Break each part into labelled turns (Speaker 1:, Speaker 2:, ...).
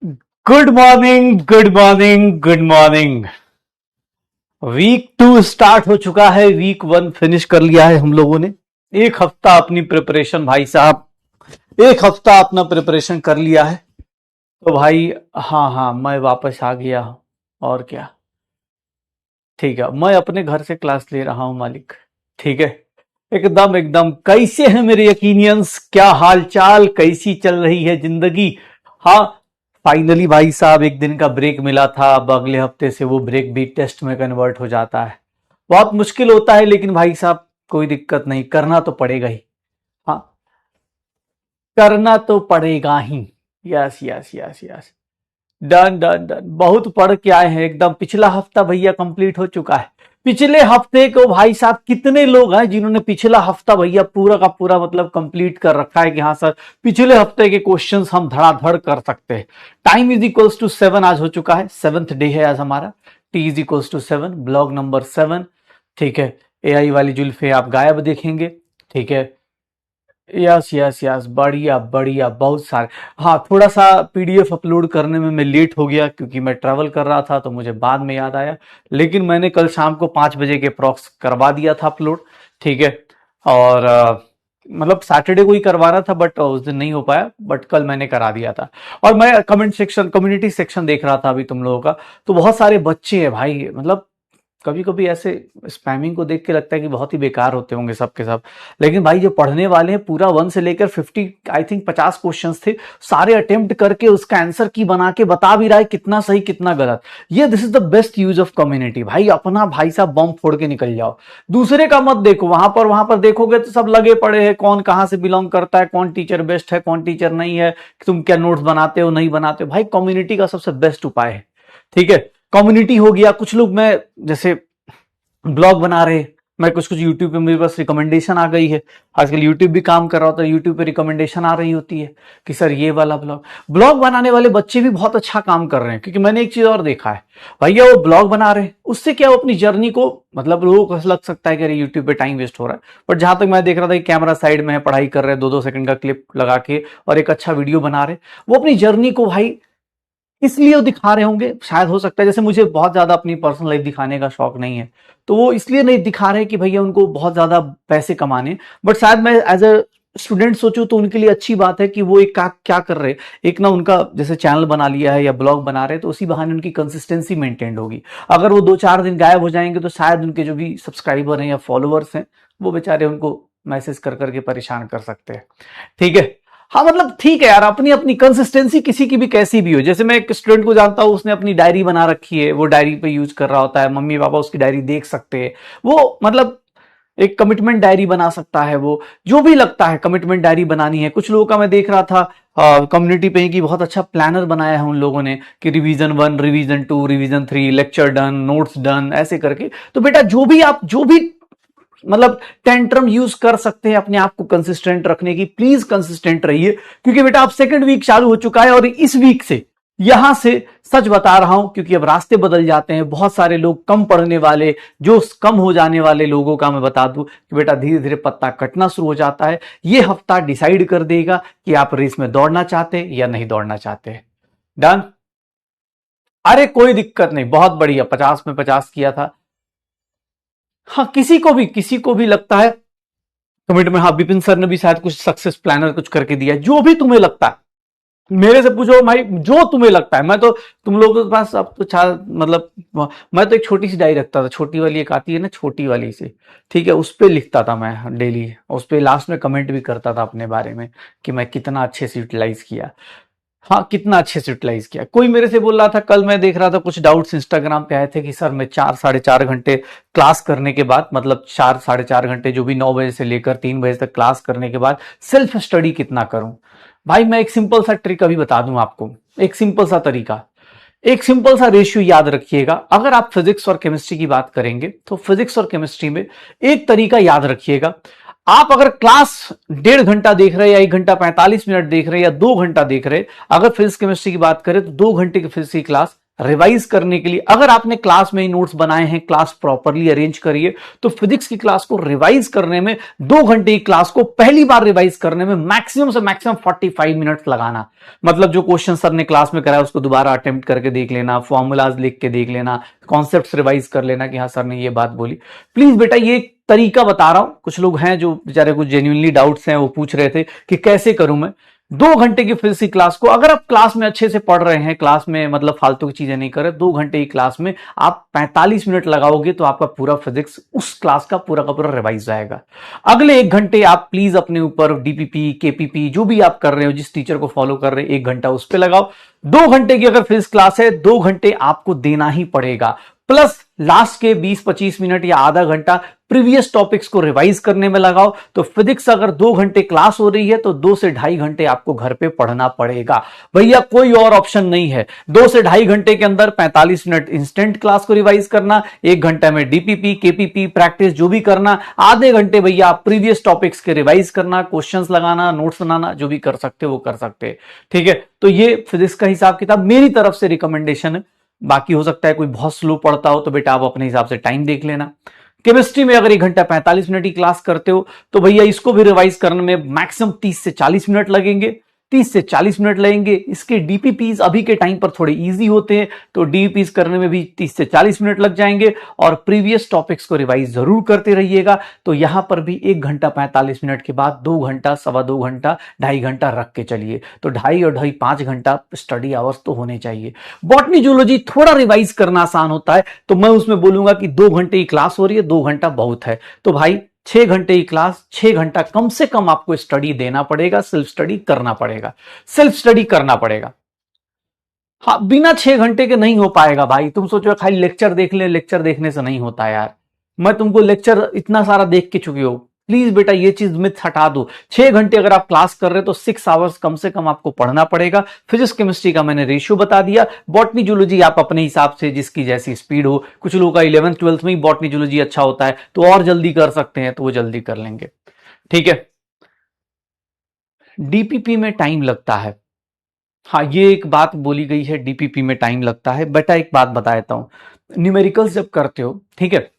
Speaker 1: Good morning, good morning, good morning. Week 2 start हो चुका है। वीक 1 फिनिश कर लिया है हम लोगों ने। एक हफ्ता अपनी प्रिपरेशन, भाई साहब, एक हफ्ता अपना प्रिपरेशन कर लिया है। तो भाई, हाँ हाँ, मैं वापस आ गया हूं। और क्या। ठीक है, मैं अपने घर से क्लास ले रहा हूं मालिक। ठीक है। एकदम एकदम। कैसे हैं मेरे यकीनियंस? क्या हाल चाल, कैसी चल रही है जिंदगी? हाँ। फाइनली भाई साहब, एक दिन का ब्रेक मिला था। अब अगले हफ्ते से वो ब्रेक भी टेस्ट में कन्वर्ट हो जाता है। बहुत मुश्किल होता है, लेकिन भाई साहब कोई दिक्कत नहीं, करना तो पड़ेगा ही। हाँ, करना तो पड़ेगा ही। Yes yes yes yes. Done done done. बहुत पढ़ के आए हैं एकदम। पिछला हफ्ता भैया कंप्लीट हो चुका है। पिछले हफ्ते को भाई साहब कितने लोग हैं जिन्होंने पिछला हफ्ता भैया पूरा का पूरा मतलब कंप्लीट कर रखा है कि हाँ सर, पिछले हफ्ते के क्वेश्चंस हम धड़ाधड़ कर सकते हैं। टाइम इज इक्वल्स टू 7 आज हो चुका है। 7th डे है आज हमारा। T is equals to 7, blog number 7। ठीक है। एआई वाली जुल्फे आप गायब देखेंगे। ठीक है। यस यस यस, बढ़िया बढ़िया, बहुत सारे। हाँ, थोड़ा सा पीडीएफ अपलोड करने में मैं लेट हो गया क्योंकि मैं ट्रैवल कर रहा था, तो मुझे बाद में याद आया। लेकिन मैंने कल शाम को 5 बजे के अप्रॉक्स करवा दिया था अपलोड। ठीक है। और मतलब सैटरडे को ही करवाना था, बट उस दिन नहीं हो पाया, बट कल मैंने करा दिया था। और मैं कमेंट सेक्शन, कम्युनिटी सेक्शन देख रहा था अभी तुम लोगों का। तो बहुत सारे बच्चे हैं भाई, मतलब कभी कभी ऐसे स्पैमिंग को देख के लगता है कि बहुत ही बेकार होते होंगे सबके सब। लेकिन भाई जो पढ़ने वाले हैं, पूरा 1 से लेकर 50, आई थिंक 50 क्वेश्चंस थे, सारे अटेम्प्ट करके उसका आंसर की बना के बता भी रहा है कितना सही कितना गलत। ये this is the best use of community भाई। अपना भाई साहब बम फोड़ के निकल जाओ। दूसरे का मत देखो। वहां पर देखोगे तो सब लगे पड़े हैं, कौन कहां से बिलोंग करता है, कौन टीचर बेस्ट है, कौन टीचर नहीं है, तुम क्या नोट्स बनाते हो नहीं बनाते हो। भाई कम्युनिटी का सबसे बेस्ट उपाय है। ठीक है। कम्युनिटी हो गया। कुछ लोग, मैं जैसे ब्लॉग बना रहे, मैं कुछ कुछ यूट्यूब पे मेरे पास रिकमेंडेशन आ गई है। आजकल यूट्यूब भी काम कर रहा होता है, यूट्यूब पे रिकमेंडेशन आ रही होती है कि सर ये वाला ब्लॉग। ब्लॉग बनाने वाले बच्चे भी बहुत अच्छा काम कर रहे हैं, क्योंकि मैंने एक चीज और देखा है भैया, वो ब्लॉग बना रहे हैं, उससे क्या वो अपनी जर्नी को, मतलब लोगों को लग सकता है कि अरे यूट्यूब पे टाइम वेस्ट हो रहा है, बट जहां तक मैं देख रहा था कि कैमरा साइड में है, पढ़ाई कर रहे हैं, 2-2 सेकंड का क्लिप लगा के और एक अच्छा वीडियो बना रहे, वो अपनी जर्नी को भाई इसलिए वो दिखा रहे होंगे, शायद हो सकता है, जैसे मुझे बहुत ज्यादा अपनी पर्सनल लाइफ दिखाने का शौक नहीं है, तो वो इसलिए नहीं दिखा रहे कि भैया उनको बहुत ज्यादा पैसे कमाने, बट शायद मैं एज अ स्टूडेंट सोचूं तो उनके लिए अच्छी बात है कि वो एक क्या कर रहे हैं। एक ना उनका जैसे चैनल बना लिया है या ब्लॉग बना रहे हैं, तो उसी बहाने उनकी कंसिस्टेंसी मेंटेन होगी। अगर वो 2-4 दिन गायब हो जाएंगे तो शायद उनके जो भी सब्सक्राइबर हैं या फॉलोअर्स हैं, वो बेचारे उनको मैसेज कर करके परेशान कर सकते हैं। ठीक है। हाँ, मतलब ठीक है यार, अपनी अपनी कंसिस्टेंसी किसी की भी कैसी भी हो। जैसे मैं एक स्टूडेंट को जानता हूँ, उसने अपनी डायरी बना रखी है, वो डायरी पे यूज कर रहा होता है, मम्मी पापा उसकी डायरी देख सकते हैं। वो मतलब एक कमिटमेंट डायरी बना सकता है, वो जो भी लगता है कमिटमेंट डायरी बनानी है। कुछ लोगों का मैं देख रहा था कम्युनिटी पे कि बहुत अच्छा प्लानर बनाया है उन लोगों ने, कि revision 1, revision 2, revision 3, lecture done, notes done, ऐसे करके। तो बेटा जो भी मतलब टेंट्रम यूज कर सकते हैं अपने आप को कंसिस्टेंट रखने की, प्लीज कंसिस्टेंट रहिए, क्योंकि बेटा अब सेकंड वीक चालू हो चुका है, और इस वीक से, यहां से सच बता रहा हूं, क्योंकि अब रास्ते बदल जाते हैं। बहुत सारे लोग कम पढ़ने वाले, जो कम हो जाने वाले लोगों का मैं बता दूं कि बेटा धीरे धीरे पत्ता कटना शुरू हो जाता है। ये हफ्ता डिसाइड कर देगा कि आप रेस में दौड़ना चाहते हैं या नहीं दौड़ना चाहते हैं। डन। अरे कोई दिक्कत नहीं, बहुत बढ़िया, 50 में 50 किया था। हाँ, किसी को भी लगता है कमेंट में, हाँ विपिन सर ने भी शायद कुछ सक्सेस प्लानर कुछ करके दिया है, जो भी तुम्हें लगता है मेरे से पूछो भाई, जो तुम्हें लगता है। मैं तो तुम लोगों के पास अब तो मतलब मैं तो एक छोटी सी डायरी रखता था, छोटी वाली एक आती है ना, छोटी वाली से। ठीक है, उस पे लिखता था मैं डेली, उस पे लास्ट में कमेंट भी करता था अपने बारे में कि मैं कितना अच्छे से यूटिलाइज किया। हाँ, कितना अच्छे से यूटिलाइज किया। कोई मेरे से बोल रहा था, कल मैं देख रहा था कुछ डाउट्स इंस्टाग्राम पे आए थे कि सर मैं 4-4.5 घंटे क्लास करने के बाद, मतलब 4-4.5 घंटे जो भी 9 बजे से लेकर 3 बजे तक क्लास करने के बाद सेल्फ स्टडी कितना करूं। भाई मैं एक सिंपल सा ट्रिक अभी बता दूं आपको, एक सिंपल सा तरीका, एक सिंपल सा रेशियो याद रखिएगा। अगर आप फिजिक्स और केमिस्ट्री की बात करेंगे तो फिजिक्स और केमिस्ट्री में एक तरीका याद रखिएगा। आप अगर क्लास 1.5 घंटा देख रहे हैं, या 1 घंटा 45 मिनट देख रहे हैं, या 2 घंटा देख रहे हैं, अगर फिजिक्स केमिस्ट्री की बात करें तो 2 घंटे की फिजिक्स की क्लास रिवाइज करने के लिए, अगर आपने क्लास में ही नोट्स बनाए हैं, क्लास प्रॉपरली अरेंज करिए, तो फिजिक्स की क्लास को रिवाइज करने में 2 घंटे की क्लास को पहली बार रिवाइज करने में मैक्सिमम से मैक्सिमम 45 मिनट्स लगाना। मतलब जो क्वेश्चन सर ने क्लास में कराया उसको दोबारा अटेम्प्ट करके देख लेना, फॉर्मूलाज लिख के देख लेना, कॉन्सेप्ट्स रिवाइज कर लेना कि हाँ सर ने ये बात बोली। प्लीज बेटा ये तरीका बता रहा हूं, कुछ लोग हैं जो बेचारे कुछ जेन्युइनली डाउट्स हैं, वो पूछ रहे थे कि कैसे करूं मैं 2 घंटे की फिजिक्स की क्लास को। अगर आप क्लास में अच्छे से पढ़ रहे हैं, क्लास में मतलब फालतू की चीजें नहीं कर रहे, 2 घंटे की क्लास में आप 45 मिनट लगाओगे तो आपका पूरा फिजिक्स उस क्लास का पूरा रिवाइज जाएगा। अगले 1 घंटे आप प्लीज अपने ऊपर डीपीपी, केपीपी जो भी आप कर रहे हो, जिस टीचर को फॉलो कर रहे हैं, 1 घंटा उस पर लगाओ। 2 घंटे की अगर फिजिक्स क्लास है, 2 घंटे आपको देना ही पड़ेगा, प्लस लास्ट के 20-25 मिनट या आधा घंटा प्रीवियस टॉपिक्स को रिवाइज करने में लगाओ। तो फिजिक्स अगर 2 घंटे क्लास हो रही है तो 2 से 2.5 घंटे आपको घर पे पढ़ना पड़ेगा भैया, कोई और ऑप्शन नहीं है। 2 से 2.5 घंटे के अंदर 45 मिनट इंस्टेंट क्लास को रिवाइज करना, 1 घंटा में डीपीपी, केपीपी प्रैक्टिस जो भी करना, आधे घंटे भैया आप प्रीवियस टॉपिक्स के रिवाइज करना, क्वेश्चंस लगाना, नोट्स बनाना, जो भी कर सकते हो वो कर सकते हैं। ठीक है, तो ये फिजिक्स का हिसाब किताब मेरी तरफ से रिकमेंडेशन है। बाकी हो सकता है कोई बहुत स्लो पढ़ता हो तो बेटा आप अपने हिसाब से टाइम देख लेना। केमिस्ट्री में अगर 1 घंटा 45 मिनट की क्लास करते हो तो भैया इसको भी रिवाइज करने में मैक्सिमम 30 से 40 मिनट लगेंगे, 30 से 40 मिनट लगेंगे। इसके डीपीपीज अभी के टाइम पर थोड़े इजी होते हैं तो डीपीपीज करने में भी 30 से 40 मिनट लग जाएंगे, और प्रीवियस टॉपिक्स को रिवाइज जरूर करते रहिएगा। तो यहां पर भी 1 घंटा 45 मिनट के बाद 2 घंटा, 2.25 घंटा, 2.5 घंटा रख के चलिए, तो 2.5 और 2.5 5 घंटा स्टडी आवर्स तो होने चाहिए। बॉटनी जूलॉजी थोड़ा रिवाइज करना आसान होता है, तो मैं उसमें बोलूंगा कि 2 घंटे की क्लास हो रही है, 2 घंटा बहुत है, तो भाई 6 घंटे की क्लास, 6 घंटा कम से कम आपको स्टडी देना पड़ेगा, सेल्फ स्टडी करना पड़ेगा, सेल्फ स्टडी करना पड़ेगा। हाँ, बिना 6 घंटे के नहीं हो पाएगा भाई। तुम सोचो खाली लेक्चर देख ले, लेक्चर देखने से नहीं होता यार। मैं तुमको लेक्चर इतना सारा देख के चुकी हो, प्लीज बेटा ये चीज मिथ हटा दो। 6 घंटे अगर आप क्लास कर रहे हो तो 6 आवर्स कम से कम आपको पढ़ना पड़ेगा। फिजिक्स केमिस्ट्री का मैंने रेशियो बता दिया। बॉटनी जूलॉजी आप अपने हिसाब से जिसकी जैसी स्पीड हो, कुछ लोगों का 11th 12th में ही बॉटनी जूलॉजी अच्छा होता है तो और जल्दी कर सकते हैं, तो वो जल्दी कर लेंगे। ठीक है, डीपीपी में टाइम लगता है। हाँ, ये एक बात बोली गई है, डीपीपी में टाइम लगता है। बेटा एक बात बता देता हूं, न्यूमेरिकल्स जब करते हो, ठीक है,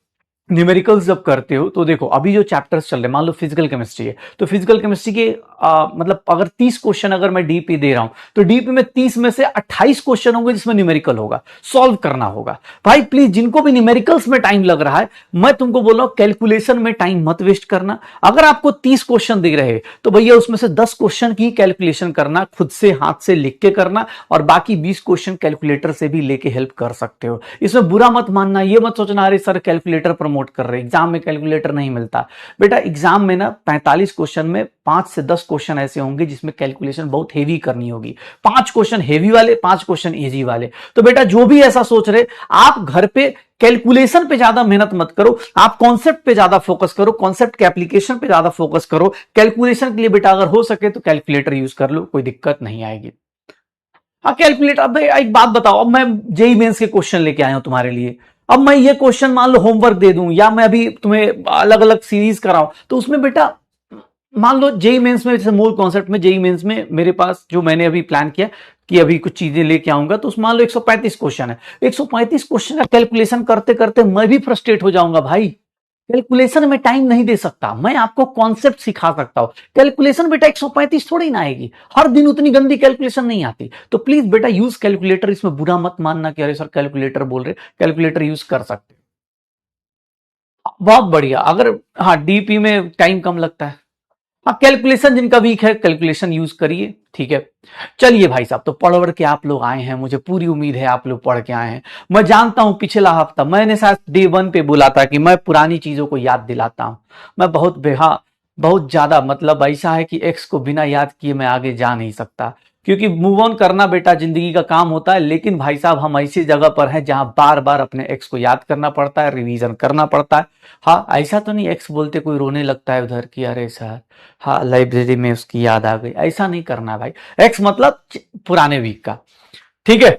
Speaker 1: न्यूमेरिकल्स जब करते हो तो देखो अभी जो चैप्टर्स चल रहे हैं, मान लो फिजिकल केमिस्ट्री है तो फिजिकल केमिस्ट्री के मतलब अगर 30 क्वेश्चन अगर मैं डीपी दे रहा हूं तो डीपी में 30 में से 28 क्वेश्चन होंगे जिसमें न्यूमेरिकल होगा, सॉल्व करना होगा। भाई प्लीज जिनको भी न्यूमेरिकल्स में टाइम लग रहा है, मैं तुमको बोल रहा हूं कैलकुलेशन में टाइम मत वेस्ट करना। अगर आपको 30 क्वेश्चन दे रहे तो भैया उसमें से 10 क्वेश्चन की कैलकुलेशन करना, खुद से हाथ से लिख के करना, और बाकी 20 क्वेश्चन कैलकुलेटर से भी लेके हेल्प कर सकते हो। इसमें बुरा मत मानना, ये मत सोचना अरे सर कैलकुलेटर प्रमोट कर रहे, एग्जाम में कैलकुलेटर नहीं मिलता। बेटा एग्जाम में ना 45 क्वेश्चन में 5 से 10 क्वेश्चन ऐसे होंगे जिसमें कैलकुलेशन बहुत हेवी करनी होगी, 5 क्वेश्चन हेवी वाले, 5 क्वेश्चन इजी वाले। तो बेटा जो भी ऐसा सोच रहे, आप घर पे कैलकुलेशन पे ज्यादा मेहनत मत करो, आप कॉन्सेप्ट पे ज्यादा फोकस करो, कॉन्सेप्ट के एप्लीकेशन पे ज्यादा फोकस करो। कैलकुलेशन के लिए बेटा अगर हो सके तो कैलकुलेटर यूज कर लो, कोई दिक्कत नहीं आएगी। हाँ कैलकुलेटर, अब एक बात बताओ, अब मैं जेईई मेंस के क्वेश्चन लेके आया हूं तुम्हारे लिए, अब मैं ये क्वेश्चन मान लो होमवर्क दे दूं या मैं अभी तुम्हें अलग अलग सीरीज कराऊं, तो उसमें बेटा मान लो जेईई मेंस में, जैसे मूल कॉन्सेप्ट में जेईई मेंस में मेरे पास जो मैंने अभी प्लान किया कि अभी कुछ चीजें लेके आऊंगा, तो उसमें मान लो 135 क्वेश्चन है, 135 क्वेश्चन का कैलकुलेशन करते करते मैं भी फ्रस्ट्रेट हो जाऊंगा भाई। कैलकुलेशन में टाइम नहीं दे सकता, मैं आपको कॉन्सेप्ट सिखा सकता हूं। कैलकुलेशन बेटा 135 थोड़ी ना आएगी, हर दिन उतनी गंदी कैलकुलेशन नहीं आती। तो प्लीज बेटा यूज कैलकुलेटर, इसमें बुरा मत मानना कि अरे सर कैलकुलेटर बोल रहे, कैलकुलेटर यूज कर सकते। बहुत बढ़िया। अगर हाँ डीपी में टाइम कम लगता है, हाँ कैलकुलेशन जिनका वीक है कैलकुलेशन यूज करिए। ठीक है, चलिए भाई साहब, तो पढ़ के आप लोग आए हैं, मुझे पूरी उम्मीद है आप लोग पढ़ के आए हैं। मैं जानता हूं पिछला हफ्ता मैंने शायद डे 1 पे बोला था कि मैं पुरानी चीजों को याद दिलाता हूं। मैं बहुत ज्यादा, मतलब ऐसा है कि एक्स को बिना याद किए मैं आगे जा नहीं सकता, क्योंकि मूव ऑन करना बेटा जिंदगी का काम होता है। लेकिन भाई साहब हम ऐसी जगह पर हैं जहां बार बार अपने एक्स को याद करना पड़ता है, रिवीजन करना पड़ता है। हाँ ऐसा तो नहीं एक्स बोलते कोई रोने लगता है उधर की अरे सर हाँ लाइब्रेरी में उसकी याद आ गई, ऐसा नहीं करना भाई। एक्स मतलब पुराने वीक का। ठीक है,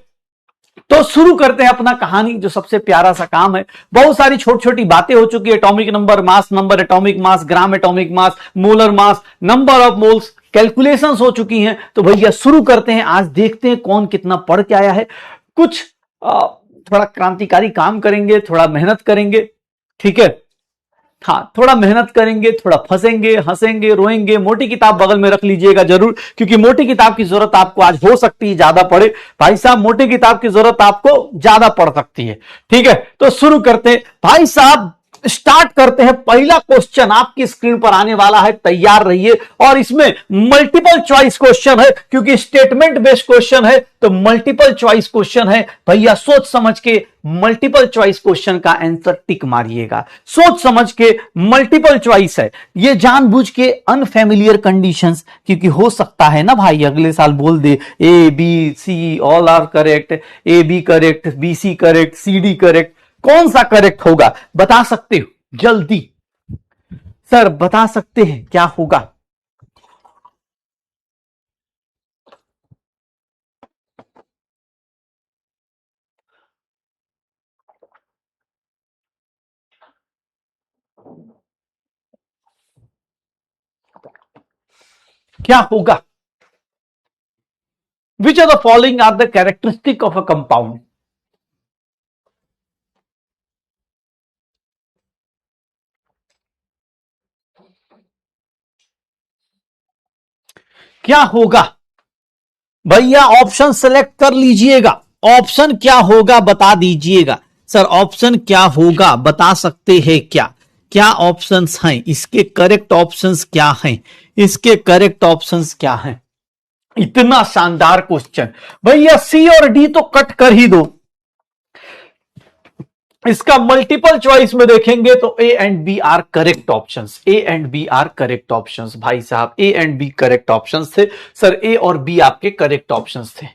Speaker 1: तो शुरू करते हैं अपना कहानी, जो सबसे प्यारा सा काम है। बहुत सारी छोटी छोटी बातें हो चुकी है, atomic number, mass number, atomic mass, gram atomic mass, molar mass, number of moles, calculations हो चुकी हैं। तो भैया शुरू करते हैं, आज देखते हैं कौन कितना पढ़ के आया है। कुछ थोड़ा क्रांतिकारी काम करेंगे, थोड़ा मेहनत करेंगे, ठीक है। हाँ, थोड़ा मेहनत करेंगे, थोड़ा फंसेंगे, हंसेंगे, रोएंगे। मोटी किताब बगल में रख लीजिएगा जरूर, क्योंकि मोटी किताब की जरूरत आपको आज हो सकती है ज्यादा पड़े। भाई साहब, मोटी किताब की जरूरत आपको ज्यादा पड़ सकती है, ठीक है। तो शुरू करते हैं भाई साहब, स्टार्ट करते हैं। पहला क्वेश्चन आपकी स्क्रीन पर आने वाला है, तैयार रहिए। और इसमें मल्टीपल चॉइस क्वेश्चन है, क्योंकि स्टेटमेंट बेस्ड क्वेश्चन है, तो मल्टीपल चॉइस क्वेश्चन है। भैया सोच समझ के मल्टीपल चॉइस क्वेश्चन का आंसर टिक मारिएगा। सोच समझ के मल्टीपल चॉइस है, ये जानबूझ के अनफेमिलियर कंडीशंस, क्योंकि हो सकता है ना भाई अगले साल बोल दे A B C all are correct, A B correct, B C correct, C D correct. कौन सा करेक्ट होगा बता सकते हो? जल्दी सर बता सकते हैं क्या होगा? क्या होगा? Which are the following are the characteristic of a compound? क्या होगा भैया? ऑप्शन सेलेक्ट कर लीजिएगा। ऑप्शन क्या होगा बता दीजिएगा। सर ऑप्शन क्या होगा बता सकते हैं क्या? क्या ऑप्शंस हैं इसके? करेक्ट ऑप्शंस क्या हैं इसके? करेक्ट ऑप्शंस क्या हैं? इतना शानदार क्वेश्चन भैया, सी और डी तो कट कर ही दो। इसका मल्टीपल चॉइस में देखेंगे तो A and B are correct options. A and B are correct options. भाई साहब, A and B correct options थे। सर ए और बी आपके करेक्ट ऑप्शंस थे,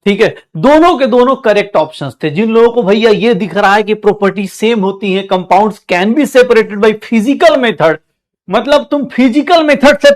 Speaker 1: ठीक है। दोनों के दोनों करेक्ट ऑप्शंस थे। जिन लोगों को भैया ये दिख रहा है कि प्रॉपर्टी सेम होती है, compounds can be separated by physical method, मतलब तुम फिजिकल मेथड से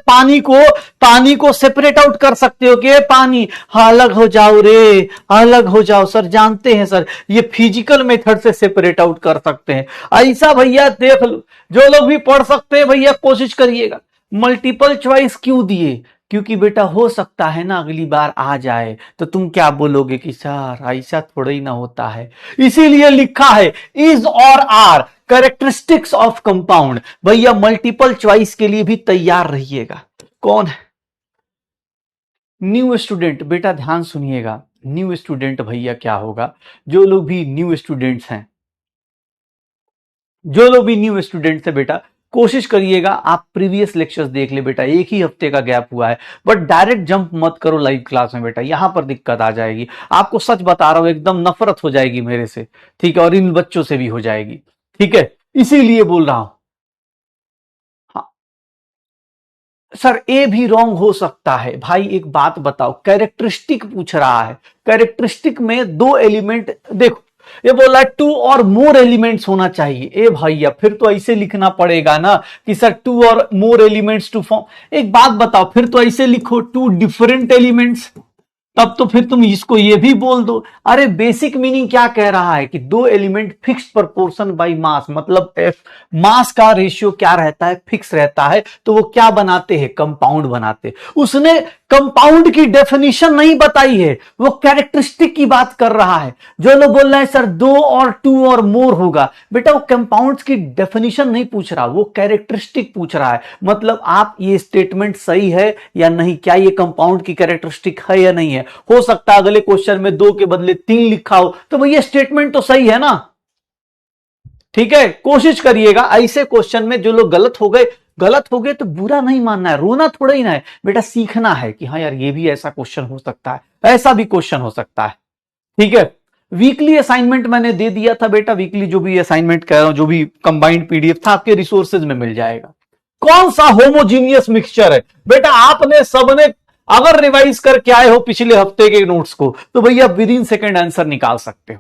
Speaker 1: पानी को सेपरेट आउट कर सकते हो कि पानी, हाँ अलग हो जाओ रे, अलग हो जाओ। सर जानते हैं सर, ये फिजिकल मेथड से सेपरेट आउट कर सकते हैं। ऐसा भैया देख लो, जो लोग भी पढ़ सकते हैं भैया कोशिश करिएगा। मल्टीपल चॉइस क्यों दिए? क्योंकि बेटा हो सकता है ना अगली बार आ जाए तो तुम क्या बोलोगे कि सर ऐसा थोड़ा ही ना होता है। इसीलिए लिखा है इज और आर कैरेक्टरिस्टिक्स ऑफ कंपाउंड। भैया मल्टीपल चॉइस के लिए भी तैयार रहिएगा। कौन है न्यू स्टूडेंट? बेटा ध्यान सुनिएगा, न्यू स्टूडेंट भैया क्या होगा? जो लोग भी न्यू स्टूडेंट्स हैं, जो लोग भी न्यू स्टूडेंट्स हैं बेटा, कोशिश करिएगा आप प्रीवियस लेक्चर्स देख ले बेटा। एक ही हफ्ते का गैप हुआ है, बट डायरेक्ट जंप मत करो लाइव क्लास में बेटा, यहां पर दिक्कत आ जाएगी। आपको सच बता रहा हूं, एकदम नफरत हो जाएगी मेरे से, ठीक है, और इन बच्चों से भी हो जाएगी, ठीक है। इसीलिए बोल रहा हूं। हाँ सर, ए भी रॉन्ग हो सकता है। भाई एक बात बताओ, कैरेक्टरिस्टिक पूछ रहा है, कैरेक्टरिस्टिक में दो एलिमेंट देखो, ये बोला टू और मोर एलिमेंट्स होना चाहिए। ए भैया फिर तो ऐसे लिखना पड़ेगा ना कि सर टू और मोर एलिमेंट्स टू फॉर्म। एक बात बताओ, फिर तो ऐसे लिखो टू डिफरेंट एलिमेंट्स, तब तो फिर तुम इसको ये भी बोल दो। अरे बेसिक मीनिंग क्या कह रहा है कि दो element fix proportion by mass, मतलब एफ मास का रेशियो क्या रहता है? फिक्स रहता है। तो वो क्या बनाते हैं? कंपाउंड बनाते हैं। उसने कंपाउंड की डेफिनेशन नहीं बताई है, वो कैरेक्टरिस्टिक की बात कर रहा है। जो लोग बोल रहे हैं सर दो और टू और मोर होगा, बेटा वो कंपाउंड्स की डेफिनेशन नहीं पूछ रहा, वो कैरेक्टरिस्टिक पूछ रहा है। मतलब आप ये स्टेटमेंट सही है या नहीं, क्या ये कंपाउंड की कैरेक्टरिस्टिक है या नहीं है। हो सकता है अगले क्वेश्चन में दो के बदले तीन लिखा हो, तो भैया स्टेटमेंट तो सही है ना, ठीक है। कोशिश करिएगा ऐसे क्वेश्चन में जो लोग गलत हो गए तो बुरा नहीं मानना है, रोना थोड़ा ही ना है बेटा, सीखना है कि हाँ यार ये भी ऐसा क्वेश्चन हो सकता है, ऐसा भी क्वेश्चन हो सकता है, ठीक है। वीकली असाइनमेंट मैंने दे दिया था बेटा, वीकली जो भी असाइनमेंट कह रहा हूं, जो भी कंबाइंड पीडीएफ था आपके रिसोर्सेज में मिल जाएगा। कौन सा होमोजीनियस मिक्सचर है? बेटा आपने सबने अगर रिवाइज करके आए हो पिछले हफ्ते के नोट्स को, तो भैया विद इन सेकेंड आंसर निकाल सकते हो,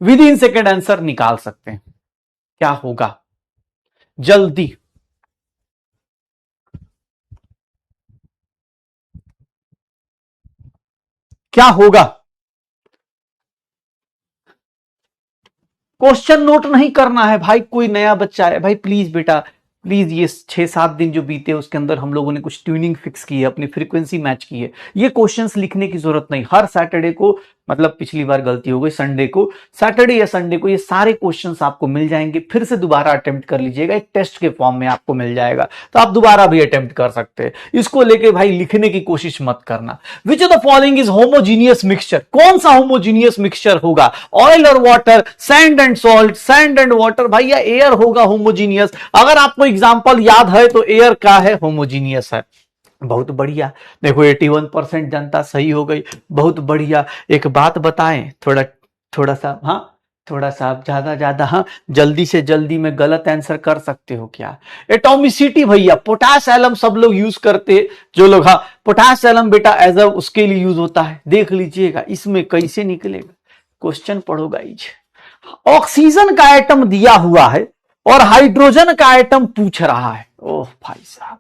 Speaker 1: विद इन सेकेंड आंसर निकाल सकते हैं। क्या होगा जल्दी? क्या होगा? क्वेश्चन नोट नहीं करना है भाई, कोई नया बच्चा है भाई, प्लीज बेटा प्लीज। ये 6-7 दिन जो बीते उसके अंदर हम लोगों ने कुछ ट्यूनिंग फिक्स की है, अपनी फ्रीक्वेंसी मैच की है। ये क्वेश्चंस लिखने की जरूरत नहीं, हर सैटरडे को मतलब पिछली बार गलती हो गई, संडे को, सैटरडे या संडे को ये सारे क्वेश्चंस आपको मिल जाएंगे, फिर से दोबारा अटेम्प्ट कर लीजिएगा, एक टेस्ट के फॉर्म में आपको मिल जाएगा, तो आप दोबारा भी अटेम्प्ट कर सकते हैं। इसको लेके भाई लिखने की कोशिश मत करना। Which of the following is homogeneous mixture, कौन सा होमोजीनियस मिक्सचर होगा? ऑयल और water, sand and salt, sand and water, भाई या एयर होगा होमोजीनियस। अगर आपको एग्जाम्पल याद है तो एयर का है, होमोजीनियस है। बहुत बढ़िया, देखो 81% जनता सही हो गई, बहुत बढ़िया। एक बात बताएं, थोड़ा सा, हाँ थोड़ा सा आप ज्यादा, हाँ जल्दी से जल्दी में गलत आंसर कर सकते हो क्या? एटॉमिसिटी भैया, पोटास एलम सब लोग यूज करते, जो लोग, हाँ पोटास एलम बेटा एज अ उसके लिए यूज होता है, देख लीजिएगा इसमें कैसे निकलेगा, क्वेश्चन पढ़ो गाइज। ऑक्सीजन का एटम दिया हुआ है और हाइड्रोजन का एटम पूछ रहा है, ओह भाई साहब,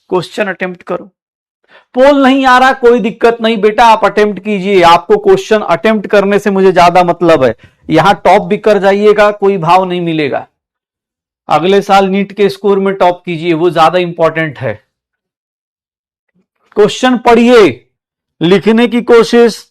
Speaker 1: क्वेश्चन अटेम्प्ट करो। पोल नहीं आ रहा, कोई दिक्कत नहीं बेटा, आप अटेम्प्ट कीजिए, आपको क्वेश्चन अटेम्प्ट करने से मुझे ज्यादा मतलब है। यहां टॉप भी कर जाइएगा, कोई भाव नहीं मिलेगा। अगले साल नीट के स्कोर में टॉप कीजिए, वो ज्यादा इंपॉर्टेंट है। क्वेश्चन पढ़िए, लिखने की कोशिश,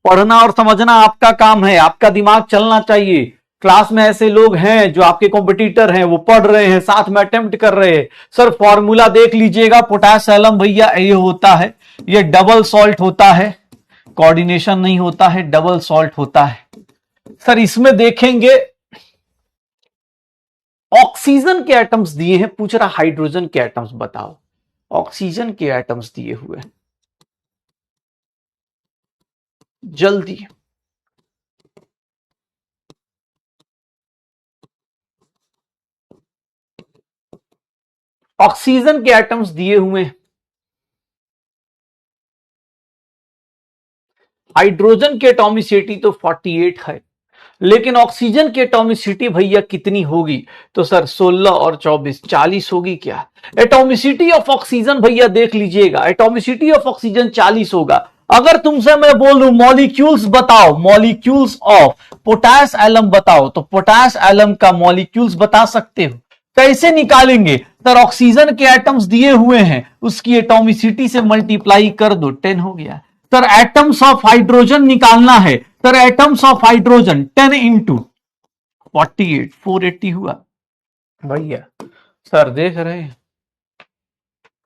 Speaker 1: पढ़ना और समझना आपका काम है, आपका दिमाग चलना चाहिए। क्लास में ऐसे लोग हैं जो आपके कॉम्पिटिटर हैं, वो पढ़ रहे हैं, साथ में अटेम्प्ट कर रहे हैं। सर फॉर्मूला देख लीजिएगा, पोटास एलम भैया ये होता है, ये डबल सॉल्ट होता है, कोऑर्डिनेशन नहीं होता है, डबल सॉल्ट होता है। सर इसमें देखेंगे ऑक्सीजन के एटम्स दिए हैं, पूछ रहा हाइड्रोजन के एटम्स बताओ। ऑक्सीजन के एटम्स दिए हुए, जल्दी ऑक्सीजन के एटम्स दिए हुए हैं। हाइड्रोजन की एटॉमिसिटी तो 48 है, लेकिन ऑक्सीजन की एटॉमिसिटी भैया कितनी होगी? तो सर 16 और 24 40 होगी क्या? एटॉमिसिटी ऑफ ऑक्सीजन भैया देख लीजिएगा, एटॉमिसिटी ऑफ ऑक्सीजन 40 होगा। अगर तुमसे मैं बोलूं मॉलिक्यूल्स बताओ, मॉलिक्यूल्स ऑफ पोटास एलम बताओ, तो पोटास एलम का मॉलिक्यूल्स बता सकते हो? कैसे निकालेंगे? सर ऑक्सीजन के एटम्स दिए हुए हैं, उसकी एटॉमिसिटी से मल्टीप्लाई कर दो, 10 हो गया। सर एटम्स ऑफ हाइड्रोजन निकालना है, sir atoms of hydrogen 10 into 48, 480 हुआ भैया। सर देख रहे हैं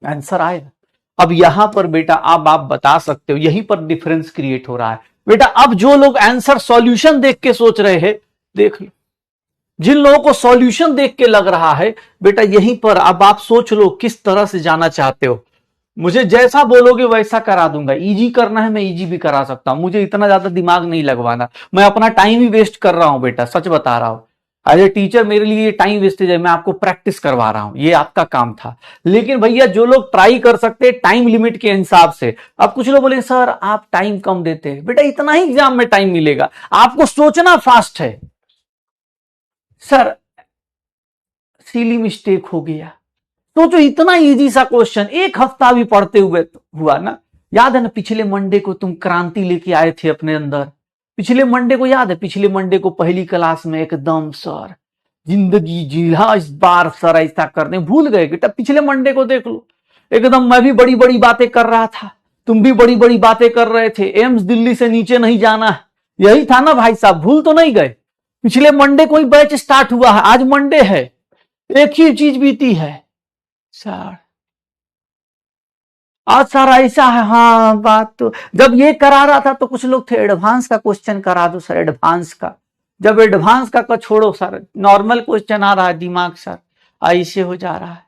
Speaker 1: आंसर आया। अब यहां पर बेटा अब आप बता सकते हो, यहीं पर डिफरेंस क्रिएट हो रहा है बेटा। अब जो लोग आंसर सॉल्यूशन देख के सोच रहे हैं, देख लो, जिन लोगों को सॉल्यूशन देख के लग रहा है बेटा, यहीं पर अब आप सोच लो किस तरह से जाना चाहते हो। मुझे जैसा बोलोगे वैसा करा दूंगा, इजी करना है मैं इजी भी करा सकता हूं, मुझे इतना ज्यादा दिमाग नहीं लगवाना, मैं अपना टाइम ही वेस्ट कर रहा हूं बेटा, सच बता रहा हूं। एज ए टीचर मेरे लिए टाइम वेस्टेज है, मैं आपको प्रैक्टिस करवा रहा हूं, ये आपका काम था। लेकिन भैया जो लोग ट्राई कर सकते हैं टाइम लिमिट के हिसाब से, अब कुछ लोग बोले सर आप टाइम कम देते हैं, बेटा इतना ही एग्जाम में टाइम मिलेगा, आपको सोचना फास्ट है। सर सीली मिस्टेक हो गया, तो जो इतना इजी सा क्वेश्चन एक हफ्ता भी पढ़ते हुए तो हुआ ना। याद है ना पिछले मंडे को तुम क्रांति लेके आए थे अपने अंदर, पिछले मंडे को याद है, पिछले मंडे को पहली क्लास में एकदम सर जिंदगी जिला इस बार सर ऐसा करने भूल गए बेटा। पिछले मंडे को देख लो, एकदम मैं भी बड़ी बड़ी बातें कर रहा था, तुम भी बड़ी बड़ी बातें कर रहे थे, एम्स दिल्ली से नीचे नहीं जाना, यही था ना भाई साहब, भूल तो नहीं गए? पिछले मंडे को ही बैच स्टार्ट हुआ है, आज मंडे है, एक ही चीज बीती है सर। आज सर ऐसा है, हाँ बात तो जब ये करा रहा था तो कुछ लोग थे एडवांस का क्वेश्चन करा दो सर, एडवांस का, जब एडवांस का छोड़ो सर, नॉर्मल क्वेश्चन आ रहा है, दिमाग सर ऐसे हो जा रहा है।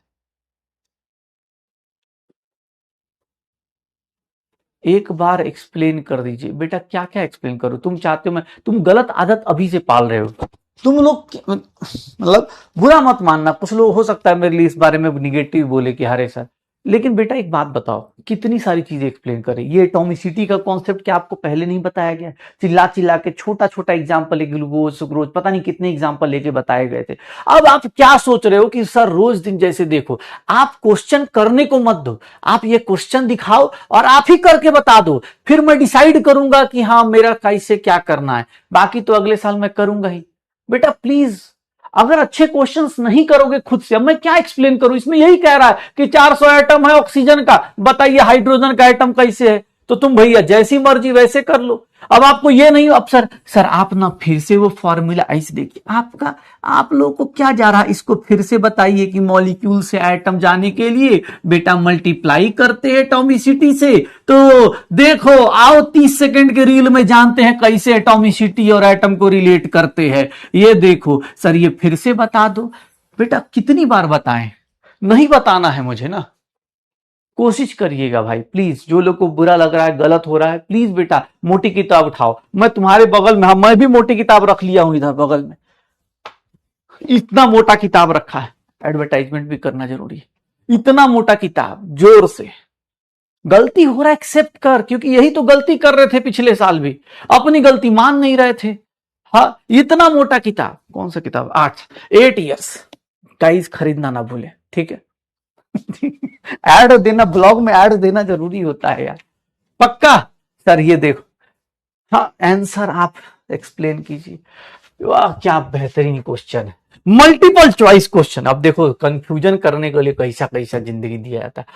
Speaker 1: एक बार एक्सप्लेन कर दीजिए बेटा, क्या क्या एक्सप्लेन करूं? तुम चाहते हो मैं, तुम गलत आदत अभी से पाल रहे हो। तुम लोग मतलब बुरा मत मानना, कुछ लोग हो सकता है मेरे लिए इस बारे में निगेटिव बोले कि हरे सर, लेकिन बेटा एक बात बताओ, कितनी सारी चीजें एक्सप्लेन करें। ये एटॉमिसिटी का कॉन्सेप्ट क्या आपको पहले नहीं बताया गया? चिल्ला चिल्ला के छोटा छोटा एग्जाम्पल, ग्लूकोज सुक्रोज पता नहीं कितने एग्जाम्पल लेके बताए गए थे। अब आप क्या सोच रहे हो कि सर रोज दिन जैसे देखो, आप क्वेश्चन करने को मत दो, आप ये क्वेश्चन दिखाओ और आप ही करके बता दो, फिर मैं डिसाइड करूंगा कि हाँ मेरा कैसे क्या करना है, बाकी तो अगले साल मैं करूंगा ही। बेटा प्लीज, अगर अच्छे क्वेश्चंस नहीं करोगे खुद से, अब मैं क्या एक्सप्लेन करूं? इसमें यही कह रहा है कि 400 एटम है ऑक्सीजन का, बताइए हाइड्रोजन का एटम कैसे है? तो तुम भैया जैसी मर्जी वैसे कर लो। अब आपको ये नहीं, अब सर आप ना फिर से वो फॉर्मूला ऐसे देखिए, आपका आप लोगों को क्या जा रहा है, इसको फिर से बताइए कि मॉलिक्यूल से एटम जाने के लिए बेटा मल्टीप्लाई करते हैं एटॉमिसिटी से। तो देखो आओ 30 सेकंड के रील में जानते हैं कैसे एटॉमिसिटी और एटम को रिलेट करते हैं। ये देखो सर, ये फिर से बता दो। बेटा कितनी बार बताएं, नहीं बताना है मुझे ना, कोशिश करिएगा भाई प्लीज। जो लोग को बुरा लग रहा है, गलत हो रहा है, प्लीज बेटा मोटी किताब उठाओ। मैं तुम्हारे बगल में, हाँ मैं भी मोटी किताब रख लिया हूं इधर बगल में, इतना मोटा किताब रखा है। एडवर्टाइजमेंट भी करना जरूरी है। इतना मोटा किताब, जोर से। गलती हो रहा है एक्सेप्ट कर, क्योंकि यही तो गलती कर रहे थे पिछले साल भी, अपनी गलती मान नहीं रहे थे। हाँ इतना मोटा किताब, कौन सा किताब, 8 ईयर्स गाइस, खरीदना ना भूले, ठीक है। ऐड देना, ब्लॉग में ऐड देना जरूरी होता है यार, पक्का। सर ये देखो, हाँ आंसर आप एक्सप्लेन कीजिए। वाह क्या बेहतरीन क्वेश्चन है, मल्टीपल चॉइस क्वेश्चन। अब देखो कंफ्यूजन करने के लिए कैसा कैसा जिंदगी दिया जाता है,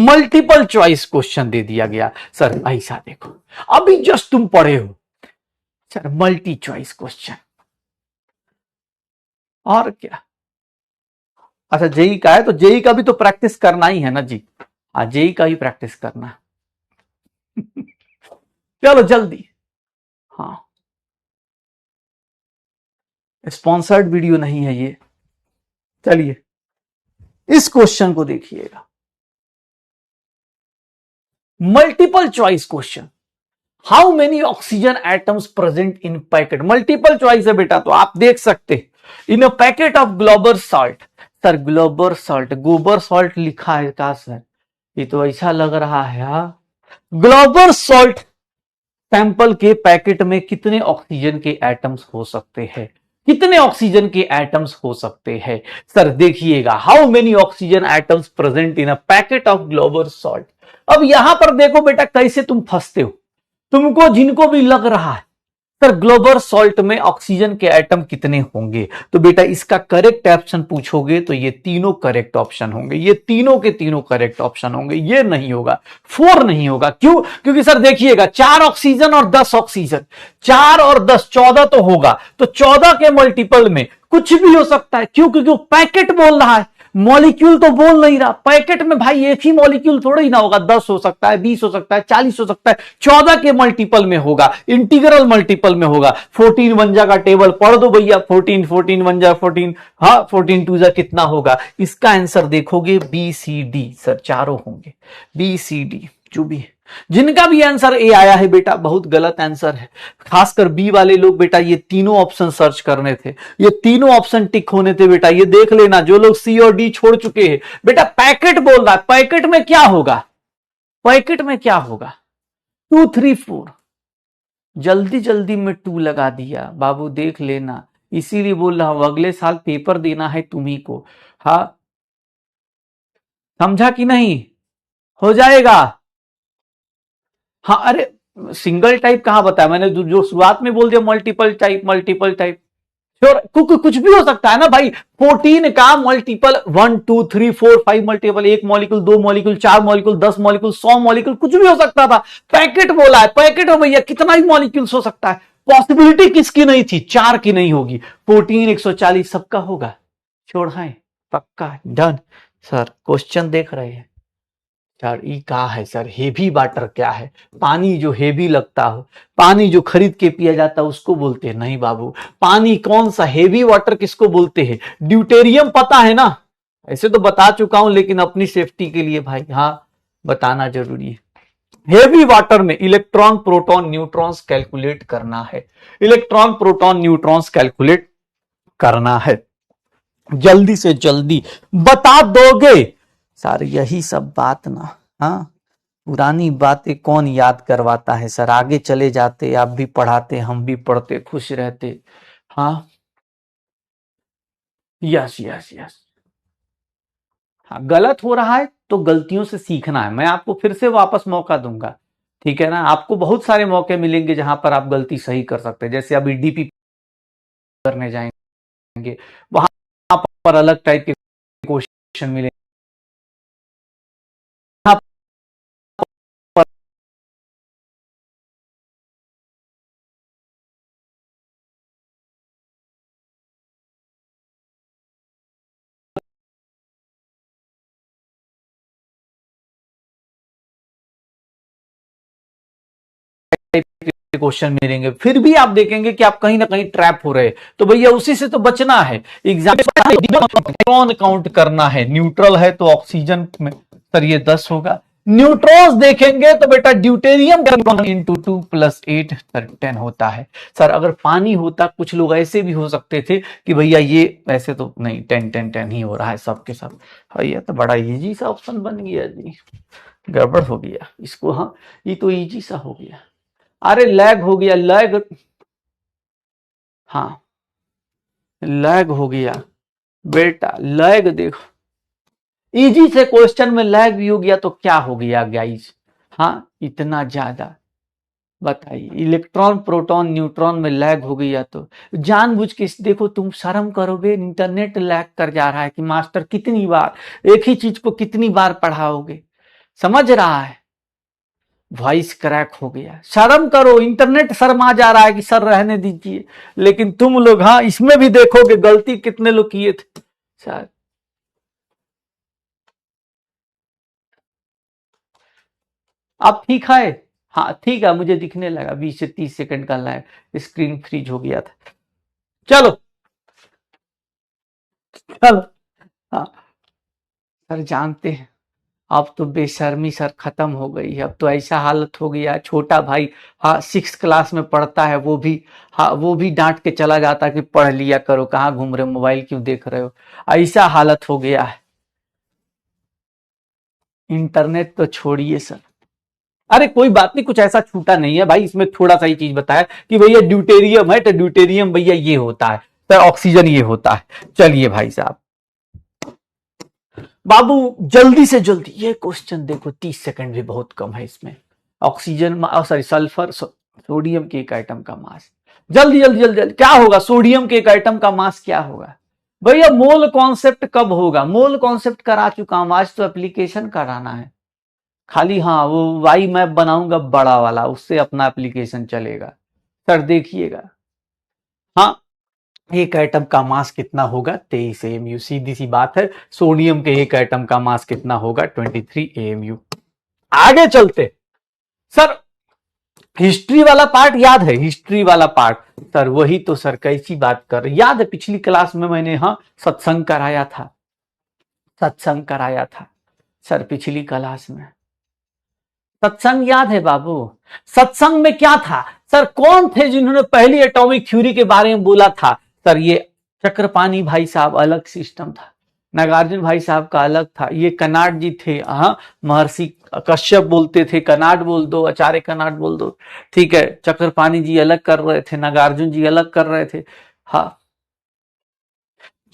Speaker 1: मल्टीपल चॉइस क्वेश्चन दे दिया गया। सर ऐसा देखो, अभी जस्ट तुम पढ़े हो सर, मल्टी चॉइस क्वेश्चन, और क्या। अच्छा जेई का है, तो जेई का भी तो प्रैक्टिस करना ही है ना जी। हाँ जेई का ही प्रैक्टिस करना है। चलो जल्दी। हाँ स्पॉन्सर्ड वीडियो नहीं है ये। चलिए इस क्वेश्चन को देखिएगा, multiple choice question. How many oxygen atoms present in packet, multiple choice है बेटा, तो आप देख सकते in a packet of Glauber salt. Sir Glauber salt, गोबर सॉल्ट लिखा है क्या सर, ये तो ऐसा लग रहा है। हाँ ग्लोबर सॉल्ट सैंपल के पैकेट में कितने ऑक्सीजन के एटम्स हो सकते हैं, कितने ऑक्सीजन के एटम्स हो सकते हैं। सर देखिएगा, how many oxygen atoms present in a packet of Glauber salt. अब यहां पर देखो बेटा कैसे तुम फंसते हो, तुमको जिनको भी लग रहा है सर ग्लोबल सॉल्ट में ऑक्सीजन के एटम कितने होंगे, तो बेटा इसका करेक्ट ऑप्शन पूछोगे तो ये तीनों करेक्ट ऑप्शन होंगे, ये तीनों के तीनों करेक्ट ऑप्शन होंगे। ये नहीं होगा, 4 नहीं होगा। क्यों, क्योंकि सर देखिएगा 4 ऑक्सीजन और 10 ऑक्सीजन, 4 और 10 14 तो होगा, तो 14 के मल्टीपल में कुछ भी हो सकता है। क्यों, क्योंकि वो पैकेट बोल रहा है, मॉलिक्यूल तो बोल नहीं रहा। पैकेट में भाई एक ही मॉलिक्यूल थोड़ा ही ना होगा, 10 हो सकता है, 20 हो सकता है, 40 हो सकता है, 14 के मल्टीपल में होगा, इंटीग्रल मल्टीपल में होगा। 14 वंजा का टेबल पढ़ दो भैया, 14 वंजा 14, हाँ 14 टू जा कितना होगा। इसका आंसर देखोगे बी सी डी, सर चारों होंगे, बी सी डी जो भी है। जिनका भी आंसर ए आया है बेटा बहुत गलत आंसर है, खासकर बी वाले लोग बेटा ये तीनों ऑप्शन सर्च करने थे, ये तीनों ऑप्शन टिक होने थे बेटा। ये देख लेना जो लोग सी और डी छोड़ चुके हैं, बेटा पैकेट बोल रहा है, पैकेट में क्या होगा, पैकेट में क्या होगा, 2 3 4, जल्दी जल्दी में 2 लगा दिया बाबू, देख लेना। इसीलिए बोल रहा हूं अगले साल पेपर देना है तुम्ही को। हाँ समझा कि नहीं, हो जाएगा। हाँ अरे सिंगल टाइप कहां बताया मैंने, जो शुरुआत में बोल दिया multiple type, multiple type sure, कुछ भी हो सकता है ना भाई। 14 का multiple 1 2 3 4 5 multiple, 1 molecule 2 molecule 4 molecule 10 molecule 100 molecule, कुछ भी हो सकता था। पैकेट बोला है, पैकेट हो भैया, कितना ही मॉलिक्यूल्स हो सकता है। पॉसिबिलिटी किसकी नहीं थी, 4 की नहीं होगी, 14 140 सबका होगा। छोड़ है पक्का डन। सर क्वेश्चन देख रहे हैं सर, ई कहा है सर, हेवी वाटर क्या है, पानी जो हेवी लगता हो, पानी जो खरीद के पिया जाता है उसको बोलते हैं। नहीं बाबू, पानी कौन सा, हेवी वाटर किसको बोलते हैं, ड्यूटेरियम पता है ना, ऐसे तो बता चुका हूं लेकिन अपनी सेफ्टी के लिए भाई हाँ बताना जरूरी है। हेवी वाटर में इलेक्ट्रॉन प्रोटॉन न्यूट्रॉन्स कैलकुलेट करना है, इलेक्ट्रॉन प्रोटॉन न्यूट्रॉन्स कैलकुलेट करना है, जल्दी से जल्दी बता दोगे सर। यही सब बात ना, हाँ पुरानी बातें कौन याद करवाता है सर, आगे चले जाते, आप भी पढ़ाते हम भी पढ़ते, खुश रहते। हाँ यस यस यस, हाँ गलत हो रहा है तो गलतियों से सीखना है, मैं आपको फिर से वापस मौका दूंगा, ठीक है ना। आपको बहुत सारे मौके मिलेंगे जहां पर आप गलती सही कर सकते हैं, जैसे अभी डीपी करने जाएंगे वहां पर अलग टाइप के क्वेश्चन मिलेंगे, क्वेश्चन मिलेंगे, फिर भी आप देखेंगे कि आप कहीं ना कहीं ट्रैप हो रहे, तो भैया उसी से तो बचना है। एग्जाम न्यूट्रॉन काउंट करना है, न्यूट्रल है तो ऑक्सीजन में सर ये 10 होगा। न्यूट्रॉन्स देखेंगे तो बेटा ड्यूटेरियम इंटू 2 + 8 सर 10 होता है। सर अगर पानी होता, कुछ लोग ऐसे भी हो सकते थे कि भैया ये ऐसे तो नहीं, 10 10 10 ही हो रहा है सबके सब। भैया तो बड़ा इजी सा ऑप्शन बन गया जी, गड़बड़ हो गया इसको। हाँ ये तो इजी सा हो गया। अरे लैग हो गया, लैग, हाँ लैग हो गया बेटा, लैग देखो, इजी से क्वेश्चन में लैग भी हो गया तो क्या हो गया गाइस। हाँ इतना ज्यादा बताइए, इलेक्ट्रॉन प्रोटॉन न्यूट्रॉन में लैग हो गया तो जानबूझ के देखो, तुम शर्म करोगे, इंटरनेट लैग कर जा रहा है कि मास्टर कितनी बार एक ही चीज को कितनी बार पढ़ाओगे, समझ रहा है। वॉइस क्रैक हो गया, शर्म करो, इंटरनेट शर्मा जा रहा है कि सर रहने दीजिए, लेकिन तुम लोग हाँ इसमें भी देखोगे गलती कितने लोग किए थे शायद। अब ठीक है, हाँ ठीक है, मुझे दिखने लगा 20 से 30 सेकंड का लैग, स्क्रीन फ्रीज हो गया था। चलो चलो, हाँ सर जानते हैं, अब तो बेशर्मी सर खत्म हो गई है, अब तो ऐसा हालत हो गया है, छोटा भाई हाँ 6 क्लास में पढ़ता है, वो भी हाँ वो भी डांट के चला जाता कि पढ़ लिया करो, कहाँ घूम रहे हो, मोबाइल क्यों देख रहे हो, ऐसा हालत हो गया है। इंटरनेट तो छोड़िए सर, अरे कोई बात नहीं, कुछ ऐसा छूटा नहीं है भाई, इसमें थोड़ा सा ही चीज बताया कि भैया ड्यूटेरियम है तो ड्यूटेरियम भैया ये होता है, तो ऑक्सीजन ये होता है। चलिए भाई साहब, बाबू जल्दी से जल्दी ये क्वेश्चन देखो, 30 सेकंड भी बहुत कम है इसमें। ऑक्सीजन सॉरी सल्फर सोडियम के एक आइटम का मास, जल्दी जल्दी जल्दी जल्दी क्या होगा, सोडियम के एक आइटम का मास क्या होगा भैया। मोल कॉन्सेप्ट कब होगा, मोल कॉन्सेप्ट करा चुका हूं, आज तो एप्लीकेशन कराना है खाली। हाँ वो वाई मैप बनाऊंगा बड़ा वाला, उससे अपना एप्लीकेशन चलेगा सर, देखिएगा। हाँ एक एटम का मास कितना होगा, 23 AMU, सीधी सी बात है। सोडियम के एक एटम का मास कितना होगा, 23 AMU। आगे चलते सर, हिस्ट्री वाला पार्ट याद है, हिस्ट्री वाला पार्ट सर, वही तो सर कैसी बात कर रहे, याद है पिछली क्लास में मैंने हाँ सत्संग कराया था, सत्संग कराया था सर पिछली क्लास में, सत्संग याद है बाबू। सत्संग में क्या था सर, कौन थे जिन्होंने पहली एटॉमिक थ्योरी के बारे में बोला था सर, ये चक्रपाणी भाई साहब, अलग सिस्टम था, नागार्जुन भाई साहब का अलग था, ये कनाड जी थे, हाँ महर्षि कश्यप बोलते थे, कनाड बोल दो, आचार्य कनाड बोल दो, ठीक है, चक्रपाणी जी अलग कर रहे थे, नागार्जुन जी अलग कर रहे थे। हाँ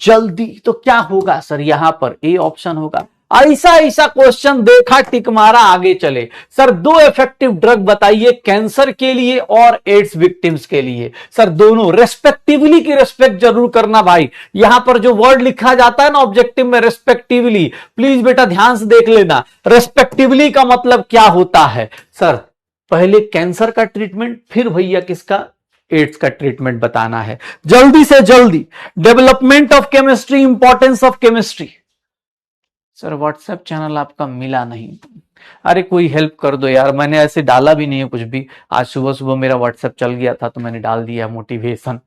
Speaker 1: जल्दी तो क्या होगा सर, यहां पर ए ऑप्शन होगा। ऐसा ऐसा क्वेश्चन देखा टिक मारा आगे चले। सर दो इफेक्टिव ड्रग बताइए कैंसर के लिए और एड्स विक्टिम्स के लिए, सर दोनों रेस्पेक्टिवली की रेस्पेक्ट जरूर करना भाई, यहां पर जो वर्ड लिखा जाता है ना ऑब्जेक्टिव में रेस्पेक्टिवली, प्लीज बेटा ध्यान से देख लेना, रेस्पेक्टिवली का मतलब क्या होता है सर, पहले कैंसर का ट्रीटमेंट फिर भैया किसका, एड्स का ट्रीटमेंट बताना है। जल्दी से जल्दी, development of chemistry, importance of chemistry. Sir WhatsApp channel आपका मिला नहीं, अरे कोई हेल्प कर दो यार, मैंने ऐसे डाला भी नहीं है कुछ भी, आज सुबह सुबह मेरा व्हाट्सएप चल गया था तो मैंने डाल दिया मोटिवेशन।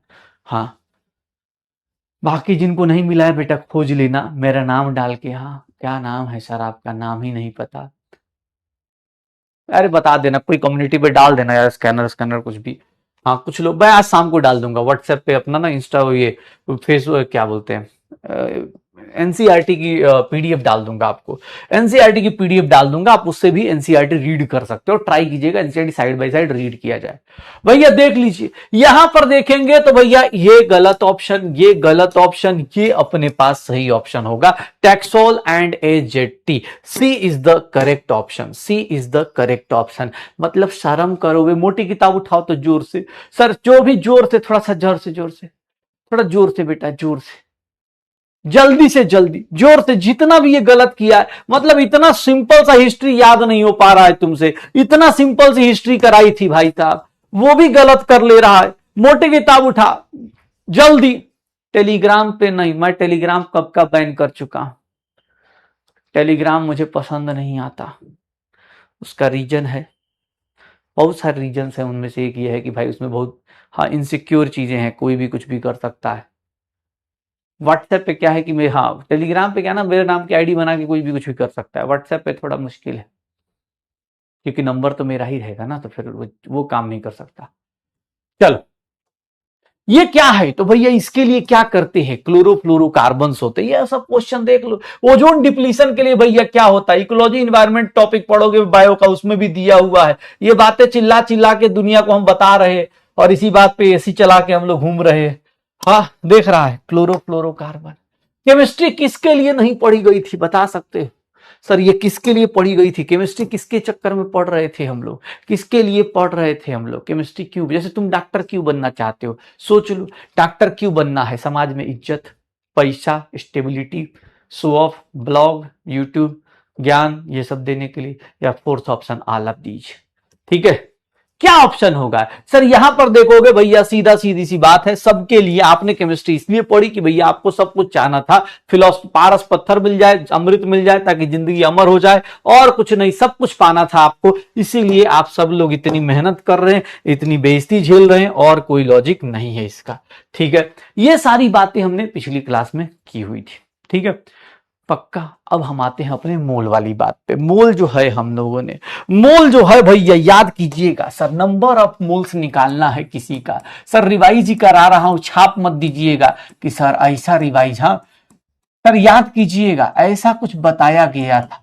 Speaker 1: हाँ बाकी जिनको नहीं मिला है बेटा खोज लेना, मेरा नाम डाल के, हाँ क्या नाम है सर आपका, नाम ही नहीं पता, अरे बता देना, कोई कम्युनिटी पे डाल देना यार, स्कैनर स्कैनर कुछ भी। हाँ कुछ लोग, मैं आज शाम को डाल दूंगा व्हाट्सएप पे अपना ना, इंस्टा ये फेसबुक क्या बोलते हैं, एनसीईआरटी की पीडीएफ डाल दूंगा आपको, एनसीईआरटी की पीडीएफ डाल दूंगा, आप उससे भी एनसीईआरटी रीड कर सकते हो, ट्राई कीजिएगा NCERT side by side read किया जाए। भैया देख लीजिए, यहां पर देखेंगे तो भैया ये गलत ऑप्शन, ये गलत ऑप्शन, ये अपने पास सही ऑप्शन होगा, taxol and AZT, C is the correct option, C is the correct option. मतलब शर्म करोगे, मोटी किताब उठाओ तो जोर से सर, जो भी जोर से, थोड़ा सा जोर से, जोर से, थोड़ा जोर से बेटा, जोर से, जल्दी से जल्दी, जोर से, जितना भी ये गलत किया है, मतलब इतना सिंपल सा हिस्ट्री याद नहीं हो पा रहा है तुमसे, इतना सिंपल सी हिस्ट्री कराई थी भाई साहब, वो भी गलत कर ले रहा है, मोटी किताब उठा जल्दी। टेलीग्राम पे नहीं, मैं टेलीग्राम कब का बैन कर चुका हूं, टेलीग्राम मुझे पसंद नहीं आता, उसका रीजन है, बहुत सारे रीजंस हैं, उनमें से एक ये है कि भाई उसमें बहुत हाँ इनसिक्योर चीजें हैं, कोई भी कुछ भी कर सकता है। व्हाट्सएप पे क्या है कि मैं हाँ टेलीग्राम पे क्या ना मेरे नाम की आईडी बना के कोई भी कुछ भी कर सकता है, व्हाट्सएप पे थोड़ा मुश्किल है क्योंकि नंबर तो मेरा ही रहेगा ना, तो फिर वो काम नहीं कर सकता। चलो ये क्या है, तो भैया इसके लिए क्या करते हैं, क्लोरोफ्लोरोकार्बन्स होते हैं, ये सब क्वेश्चन देख लो। ओजोन डिप्लीशन के लिए भैया क्या होता है, इकोलॉजी इन्वायरमेंट टॉपिक पढ़ोगे बायो का, उसमें भी दिया हुआ है। ये बातें चिल्ला चिल्ला के दुनिया को हम बता रहे हैं और इसी बात पे एसी चला के हम लोग घूम रहे हैं। हाँ देख रहा है क्लोरोफ्लोरोकार्बन। केमिस्ट्री किसके लिए नहीं पढ़ी गई थी बता सकते हो सर, ये किसके लिए पढ़ी गई थी केमिस्ट्री, किसके चक्कर में पढ़ रहे थे हम लोग, किसके लिए पढ़ रहे थे हम लोग केमिस्ट्री? क्यों? जैसे तुम डॉक्टर क्यों बनना चाहते हो, सोच लो डॉक्टर क्यों बनना है, समाज में इज्जत, पैसा, stability, show off, blog, YouTube, ज्ञान, ये सब देने के लिए, या fourth option all of these. ठीक है, क्या ऑप्शन होगा सर? यहां पर देखोगे भैया सीधा सीधी सी बात है, सबके लिए आपने केमिस्ट्री इसलिए पढ़ी कि भैया आपको सब कुछ चाहना था, फिलोसफी पारस पत्थर मिल जाए, अमृत मिल जाए ताकि जिंदगी अमर हो जाए, और कुछ नहीं, सब कुछ पाना था आपको, इसीलिए आप सब लोग इतनी मेहनत कर रहे हैं, इतनी बेइज्जती झेल रहे हैं, और कोई लॉजिक नहीं है इसका। ठीक है, ये सारी बातें हमने पिछली क्लास में की हुई थी। ठीक है पक्का। अब हम आते हैं अपने मोल वाली बात पे। मोल जो है हम लोगों ने, मोल जो है भैया याद कीजिएगा सर, नंबर ऑफ मोल्स निकालना है किसी का। सर रिवाइज ही करा रहा हूं, छाप मत दीजिएगा कि सर ऐसा रिवाइज, हाँ सर याद कीजिएगा ऐसा कुछ बताया गया था।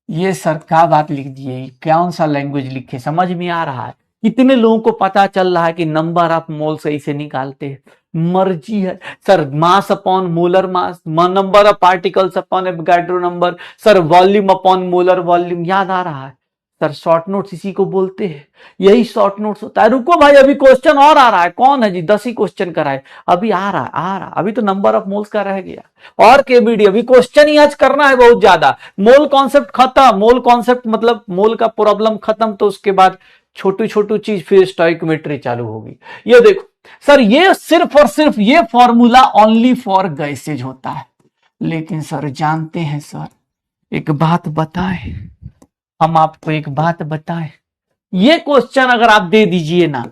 Speaker 1: ये सर क्या बात लिख दिए, कौन सा लैंग्वेज लिखे, समझ में आ रहा है? कितने लोगों को पता चल रहा है कि नंबर ऑफ मोल सही से निकालते हैं? मर्जी है sir. Mass upon molar mass, number of particles upon Avogadro number, sir volume upon molar volume, याद आ रहा है सर? शॉर्ट नोट्स इसी को बोलते हैं, यही शॉर्ट नोट्स होता है। रुको भाई अभी क्वेश्चन और आ रहा है, कौन है जी 10 ही क्वेश्चन कराए, अभी आ रहा अभी तो नंबर ऑफ मोल्स का रह गया, और केबीडी अभी क्वेश्चन ही आज करना है बहुत ज्यादा। मोल कॉन्सेप्ट खत्म, मोल कॉन्सेप्ट मतलब मोल का प्रॉब्लम खत्म, तो उसके बाद छोटी छोटी चीज फिर स्टोइकोमेट्री चालू होगी। ये देखो सर, ये सिर्फ और सिर्फ ये फॉर्मूला ओनली फॉर गैसेज होता है, लेकिन सर जानते हैं सर, एक बात बताएं, हम आपको एक बात बताएं, ये क्वेश्चन अगर आप दे दीजिए ना,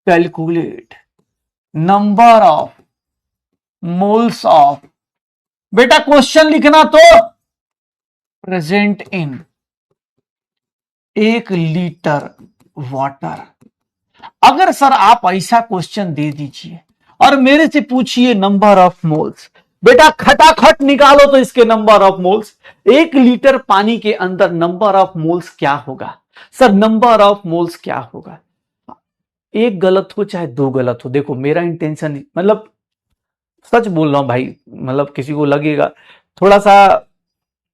Speaker 1: calculate number of moles of, बेटा क्वेश्चन लिखना तो प्रेजेंट इन 1 लीटर वाटर। अगर सर आप ऐसा क्वेश्चन दे दीजिए और मेरे से पूछिए नंबर ऑफ मोल्स, बेटा खटाखट निकालो तो इसके नंबर ऑफ मोल्स। 1 लीटर पानी के अंदर नंबर ऑफ मोल्स क्या होगा सर? नंबर ऑफ मोल्स क्या होगा? एक गलत हो चाहे 2 गलत हो, देखो मेरा इंटेंशन मतलब सच बोल रहा हूं भाई, मतलब किसी को लगेगा थोड़ा सा,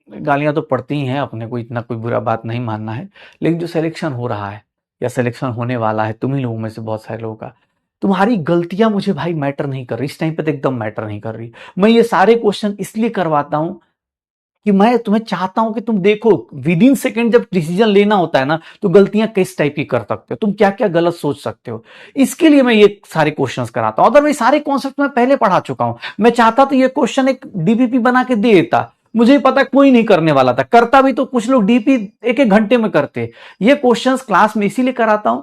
Speaker 1: गालियां तो पड़ती ही हैं, अपने को इतना कोई बुरा बात नहीं मानना है, लेकिन जो सिलेक्शन हो रहा है या सिलेक्शन होने वाला है तुम ही लोगों में से बहुत सारे लोगों का, तुम्हारी गलतियां मुझे भाई मैटर नहीं कर रही, इस टाइम पे तो एकदम मैटर नहीं कर रही। मैं ये सारे क्वेश्चन इसलिए करवाता हूं कि मैं तुम्हें चाहता हूं कि तुम देखो विद इन सेकेंड जब डिसीजन लेना होता है ना, तो गलतियां किस टाइप की कर सकते हो, तुम क्या क्या गलत सोच सकते हो, इसके लिए मैं ये सारे क्वेश्चंस कराता हूं। अगर मैं सारे कॉन्सेप्ट में पहले पढ़ा चुका हूं, मैं चाहता तो ये क्वेश्चन एक डीपीपी बना के दे देता, मुझे पता कोई नहीं करने वाला था, करता भी तो कुछ लोग डीपी 1-1 घंटे में करते। ये क्वेश्चंस क्लास में इसीलिए कराता हूं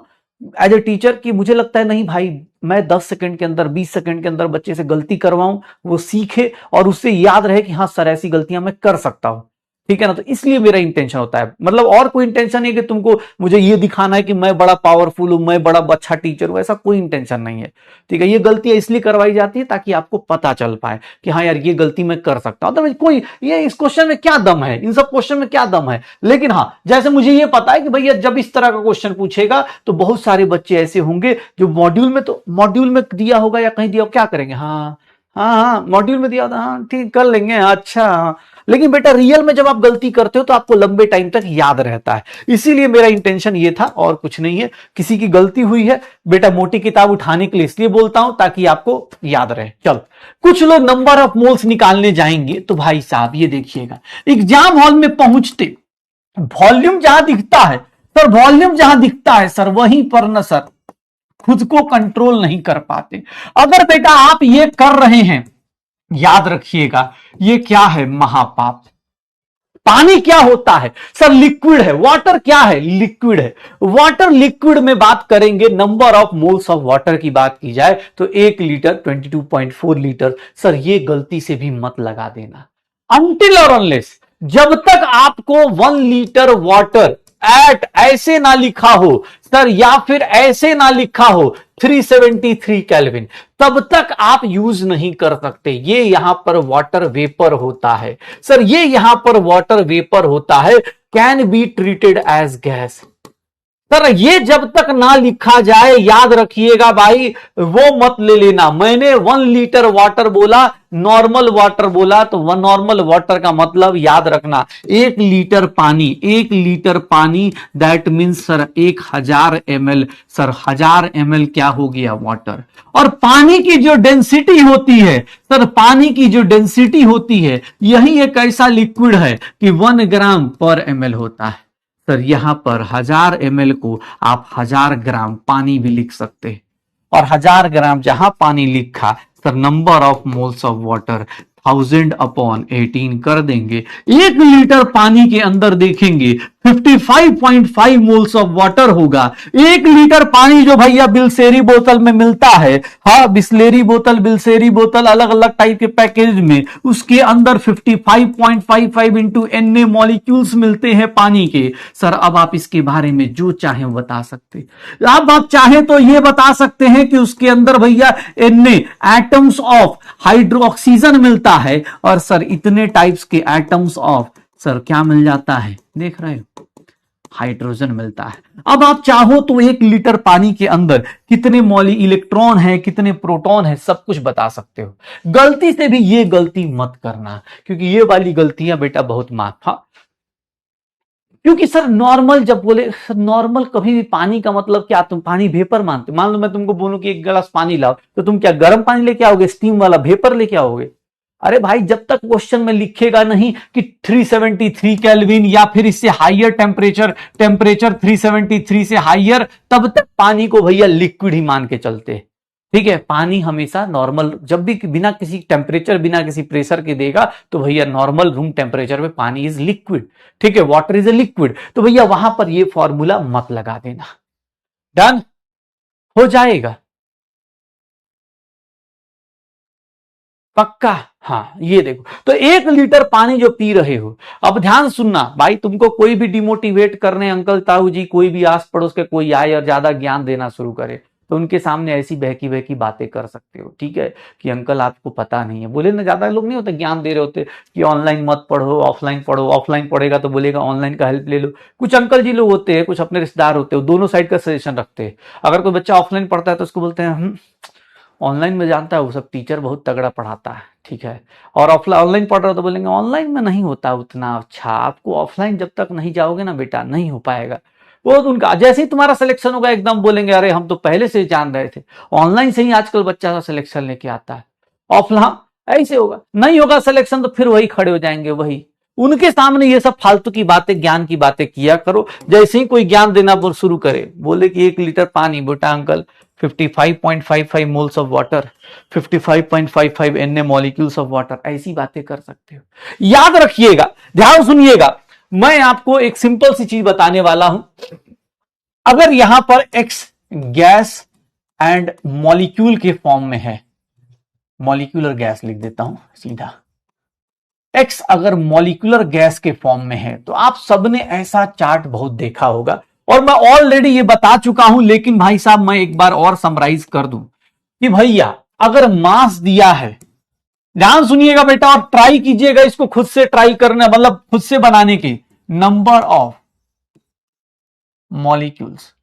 Speaker 1: एज ए टीचर कि मुझे लगता है नहीं भाई, मैं 10 सेकंड के अंदर 20 सेकंड के अंदर बच्चे से गलती करवाऊं, वो सीखे और उससे याद रहे कि हाँ सर ऐसी गलतियां मैं कर सकता हूं। ठीक है ना, तो इसलिए मेरा इंटेंशन होता है, मतलब और कोई इंटेंशन नहीं है कि तुमको मुझे ये दिखाना है कि मैं बड़ा पावरफुल हूं, मैं बड़ा अच्छा टीचर हूं, ऐसा कोई इंटेंशन नहीं है। ठीक है, ये गलतियां इसलिए करवाई जाती है ताकि आपको पता चल पाए कि हाँ यार ये गलती मैं कर सकता हूं। तो कोई ये इस क्वेश्चन में क्या दम है, इन सब क्वेश्चन में क्या दम है, लेकिन हाँ जैसे मुझे ये पता है कि भैया जब इस तरह का क्वेश्चन पूछेगा तो बहुत सारे बच्चे ऐसे होंगे जो मॉड्यूल में दिया होगा या कहीं दिया, क्या करेंगे, हाँ हाँ हाँ मॉड्यूल में दिया होता, हाँ ठीक कर लेंगे, अच्छा हाँ। लेकिन बेटा रियल में जब आप गलती करते हो तो आपको लंबे टाइम तक याद रहता है, इसीलिए मेरा इंटेंशन ये था और कुछ नहीं है। किसी की गलती हुई है बेटा, मोटी किताब उठाने के लिए इसलिए बोलता हूं ताकि आपको याद रहे। चल कुछ लोग नंबर ऑफ मोल्स निकालने जाएंगे, तो भाई साहब ये देखिएगा, एग्जाम हॉल में पहुंचते वॉल्यूम जहां दिखता है सर, वॉल्यूम जहां दिखता है सर वहीं पर न सर खुद को कंट्रोल नहीं कर पाते। अगर बेटा आप ये कर रहे हैं, याद रखिएगा ये क्या है, महापाप। पानी क्या होता है सर? लिक्विड है। वाटर क्या है? लिक्विड है। वाटर लिक्विड में बात करेंगे, number of moles of water की बात की जाए तो 1 लीटर 22.4 लीटर। सर ये गलती से भी मत लगा देना। अनटिल और अनलेस, जब तक आपको 1 लीटर वाटर एट ऐसे ना लिखा हो सर, या फिर ऐसे ना लिखा हो 373 केल्विन, तब तक आप यूज नहीं कर सकते। ये यहां पर वाटर वेपर होता है सर, ये यहां पर वाटर वेपर होता है, can be treated as gas. Sir ये जब तक ना लिखा जाए, याद रखिएगा भाई, वो मत ले लेना। मैंने 1 लीटर वाटर बोला, नॉर्मल वाटर बोला, तो वन नॉर्मल वाटर का मतलब याद रखना 1 लीटर पानी। 1 लीटर पानी that means sir 1000 ml। Sir 1000 ml क्या हो गया? वाटर। और पानी की जो डेंसिटी होती है सर, पानी की जो डेंसिटी होती है, यही एक ऐसा लिक्विड है कि 1 ग्राम पर ml होता है। सर यहां पर 1000 ml को आप 1000 ग्राम पानी भी लिख सकते हैं, और 1000 ग्राम जहां पानी लिखा sir, number of moles of water 1000/18 कर देंगे। 1 लीटर पानी के अंदर देखेंगे 55.5 मोल्स ऑफ वाटर होगा। 1 लीटर पानी जो भैया बिल्सेरी बोतल में मिलता है, हाँ बिस्लेरी बोतल, बिल्सेरी बोतल, अलग अलग टाइप के पैकेज में, उसके अंदर 55.55 इंटू Na मॉलिक्यूल्स मिलते हैं पानी के। सर अब आप इसके बारे में जो चाहें बता सकते। अब आप चाहें तो ये बता सकते हैं कि उसके अंदर भैया Na एटम्स ऑफ हाइड्रोक्सीजन मिलता है, और सर इतने टाइप्स के एटम्स ऑफ सर क्या मिल जाता है? देख रहे हो, हाइड्रोजन मिलता है। अब आप चाहो तो 1 लीटर पानी के अंदर कितने मॉली इलेक्ट्रॉन है, कितने प्रोटॉन है, सब कुछ बता सकते हो। गलती से भी ये गलती मत करना, क्योंकि ये वाली गलतियां बेटा बहुत माफ। हाँ, क्योंकि सर नॉर्मल जब बोले सर, नॉर्मल कभी भी पानी का मतलब क्या? तुम पानी वेपर मानते? मान लो मैं तुमको बोलूं कि 1 गिलास पानी लाओ, तो तुम क्या गर्म पानी लेके आओगे? स्टीम वाला वेपर लेके आओगे? अरे भाई, जब तक क्वेश्चन में लिखेगा नहीं कि 373 केल्विन या फिर इससे हाइयर टेम्परेचर 373 से हाइयर, तब तक पानी को भैया लिक्विड ही मान के चलते हैं। ठीक है, पानी हमेशा नॉर्मल, जब भी बिना किसी टेम्परेचर, बिना किसी प्रेशर के देगा तो भैया नॉर्मल रूम टेम्परेचर में पानी इज लिक्विड। ठीक है, वाटर इज ए लिक्विड। तो भैया वहां पर ये फॉर्मूला मत लगा देना। डन हो जाएगा? पक्का? हाँ, ये देखो, तो 1 लीटर पानी जो पी रहे हो, अब ध्यान सुनना भाई, तुमको कोई भी डिमोटिवेट करने, अंकल ताऊ जी, कोई भी आस पड़ोस के कोई आए और ज्यादा ज्ञान देना शुरू करे, तो उनके सामने ऐसी बहकी बहकी बातें कर सकते हो। ठीक है, कि अंकल आपको पता नहीं है। बोले ना, ज्यादा लोग नहीं होते ज्ञान दे रहे होते कि ऑनलाइन मत पढ़ो, ऑफलाइन पढ़ो। ऑफलाइन पढ़ेगा तो बोलेगा ऑनलाइन का हेल्प ले लो। कुछ अंकल जी लोग होते हैं, कुछ अपने रिश्तेदार होते हैं, दोनों साइड का सजेशन रखते हैं। अगर कोई बच्चा ऑफलाइन पढ़ता है तो उसको बोलते हैं ऑनलाइन में जानता है वो सब टीचर बहुत तगड़ा पढ़ाता है। ठीक है, और ऑफलाइन ऑनलाइन पढ़ रहा हो तो बोलेंगे ऑनलाइन में नहीं होता उतना अच्छा, आपको ऑफलाइन जब तक नहीं जाओगे ना बेटा नहीं हो पाएगा। वो तो उनका, जैसे ही तुम्हारा सिलेक्शन होगा एकदम बोलेंगे अरे हम तो पहले से जान रहे थे, ऑनलाइन से ही आजकल बच्चा का सिलेक्शन लेके आता है। ऑफलाइन ऐसे होगा, नहीं होगा सिलेक्शन तो फिर वही खड़े हो जाएंगे। वही उनके सामने ये सब फालतू की बातें, ज्ञान की बातें किया करो। जैसे ही कोई ज्ञान देना शुरू करे, बोले कि 1 लीटर पानी, बेटा uncle 55.55 moles of water, 55.55 Na molecules of water, ऐसी बातें कर सकते हो। याद रखिएगा, ध्यान सुनिएगा, मैं आपको एक सिंपल सी चीज बताने वाला हूं। अगर यहां पर X गैस एंड मॉलिक्यूल के फॉर्म में है, मॉलिक्यूलर गैस लिख देता हूं सीधा, X अगर मॉलिक्यूलर गैस के फॉर्म में है, तो आप सबने ऐसा चार्ट बहुत देखा होगा, और मैं ऑलरेडी ये बता चुका हूं, लेकिन भाई साहब मैं एक बार और समराइज कर दूं कि भैया अगर मास दिया है, ध्यान सुनिएगा बेटा और ट्राई कीजिएगा इसको खुद से ट्राई करना, मतलब खुद से बनाने की, नंबर ऑफ मॉलिक्यूल्स।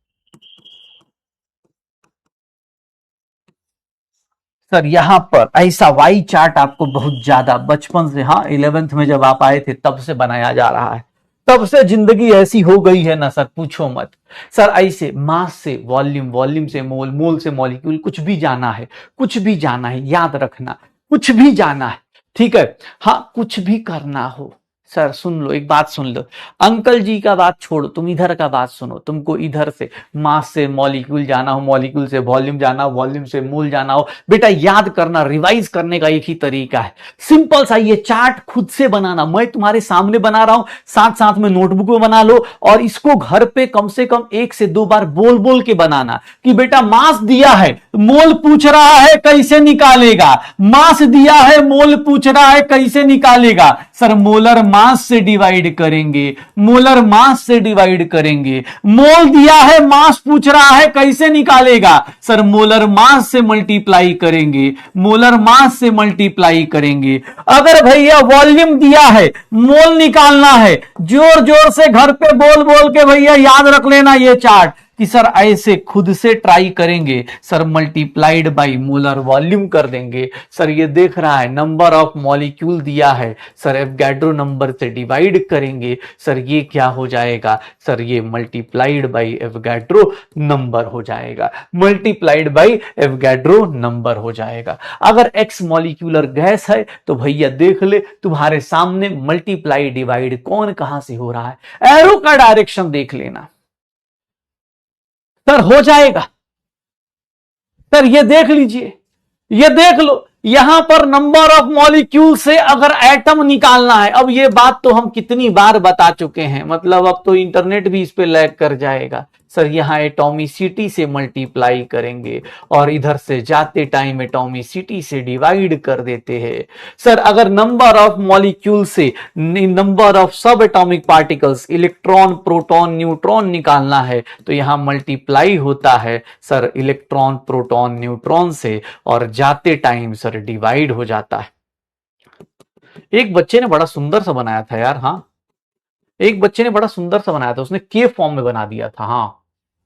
Speaker 1: सर यहां पर ऐसा वाई चार्ट आपको बहुत ज्यादा बचपन से, हाँ 11th में जब आप आए थे तब से बनाया जा रहा है, तब से जिंदगी ऐसी हो गई है ना सर, पूछो मत। सर ऐसे मास से वॉल्यूम, वॉल्यूम से मोल, मोल से मॉलिक्यूल, कुछ भी जाना है, कुछ भी जाना है, याद रखना, कुछ भी जाना है। ठीक है, हाँ कुछ भी करना हो सर सुन लो, एक बात सुन लो, अंकल जी का बात छोड़ो, तुम इधर का बात सुनो। तुमको इधर से मास से मॉलिक्यूल जाना हो, मॉलिक्यूल से वॉल्यूम जाना हो, वॉल्यूम से मोल जाना हो, बेटा याद करना, रिवाइज करने का एक ही तरीका है, सिंपल सा, ये चार्ट खुद से बनाना। मैं तुम्हारे सामने बना रहा हूं, साथ साथ में नोटबुक में बना लो, और इसको घर पे कम से कम 1 से 2 बार बोल बोल के बनाना कि बेटा मास दिया है, मोल पूछ रहा है कैसे निकालेगा, मास दिया है, मोल पूछ रहा है कैसे निकालेगा। सर मोलर मास से डिवाइड करेंगे, मोलर मास से डिवाइड करेंगे। मोल दिया है, मास पूछ रहा है कैसे निकालेगा। सर मोलर मास से मल्टीप्लाई करेंगे, मोलर मास से मल्टीप्लाई करेंगे। अगर भैया वॉल्यूम दिया है, मोल निकालना है, जोर जोर से घर पे बोल बोल के भैया याद रख लेना ये चार्ट कि सर ऐसे खुद से ट्राई करेंगे, sir multiplied by molar volume कर देंगे। सर ये देख रहा है नंबर ऑफ मॉलिक्यूल दिया है, सर एवोगाड्रो नंबर से डिवाइड करेंगे। सर ये क्या हो जाएगा, सर ये मल्टीप्लाइड बाय एवोगाड्रो नंबर हो जाएगा, मल्टीप्लाइड बाय एवोगाड्रो नंबर हो जाएगा। अगर एक्स मॉलिक्यूलर गैस है तो भैया देख ले तुम्हारे सामने मल्टीप्लाई डिवाइड कौन कहां से हो रहा है, एरो का डायरेक्शन देख लेना, सर हो जाएगा। सर ये देख लीजिए, ये देख लो, यहां पर नंबर ऑफ मॉलिक्यूल से अगर एटम निकालना है, अब ये बात तो हम कितनी बार बता चुके हैं, मतलब अब तो इंटरनेट भी इस पे लैग कर जाएगा। सर यहां एटॉमिसिटी से मल्टीप्लाई करेंगे और इधर से जाते टाइम एटॉमिसिटी से डिवाइड कर देते हैं। सर अगर नंबर ऑफ मॉलिक्यूल से नंबर ऑफ सब atomic particles, electron, proton, neutron निकालना है तो यहां मल्टीप्लाई होता है सर इलेक्ट्रॉन, प्रोटॉन, न्यूट्रॉन से, और जाते टाइम सर डिवाइड हो जाता है। एक बच्चे ने बड़ा सुंदर सा बनाया था यार, हाँ एक बच्चे ने बड़ा सुंदर सा बनाया था, उसने के फॉर्म में बना दिया था। हाँ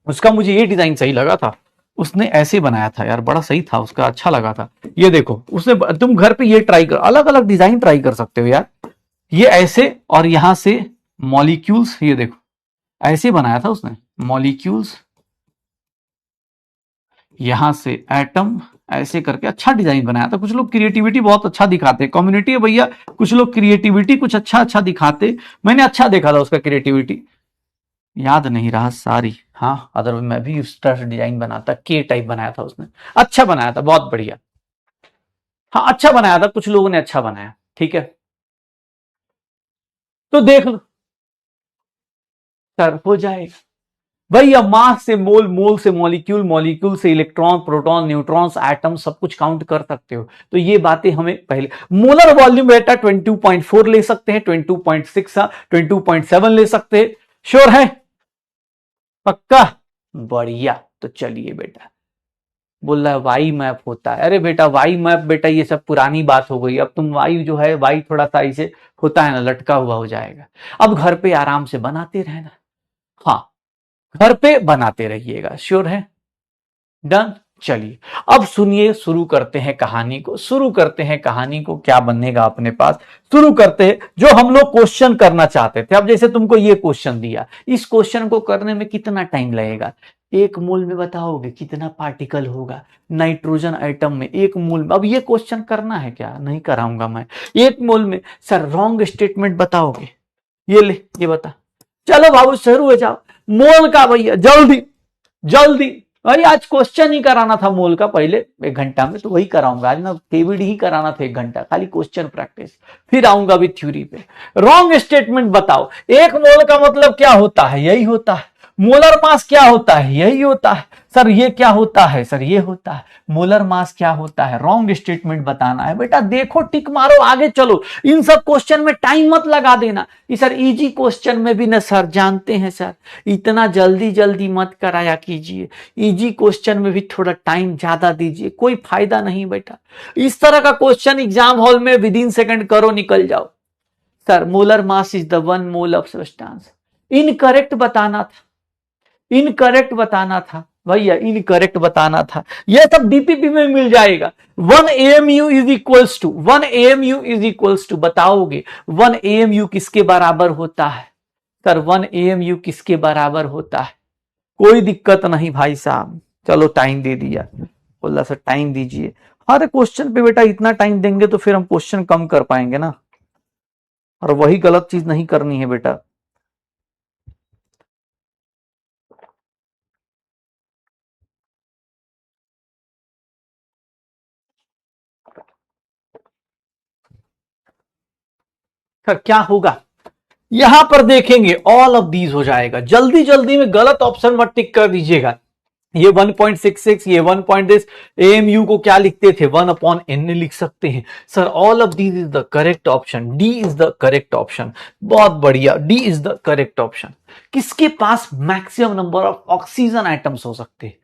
Speaker 1: उसका मुझे ये डिजाइन सही लगा था, उसने ऐसे बनाया था यार, बड़ा सही था उसका, अच्छा लगा था। ये देखो उसने, तुम घर पे ये ट्राई कर, अलग अलग डिजाइन ट्राई कर सकते हो यार, ये ऐसे और यहां से मॉलिक्यूल्स, ये देखो ऐसे बनाया था उसने, मॉलिक्यूल्स यहां से एटम, ऐसे करके अच्छा डिजाइन बनाया था। कुछ लोग क्रिएटिविटी बहुत अच्छा दिखाते, कम्युनिटी है भैया, कुछ लोग क्रिएटिविटी कुछ अच्छा अच्छा दिखाते, मैंने अच्छा देखा था उसका क्रिएटिविटी, याद नहीं रहा सारी। हाँ अदर मैं भी उस तरह से डिजाइन बनाता, के टाइप बनाया था उसने, अच्छा बनाया था, बहुत बढ़िया। हाँ अच्छा बनाया था, कुछ लोगों ने अच्छा बनाया, ठीक है। तो देख लो सर हो जाएगा भैया, मास से मोल, मोल से मॉलिक्यूल, मॉलिक्यूल से इलेक्ट्रॉन, प्रोटॉन, न्यूट्रॉन्स, एटम, सब कुछ काउंट कर सकते हो। तो ये बातें हमें पहले, मोलर वॉल्यूम बेटा 22.4 ले सकते हैं, 22.6, 22.7 ले सकते हैं, श्योर है, पक्का, बढ़िया। तो चलिए बेटा, बोल रहा है वाई मैप होता है, अरे बेटा वाई मैप बेटा ये सब पुरानी बात हो गई, अब तुम वाई जो है, वाई थोड़ा सा ऐसे होता है ना, लटका हुआ हो जाएगा। अब घर पे आराम से बनाते रहना, हाँ घर पे बनाते रहिएगा, श्योर है, डन। चलिए अब सुनिए, शुरू करते हैं कहानी को, शुरू करते हैं कहानी को, क्या बनेगा अपने पास, शुरू करते हैं जो हम लोग क्वेश्चन करना चाहते थे। अब जैसे तुमको ये क्वेश्चन दिया, इस क्वेश्चन को करने में कितना टाइम लगेगा, 1 मोल में बताओगे कितना पार्टिकल होगा नाइट्रोजन आइटम में, 1 मोल में। अब ये क्वेश्चन करना है क्या, नहीं कराऊंगा मैं, 1 मोल में। सर रॉन्ग स्टेटमेंट बताओगे, ये ले ये बता, चलो बाबू शुरू हो जाओ, मोल का भैया जल्दी जल्दी, भाई आज क्वेश्चन ही कराना था मोल का, पहले 1 घंटा में तो वही कराऊंगा आज ना, केवीडी ही कराना था 1 घंटा, खाली क्वेश्चन प्रैक्टिस, फिर आऊंगा भी थ्योरी पे। रॉन्ग स्टेटमेंट बताओ, 1 मोल का मतलब क्या होता है, यही होता है। मोलर मास क्या होता है, यही होता है। सर ये क्या होता है, सर ये होता है। मोलर मास क्या होता है, रॉन्ग स्टेटमेंट बताना है बेटा। देखो टिक मारो, आगे चलो, इन सब क्वेश्चन में टाइम मत लगा देना। ये सर इजी क्वेश्चन में भी ना सर जानते हैं सर, इतना जल्दी जल्दी मत कराया कीजिए, इजी क्वेश्चन में भी थोड़ा टाइम ज्यादा दीजिए, कोई फायदा नहीं बेटा। इस तरह का क्वेश्चन एग्जाम हॉल में विद इन सेकंड करो, निकल जाओ। Sir molar mass is the 1 mole of substance, incorrect बताना था, इनकरेक्ट बताना था भैया, इनकरेक्ट बताना था। यह सब डीपीपी में मिल जाएगा। 1 AMU is equals to 1 AMU is equals to, बताओगे 1 AMU किसके बराबर होता है। सर 1 AMU किसके बराबर होता है, कोई दिक्कत नहीं भाई साहब, चलो टाइम दे दिया, बोला सर टाइम दीजिए। हर क्वेश्चन पे बेटा इतना टाइम देंगे तो फिर हम क्वेश्चन कम कर पाएंगे ना। और वही गलत चीज नहीं करनी है बेटा। फिर क्या होगा, यहां पर देखेंगे ऑल ऑफ दीज हो जाएगा। जल्दी जल्दी में गलत ऑप्शन मत टिक कर दीजिएगा। ये 1.66, ये 1 पॉइंट दिस, एएमयू को क्या लिखते थे 1/n लिख सकते हैं। Sir all of these is the correct option, D is the correct option. बहुत बढ़िया, D is the correct option. किसके पास maximum number of oxygen atoms हो सकते हैं?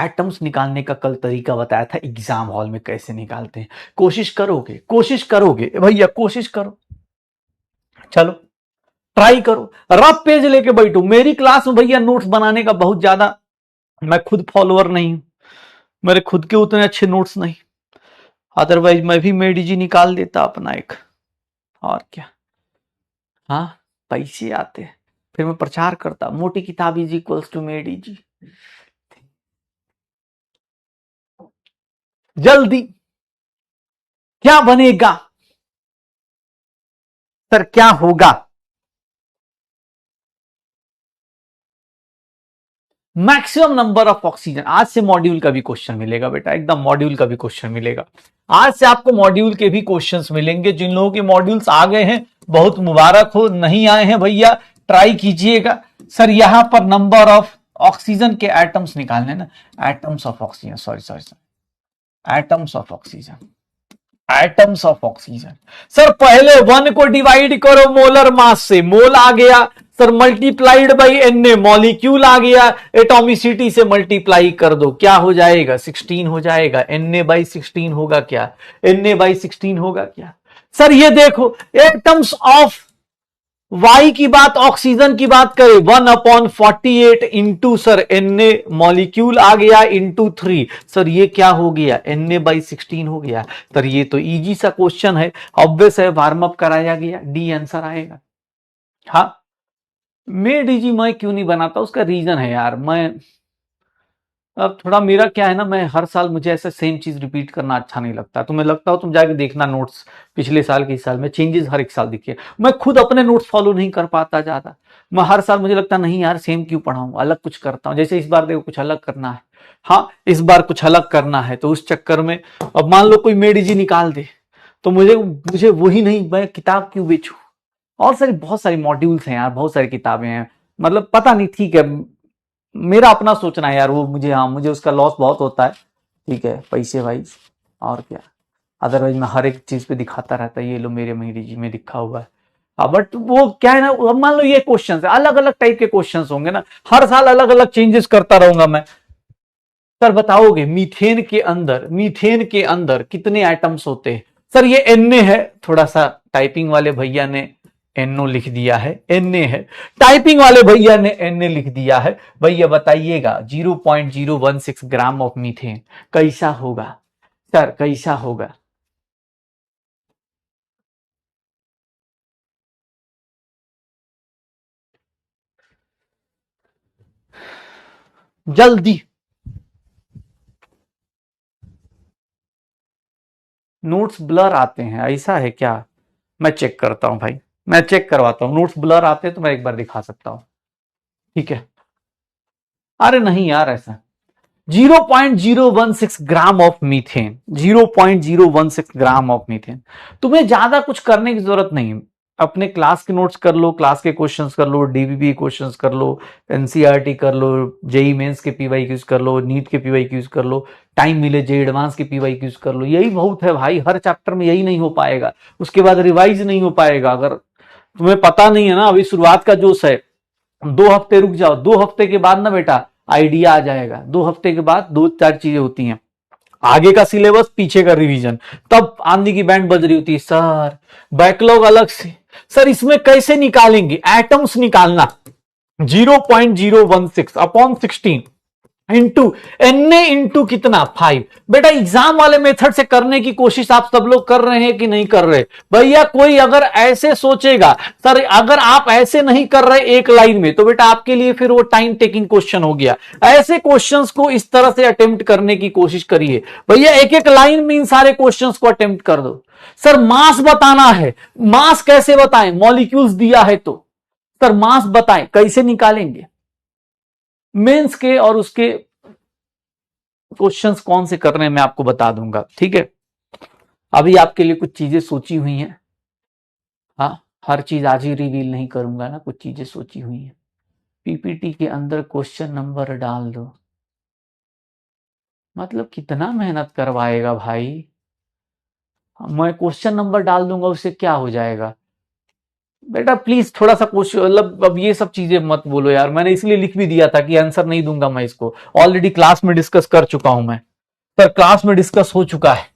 Speaker 1: एटम्स निकालने का कल तरीका बताया था एग्जाम हॉल में कैसे निकालते हैं। कोशिश करोगे, कोशिश करोगे भैया, कोशिश करो, चलो ट्राई करो, रफ पेज लेके बैठो। मेरी क्लास में भैया नोट्स बनाने का बहुत ज्यादा, मैं खुद फॉलोअर नहीं हूं, मेरे खुद के उतने अच्छे नोट्स नहीं, अदरवाइज मैं भी मेडीजी निकाल देता अपना एक, और क्या। हाँ, पैसे आते, फिर मैं प्रचार करता मोटी किताब इज इक्वल्स टू मेडीजी। जल्दी क्या बनेगा सर, क्या होगा? Maximum number of oxygen. आज से मॉड्यूल का भी क्वेश्चन मिलेगा बेटा, एकदम मॉड्यूल का भी क्वेश्चन मिलेगा। आज से आपको मॉड्यूल के भी क्वेश्चंस मिलेंगे। जिन लोगों के मॉड्यूल्स आ गए हैं बहुत मुबारक हो, नहीं आए हैं भैया ट्राई कीजिएगा। सर यहां पर नंबर ऑफ ऑक्सीजन के एटम्स निकालने ना, atoms of oxygen, sorry sorry sorry, atoms of oxygen, atoms of oxygen. Sir पहले 1 को डिवाइड करो मोलर मास से, मोल आ गया sir, multiplied by N, molecule आ गया, एटॉमिसिटी से मल्टीप्लाई कर दो, क्या हो जाएगा 16 हो जाएगा। Na/16 होगा क्या, Na/16 होगा क्या? सर ये देखो एटम्स ऑफ वाई की बात, ऑक्सीजन की बात करें 1/48 इंटू सर Na मॉलिक्यूल आ गया इंटू 3। सर ये क्या हो गया Na/16 हो गया। सर ये तो इजी सा क्वेश्चन है, ऑब्वियस है, वार्म अप कराया गया, डी आंसर आएगा। हाँ, मैं डीजी मैं क्यों नहीं बनाता, उसका रीजन है यार, मैं अब थोड़ा मेरा क्या है ना, मैं हर साल मुझे ऐसा सेम चीज रिपीट करना अच्छा नहीं लगता। तुम्हें लगता हो तुम जाके देखना नोट्स पिछले साल के इस साल में चेंजेस हर एक साल दिखे। मैं खुद अपने नोट्स फॉलो नहीं कर पाता ज्यादा, मैं हर साल मुझे लगता नहीं यार सेम क्यों पढ़ाऊं, अलग कुछ करता हूं। जैसे इस बार देखो कुछ अलग करना है, हाँ इस बार कुछ अलग करना है, तो उस चक्कर में अब मान लो कोई मेडिजी निकाल दे तो मुझे मुझे वही नहीं, मैं किताब क्यों बेचूं। और सारी बहुत सारी मॉड्यूल्स हैं यार, बहुत सारी किताबें हैं, मतलब पता नहीं, ठीक है मेरा अपना सोचना है यार, वो मुझे, हाँ मुझे उसका लॉस बहुत होता है, ठीक है पैसे वाइज, और क्या। अदरवाइज मैं हर एक चीज पे दिखाता रहता है, ये लो मेरे अंग्रेजी में लिखा हुआ है। हाँ बट वो क्या है ना, अब मान लो ये क्वेश्चन है, अलग अलग टाइप के क्वेश्चन होंगे ना, हर साल अलग अलग चेंजेस करता रहूंगा मैं। सर बताओगे मीथेन के अंदर कितने एटम्स होते हैं? सर ये Na है, थोड़ा सा टाइपिंग वाले भैया ने NO लिख दिया है, Na है, टाइपिंग वाले भैया ने Na लिख दिया है। भैया बताइएगा 0.016 ग्राम ऑफ मीथेन कैसा होगा सर, कैसा होगा? जल्दी, नोट्स ब्लर आते हैं, ऐसा है क्या? मैं चेक करता हूं भाई, मैं चेक करवाता हूं, नोट्स ब्लर आते हैं तो मैं एक बार दिखा सकता हूं, ठीक है। अरे नहीं यार ऐसा 0.016 gram of methane, 0.016 gram of methane. तुम्हें ज्यादा कुछ करने की जरूरत नहीं, अपने क्लास के नोट्स कर लो, क्लास के क्वेश्चंस कर लो, डीबीबी क्वेश्चंस कर लो, एनसीईआरटी कर लो, जेई मेंस के पीवाईक्यूज कर लो, नीट के पीवाईक्यूज कर लो, टाइम मिले जेई एडवांस के पीवाईक्यूज कर लो, यही बहुत है भाई। हर चैप्टर में यही नहीं हो पाएगा, उसके बाद रिवाइज नहीं हो पाएगा। अगर तुम्हें पता नहीं है ना, अभी शुरुआत का जोश है, 2 हफ्ते रुक जाओ, 2 हफ्ते के बाद ना बेटा आइडिया आ जाएगा। 2 हफ्ते के बाद 2-4 चीजें होती हैं, आगे का सिलेबस पीछे का रिवीजन, तब आंधी की बैंड बज रही होती है सर बैकलॉग अलग से। सर इसमें कैसे निकालेंगे, एटम्स निकालना 0.016 upon 16, into N A into कितना 5। बेटा एग्जाम वाले मेथड से करने की कोशिश आप सब लोग कर रहे हैं कि नहीं कर रहे? भैया कोई अगर ऐसे सोचेगा सर, अगर आप ऐसे नहीं कर रहे एक लाइन में, तो बेटा आपके लिए फिर वो टाइम टेकिंग क्वेश्चन हो गया। ऐसे क्वेश्चंस को इस तरह से अटेम्प्ट करने की कोशिश करिए। भैया एक एक लाइन में इन सारे क्वेश्चंस को अटेम्प्ट कर दो। सर मास बताना है, मास कैसे बताएं? मॉलिक्यूल्स दिया है तो सर मास बताएं, कैसे निकालेंगे? मेंस के और उसके क्वेश्चंस कौन से करने मैं आपको बता दूंगा, ठीक है। अभी आपके लिए कुछ चीजें सोची हुई हैं। हाँ, हर चीज आज ही रिवील नहीं करूंगा ना, कुछ चीजें सोची हुई हैं। पीपीटी के अंदर क्वेश्चन नंबर डाल दो। मतलब कितना मेहनत करवाएगा भाई? मैं क्वेश्चन नंबर डाल दूंगा, उससे क्या हो जाएगा? बेटा प्लीज थोड़ा सा क्वेश्चन, मतलब अब ये सब चीजें मत बोलो यार। मैंने इसलिए लिख भी दिया था कि आंसर नहीं दूंगा मैं इसको, ऑलरेडी क्लास में डिस्कस कर चुका हूं मैं। सर क्लास में डिस्कस हो चुका है।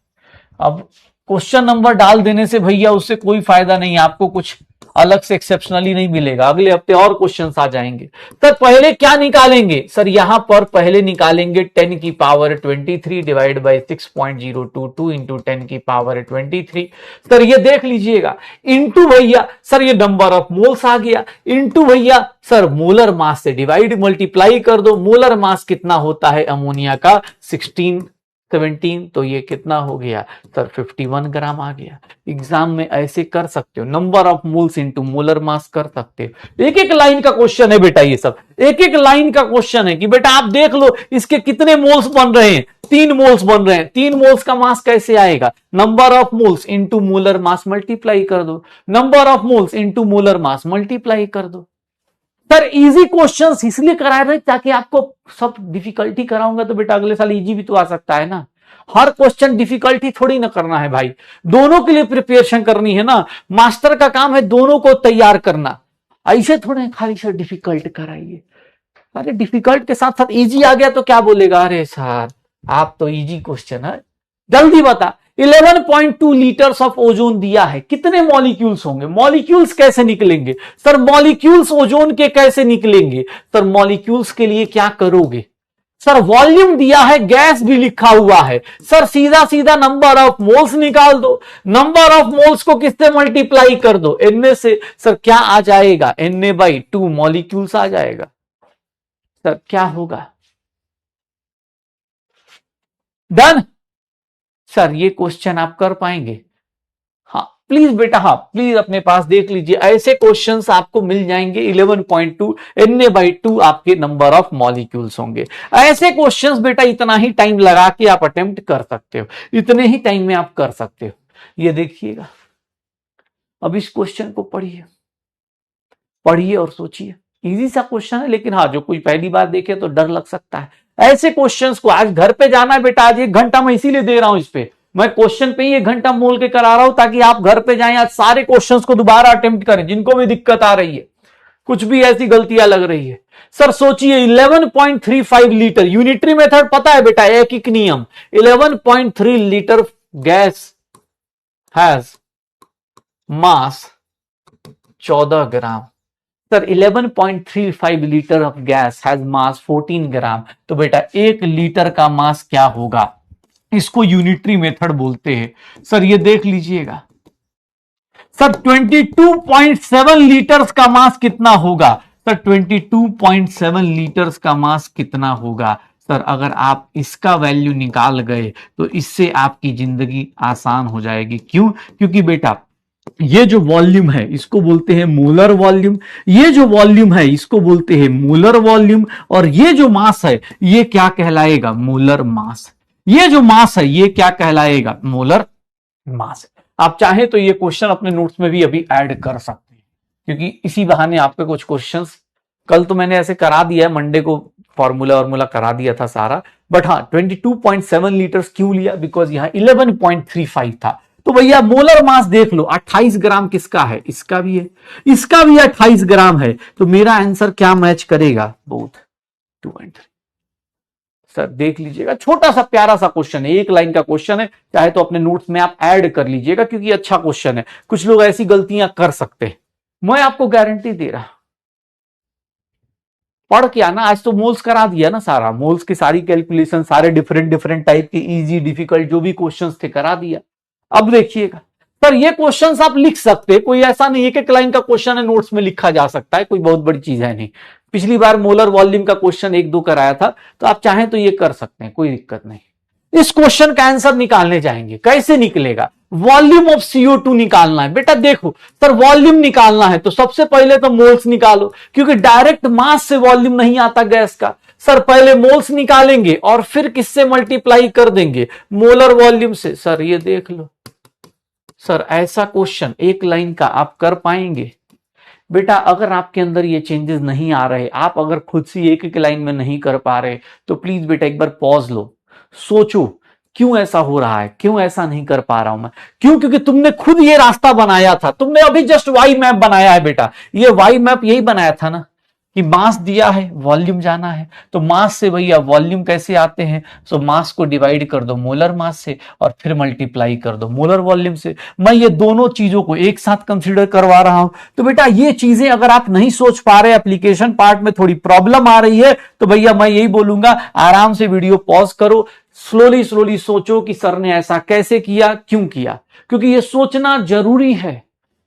Speaker 1: अब क्वेश्चन नंबर डाल देने से भैया उससे कोई फायदा नहीं, आपको कुछ अलग से एक्सेप्शनली नहीं मिलेगा। अगले हफ्ते और क्वेश्चंस आ जाएंगे। सर पहले क्या निकालेंगे? सर यहां पर पहले निकालेंगे 10 की पावर 23 डिवाइड बाई 6.022 इंटू 10 की पावर 23। सर ये देख लीजिएगा, इंटू भैया सर ये नंबर ऑफ मोल्स आ गया, इंटू भैया सर मोलर मास से डिवाइड मल्टीप्लाई कर दो। मोलर मास कितना होता है अमोनिया का? 17 तो ये कितना हो गया सर? 51 ग्राम आ गया। एग्जाम में ऐसे कर सकते हो, number of moles into molar mass कर सकते हो। एक एक लाइन का क्वेश्चन है बेटा, ये सब एक एक लाइन का क्वेश्चन है कि बेटा आप देख लो इसके कितने मोल्स बन रहे हैं। 3 मोल्स बन रहे हैं, 3 मोल्स का मास कैसे आएगा? Number of moles into molar mass multiply कर दो, number of moles into molar mass multiply कर दो। सर इजी क्वेश्चंस इसलिए करा रहे ताकि आपको, सब डिफिकल्टी कराऊंगा तो बेटा अगले साल इजी भी तो आ सकता है ना। हर क्वेश्चन डिफिकल्टी थोड़ी ना करना है भाई, दोनों के लिए प्रिपरेशन करनी है ना। मास्टर का काम है दोनों को तैयार करना, ऐसे थोड़े खाली सर डिफिकल्ट कराइए। अरे डिफिकल्ट के साथ साथ इजी आ गया तो क्या बोलेगा, अरे सर आप तो इजी क्वेश्चन है। जल्दी बता, 11.2 लीटर्स ऑफ ओजोन दिया है, कितने मॉलिक्यूल्स होंगे? मॉलिक्यूल्स कैसे निकलेंगे? सर मॉलिक्यूल्स ओजोन के कैसे निकलेंगे? सर मॉलिक्यूल्स के लिए क्या करोगे? सर वॉल्यूम दिया है, गैस भी लिखा हुआ है। सर सीधा सीधा नंबर ऑफ मोल्स निकाल दो, नंबर ऑफ मोल्स को किससे मल्टीप्लाई कर दो? एन से। सर क्या आ जाएगा? Na/2 मॉलिक्यूल्स आ जाएगा। सर क्या होगा? डन। सर ये क्वेश्चन आप कर पाएंगे? हाँ प्लीज बेटा, हाँ प्लीज अपने पास देख लीजिए, ऐसे क्वेश्चंस आपको मिल जाएंगे। 11.2 Na/2 आपके नंबर ऑफ मॉलिक्यूल्स होंगे। ऐसे क्वेश्चंस बेटा इतना ही टाइम लगा के आप अटेम्प्ट कर सकते हो, इतने ही टाइम में आप कर सकते हो। ये देखिएगा, अब इस क्वेश्चन को पढ़िए, पढ़िए और सोचिए। इजी सा क्वेश्चन है, लेकिन हाँ जो कोई पहली बार देखे तो डर लग सकता है। ऐसे क्वेश्चंस को आज घर पे जाना है बेटा, आज 1 घंटा मैं इसीलिए दे रहा हूं इस पे, मैं क्वेश्चन पे ही 1 घंटा मोल के करा रहा हूं ताकि आप घर पे जाएं, आज सारे क्वेश्चंस को दोबारा अटेम्प्ट करें जिनको भी दिक्कत आ रही है, कुछ भी ऐसी गलतियां लग रही है। सर सोचिए 11.35 लीटर, यूनिटरी मेथड पता है बेटा, एक नियम, 11.3 litre gas has mass 14 gram. Sir 11.35 litre of gas has मास 14 ग्राम, तो बेटा 1 लीटर का मास क्या होगा? इसको यूनिटरी मेथड बोलते हैं। सर ये देख लीजिएगा, सर 22.7 लीटर्स का मास कितना होगा? सर 22.7 लीटर्स का मास कितना होगा? सर अगर आप इसका वैल्यू निकाल गए तो इससे आपकी जिंदगी आसान हो जाएगी। क्यों? क्योंकि बेटा ये जो वॉल्यूम है इसको बोलते हैं मोलर वॉल्यूम, ये जो वॉल्यूम है इसको बोलते हैं मोलर वॉल्यूम, और ये जो मास है ये क्या कहलाएगा? Molar mass. ये जो मास है ये क्या कहलाएगा? Molar mass. आप चाहे तो ये क्वेश्चन अपने नोट्स में भी अभी ऐड कर सकते हैं, क्योंकि इसी बहाने आपके कुछ क्वेश्चंस, कल तो मैंने ऐसे करा दिया है, मंडे को फॉर्मूला करा दिया था सारा, बट हाँ 22.7 लीटर्स क्यों लिया? बिकॉज यहां 11.35 था। तो भैया मोलर मास देख लो, 28 ग्राम किसका है? इसका भी है, इसका भी 28 ग्राम है, तो मेरा आंसर क्या मैच करेगा? Both 2 and 3। सर देख लीजिएगा, छोटा सा प्यारा सा क्वेश्चन है, 1 लाइन का क्वेश्चन है, चाहे तो अपने नोट्स में आप ऐड कर लीजिएगा क्योंकि अच्छा क्वेश्चन है। कुछ लोग ऐसी गलतियां कर सकते हैं, मैं आपको गारंटी दे रहा। पढ़ के आना, आज तो मोल्स करा दिया ना, सारा मोल्स की सारी कैलकुलेशन, सारे डिफरेंट डिफरेंट टाइप के इजी डिफिकल्ट जो भी क्वेश्चंस थे करा दिया। अब देखिएगा सर, ये क्वेश्चंस आप लिख सकते हैं, कोई ऐसा नहीं एक एक लाइन का क्वेश्चन है नोट्स में लिखा जा सकता है, कोई बहुत बड़ी चीज है नहीं। पिछली बार मोलर वॉल्यूम का क्वेश्चन एक दो कराया था, तो आप चाहें तो ये कर सकते हैं, कोई दिक्कत नहीं। इस क्वेश्चन का आंसर निकालने जाएंगे, कैसे निकलेगा? वॉल्यूम ऑफ CO2 निकालना है बेटा। देखो सर, वॉल्यूम निकालना है तो सबसे पहले तो मोल्स निकालो, क्योंकि डायरेक्ट मास से वॉल्यूम नहीं आता गैस का। सर पहले मोल्स निकालेंगे और फिर किससे मल्टीप्लाई कर देंगे? मोलर वॉल्यूम से। सर ये देख लो सर, ऐसा क्वेश्चन एक लाइन का आप कर पाएंगे? बेटा अगर आपके अंदर ये चेंजेस नहीं आ रहे, आप अगर खुद से एक एक लाइन में नहीं कर पा रहे, तो प्लीज बेटा एक बार पॉज लो, सोचो क्यों ऐसा हो रहा है, क्यों ऐसा नहीं कर पा रहा हूं मैं। क्यों? क्योंकि तुमने खुद ये रास्ता बनाया था, तुमने अभी जस्ट वाई मैप बनाया है बेटा। ये वाई मैप यही बनाया था ना कि मास दिया है, वॉल्यूम जाना है, तो मास से भैया वॉल्यूम कैसे आते हैं? सो मास को डिवाइड कर दो मोलर मास से और फिर मल्टीप्लाई कर दो मोलर वॉल्यूम से। मैं ये दोनों चीजों को एक साथ कंसीडर करवा रहा हूं। तो बेटा ये चीजें अगर आप नहीं सोच पा रहे, एप्लीकेशन पार्ट में थोड़ी प्रॉब्लम आ रही है, तो भैया मैं यही बोलूंगा, आराम से वीडियो पॉज करो, स्लोली स्लोली सोचो कि सर ने ऐसा कैसे किया, क्यों किया। क्योंकि ये सोचना जरूरी है,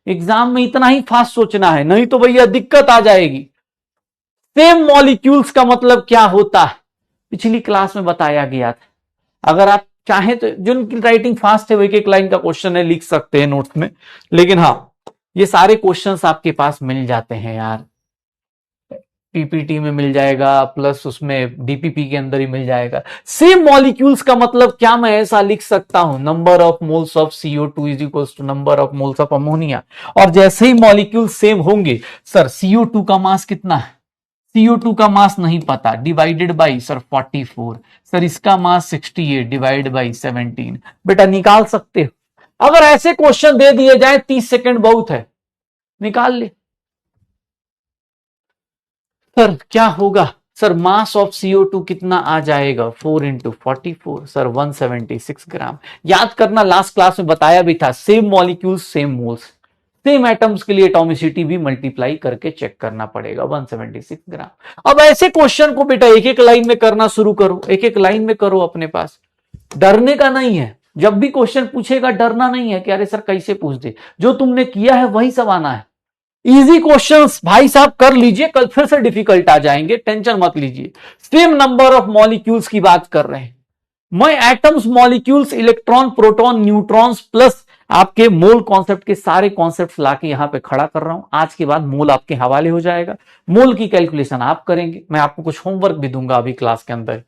Speaker 1: एग्जाम में इतना ही फास्ट सोचना है, नहीं तो भैया दिक्कत आ जाएगी। सेम मॉलिक्यूल्स का मतलब क्या होता है, पिछली क्लास में बताया गया था। अगर आप चाहें तो, जिनकी राइटिंग फास्ट है वो एक एक लाइन का क्वेश्चन है लिख सकते हैं नोट्स में, लेकिन हाँ ये सारे क्वेश्चंस आपके पास मिल जाते हैं यार, पीपीटी में मिल जाएगा, प्लस उसमें डीपीपी के अंदर ही मिल जाएगा। सेम मॉलिक्यूल्स का मतलब क्या मैं ऐसा लिख सकता हूं, number of moles of CO2 is equals to number of moles of ammonia. और जैसे ही मॉलिक्यूल सेम होंगे, सर CO2 का मास कितना है? CO2 का मास नहीं पता, डिवाइडेड बाई सर 44। सर इसका मास 68 डिवाइड बाई 17। बेटा निकाल सकते हो। अगर ऐसे क्वेश्चन दे दिए जाए 30 सेकंड बहुत है, निकाल ले। सर क्या होगा? सर मास ऑफ CO2 कितना आ जाएगा? 4 इंटू 44, सर 176 ग्राम। याद करना, लास्ट क्लास में बताया भी था, same molecules same moles, same atoms के लिए एटॉमिसिटी भी मल्टीप्लाई करके चेक करना पड़ेगा, 176 ग्राम। अब ऐसे क्वेश्चन को बेटा एक एक लाइन में करना शुरू करो, एक एक लाइन में करो अपने पास, डरने का नहीं है। जब भी क्वेश्चन पूछेगा डरना नहीं है कि अरे सर कैसे पूछ दे, जो तुमने किया है वही सब आना है। इजी क्वेश्चंस भाई साहब कर लीजिए, कल फिर से डिफिकल्ट आ जाएंगे, टेंशन मत लीजिए। सेम नंबर ऑफ मॉलिक्यूल्स की बात कर रहे हैं, मैं atoms, molecules, electron, proton, neutrons plus आपके मोल कॉन्सेप्ट के सारे कॉन्सेप्ट लाके यहां पे खड़ा कर रहा हूं। आज के बाद मोल आपके हवाले हो जाएगा, मोल की कैलकुलेशन आप करेंगे, मैं आपको कुछ होमवर्क भी दूंगा अभी क्लास के अंदर।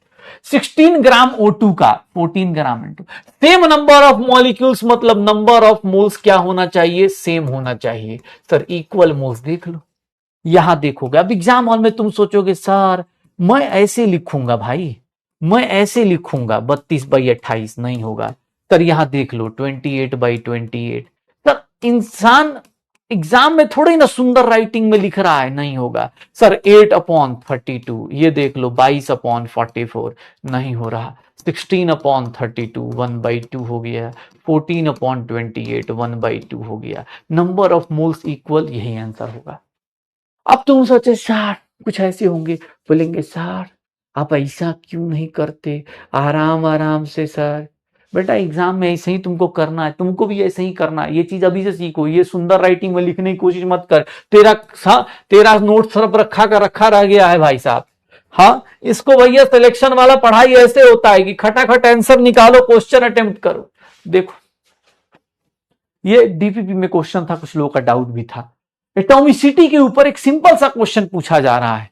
Speaker 1: 16 ग्राम O2 का 14 gram into same number of molecules, मतलब नंबर ऑफ मोल्स क्या होना चाहिए? सेम होना चाहिए। सर इक्वल मोल्स देख लो, यहां देखोगे। अब एग्जाम हॉल में तुम सोचोगे सर मैं ऐसे लिखूंगा, भाई मैं ऐसे लिखूंगा 32/28, नहीं होगा। सर यहां देख लो 28/28। सर इंसान एग्जाम में थोड़ी ना सुंदर राइटिंग में लिख रहा है, नहीं होगा। सर 8/32, ये देख लो 22/44, नहीं हो रहा। 16/32 1/2 हो गया, 14/28 1/2 हो गया। नंबर ऑफ मोल्स इक्वल, यही आंसर होगा। अब तुम सोचे सर कुछ ऐसे होंगे, बोलेंगे सर आप ऐसा क्यों नहीं करते, आराम आराम से। सर बेटा एग्जाम में ऐसे ही तुमको करना है, तुमको भी ऐसे ही करना है, ये चीज अभी से सीखो। ये सुंदर राइटिंग में लिखने की कोशिश मत कर, तेरा नोट सिर्फ रखा रह गया है भाई साहब। हाँ इसको भैया सिलेक्शन वाला पढ़ाई ऐसे होता है कि खटाखट आंसर निकालो, क्वेश्चन अटेम्प्ट करो। देखो ये डीपीपी में क्वेश्चन था, कुछ लोगों का डाउट भी था। एटॉमिसिटी के ऊपर एक सिंपल सा क्वेश्चन पूछा जा रहा है,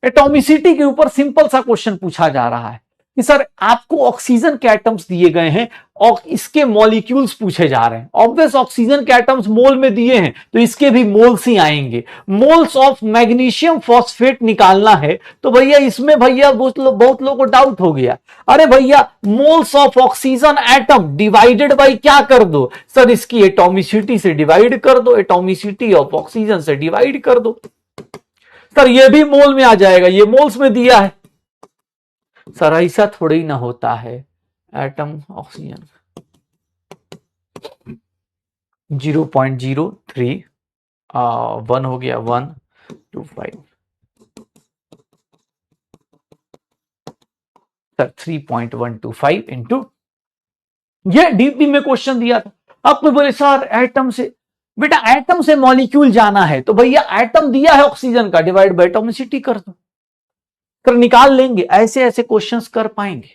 Speaker 1: एटॉमिसिटी के ऊपर सिंपल सा क्वेश्चन पूछा जा रहा है कि सर आपको ऑक्सीजन के एटम्स दिए गए हैं और इसके मॉलिक्यूल्स पूछे जा रहे हैं। ऑब्वियस ऑक्सीजन के एटम्स मोल में दिए हैं तो इसके भी मोल्स ही आएंगे। मोल्स ऑफ मैग्नीशियम फॉस्फेट निकालना है, तो भैया इसमें भैया बहुत लोगों को डाउट हो गया, अरे भैया moles of oxygen atom divided by क्या कर दो? सर इसकी एटॉमिसिटी से डिवाइड कर दो, एटॉमिसिटी ऑफ ऑक्सीजन से डिवाइड कर दो। सर ये भी मोल में आ जाएगा, ये मोल्स में दिया है। सर ऐसा थोड़ी ना होता है, एटम ऑक्सीजन 0.03 1 हो गया 125। सर 3.125 इंटू, ये डीपी में क्वेश्चन दिया था। आप कोई बोले सर एटम से, बेटा एटम से मॉलिक्यूल जाना है तो भैया एटम दिया है ऑक्सीजन का, डिवाइड बाय एटॉमिसिटी कर दो, कर निकाल लेंगे। ऐसे ऐसे क्वेश्चंस कर पाएंगे।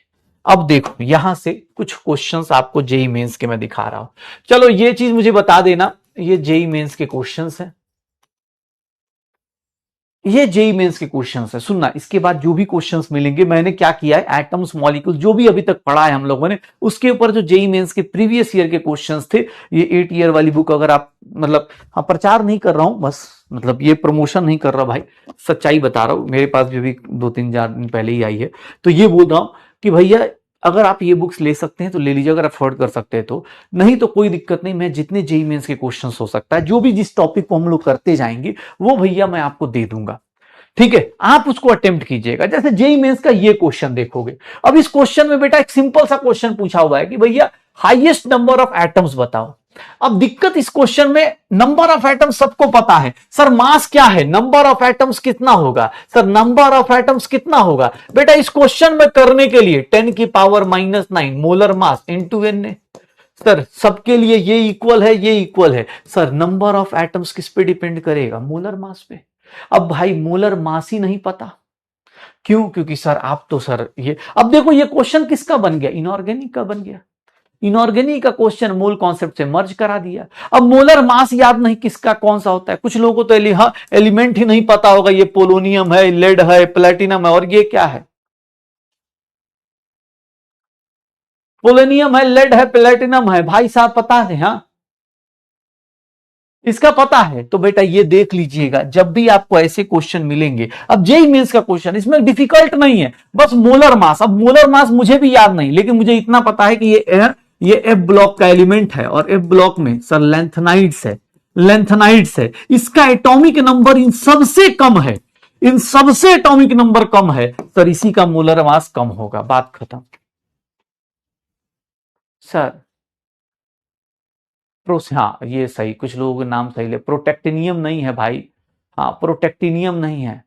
Speaker 1: अब देखो यहां से कुछ क्वेश्चंस आपको जेई मेंस के मैं दिखा रहा हूं। चलो ये चीज मुझे बता देना, ये जेई मेंस के क्वेश्चंस हैं, ये जेई मेंस के क्वेश्चंस है। सुनना, इसके बाद जो भी क्वेश्चंस मिलेंगे, मैंने क्या किया है, एटम्स मॉलिक्यूल जो भी अभी तक पढ़ा है हम लोगों ने, उसके ऊपर जो जेई मेंस के प्रीवियस ईयर के क्वेश्चंस थे, ये 8 ईयर वाली बुक, अगर आप मतलब, हाँ प्रचार नहीं कर रहा हूं बस, मतलब ये प्रमोशन नहीं कर रहा भाई, सच्चाई बता रहा हूं, मेरे पास भी 2-3 दिन पहले ही आई है, तो ये बोल रहा हूं कि भैया अगर आप ये बुक्स ले सकते हैं तो ले लीजिए, अगर अफोर्ड कर सकते हैं तो, नहीं तो कोई दिक्कत नहीं, मैं जितने जेई मेंस के क्वेश्चंस हो सकता है, जो भी जिस टॉपिक को हम लोग करते जाएंगे वो भैया मैं आपको दे दूंगा, ठीक है, आप उसको अटेम्प्ट कीजिएगा। जैसे जेई मेंस का ये क्वेश्चन देखोगे, अब इस क्वेश्चन में बेटा एक सिंपल सा क्वेश्चन पूछा हुआ है कि भैया हाईएस्ट नंबर ऑफ एटम्स बताओ। अब दिक्कत इस क्वेश्चन में, नंबर ऑफ एटम्स सबको पता है, सर मास क्या है, नंबर ऑफ एटम्स कितना होगा, सर नंबर ऑफ एटम्स कितना होगा, बेटा इस क्वेश्चन में करने के लिए 10 की power -9 molar mass into N A, sir सबके लिए ये इक्वल है, ये इक्वल है, सर नंबर ऑफ एटम्स किस पे डिपेंड करेगा, मोलर मास पे। अब भाई मोलर मास ही नहीं पता, क्यों, क्योंकि सर आप तो सर ये, अब देखो ये क्वेश्चन किसका बन गया, इनऑर्गेनिक का बन गया, इनऑर्गेनिक का क्वेश्चन मूल कॉन्सेप्ट से मर्ज करा दिया। अब मोलर मास याद नहीं किसका कौन सा होता है, कुछ लोगों को तो एलिमेंट ही नहीं पता होगा, ये पोलोनियम है, लेड है, प्लेटिनम है, और ये क्या है, पोलोनियम है, लेड है, प्लेटिनम है, भाई साहब पता है, हाँ इसका पता है, तो बेटा ये देख लीजिएगा जब भी आपको ऐसे क्वेश्चन मिलेंगे। अब जेई मेंस का क्वेश्चन इसमें डिफिकल्ट नहीं है, बस मोलर मास। अब मोलर मास मुझे भी याद नहीं, लेकिन मुझे इतना पता है कि ये एफ ब्लॉक का एलिमेंट है, और एफ ब्लॉक में सर लेंथनाइड्स है, लेंथनाइड्स है, इसका एटॉमिक नंबर इन सबसे कम है, इन सबसे एटॉमिक नंबर कम है, सर इसी का मोलर मास कम होगा, बात खत्म। सर हाँ ये सही, कुछ लोगों के नाम सही ले, प्रोटेक्टिनियम नहीं है भाई, हाँ प्रोटेक्टिनियम नहीं है,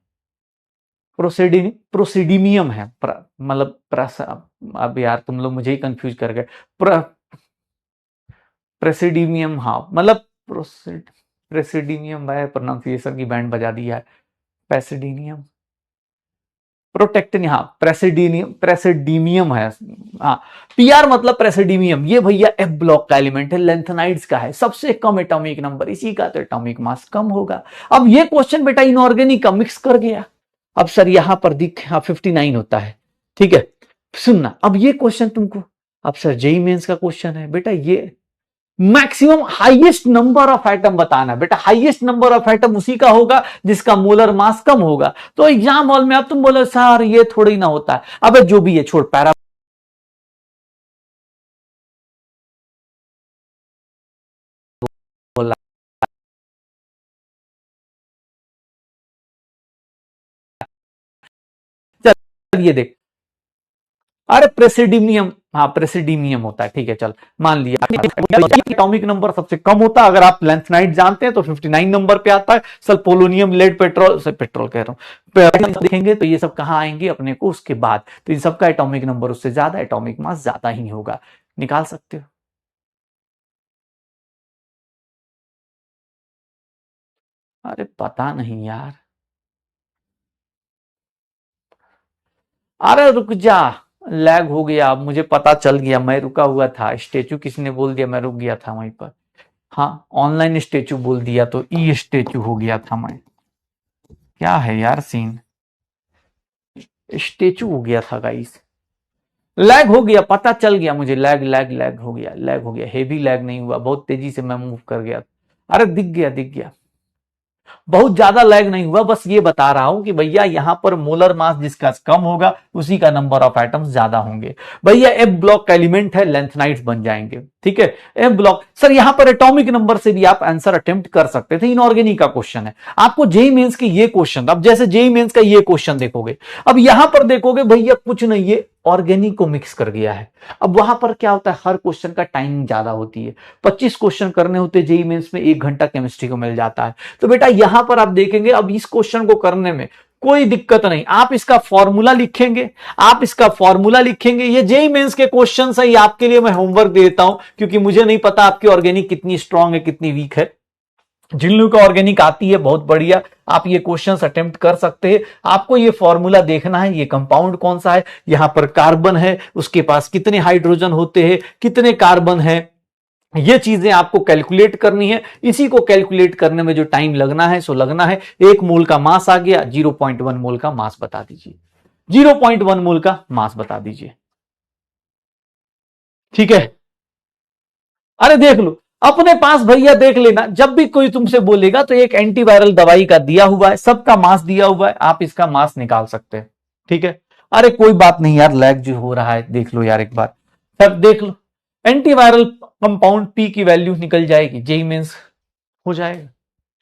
Speaker 1: प्रोसिडीमियम है, मतलब अब यार तुम लोग मुझे ही कंफ्यूज कर गए, प्रेसिडीमियम, हाँ मतलब प्रेसिडीमियम भाई, प्रोनाउंसिएशन की बैंड बजा दिया है, प्रेसिडीनियम, प्रोटेक्टिन, हाँ प्रेसिडीमियम है, हाँ पीआर मतलब प्रेसिडीमियम, ये भैया एफ ब्लॉक का एलिमेंट है, लेंथनाइड्स का है, सबसे कम एटॉमिक नंबर, इसी का तो एटॉमिक मास कम होगा। अब ये क्वेश्चन बेटा इनऑर्गेनिक का मिक्स कर गया, अब सर यहां पर दिख, हाँ 59 होता है, ठीक है, सुनना, अब ये क्वेश्चन तुमको, अब सर जेई मेंस का क्वेश्चन है बेटा, ये maximum highest number of atom बताना, बेटा हाईएस्ट नंबर ऑफ एटम उसी का होगा जिसका मोलर मास कम होगा। तो एग्जाम हॉल में अब तुम बोलो सर ये थोड़ी ना होता है, अबे जो भी है छोड़, पैरा बोला, चल ये देख, अरे प्रेसिडिमियम, हाँ प्रेसिडिमियम होता है, ठीक है चल मान लिया, एटॉमिक नंबर सबसे कम होता है, अगर आप लेंथनाइड जानते हैं तो 59 नंबर पे आता है। सर पोलोनियम, लेड, पेट्रोल से पेट्रोल कह रहा हूं, देखेंगे तो ये सब कहां आएंगे अपने को उसके बाद, तो इन सबका एटॉमिक नंबर उससे ज्यादा, एटॉमिक मास ज्यादा ही होगा, निकाल सकते हो। अरे पता नहीं यार, अरे रुक जा, लैग हो गया, अब मुझे पता चल गया, मैं रुका हुआ था, स्टेचू किसने बोल दिया, मैं रुक गया था वहीं पर, हाँ ऑनलाइन स्टेचू बोल दिया तो ई स्टेचू हो गया था मैं, क्या है यार सीन, स्टेचू हो गया था गाइस, लैग हो गया, पता चल गया मुझे, लैग लैग लैग हो गया, लैग हो गया, हेवी लैग नहीं हुआ, बहुत तेजी से मैं मूव कर गया, अरे दिख गया दिख गया, बहुत ज्यादा लैग नहीं हुआ, बस ये बता रहा हूं कि भैया यहां पर मोलर मास जिसका कम होगा उसी का नंबर ऑफ एटम्स ज्यादा होंगे। भैया एफ ब्लॉक का एलिमेंट है, लेंथनाइड्स बन जाएंगे, ठीक है, एफ ब्लॉक। सर यहां पर एटॉमिक नंबर से भी आप आंसर अटेम्प्ट कर सकते थे, इनऑर्गेनिक का क्वेश्चन है, आपको जेई मेंस के ये क्वेश्चन, अब जैसे जेई मेंस का ये क्वेश्चन देखोगे, अब यहां पर देखोगे भैया कुछ नहीं, ये ऑर्गेनिक को मिक्स कर गया है। अब वहां पर क्या होता है, हर क्वेश्चन का टाइमिंग ज्यादा होती है, 25 क्वेश्चन करने होते जेई मेंस में, 1 घंटा केमिस्ट्री को मिल जाता है। तो बेटा यहां पर आप देखेंगे, अब इस क्वेश्चन को करने में कोई दिक्कत नहीं, आप इसका फॉर्मूला लिखेंगे, ये जेईई मेंस के क्वेश्चन है, ये आपके लिए मैं होमवर्क देता हूं, क्योंकि मुझे नहीं पता आपकी ऑर्गेनिक कितनी स्ट्रांग है कितनी वीक है। जिन लोगों को ऑर्गेनिक आती है बहुत बढ़िया, आप ये क्वेश्चंस अटेम्प्ट कर सकते हैं। आपको ये फॉर्मूला देखना है, ये कंपाउंड कौन सा है, यहां पर कार्बन है, उसके पास कितने हाइड्रोजन होते हैं, कितने कार्बन है, ये चीजें आपको कैलकुलेट करनी है। इसी को कैलकुलेट करने में जो टाइम लगना है सो लगना है। 1 मोल का मास आ गया, 0.1 मोल का मास बता दीजिए, 0.1 मोल का मास बता दीजिए। ठीक है, अरे देख लो अपने पास भैया, देख लेना, जब भी कोई तुमसे बोलेगा तो एक एंटीवायरल दवाई का दिया हुआ है, सबका मास दिया हुआ है, आप इसका मास निकाल सकते हैं। ठीक है, अरे कोई बात नहीं यार, लैग जो हो रहा है देख लो यार एक बार, सर देख लो, एंटीवायरल कंपाउंड पी की वैल्यू निकल जाएगी, जेईई मेंस हो जाएगा,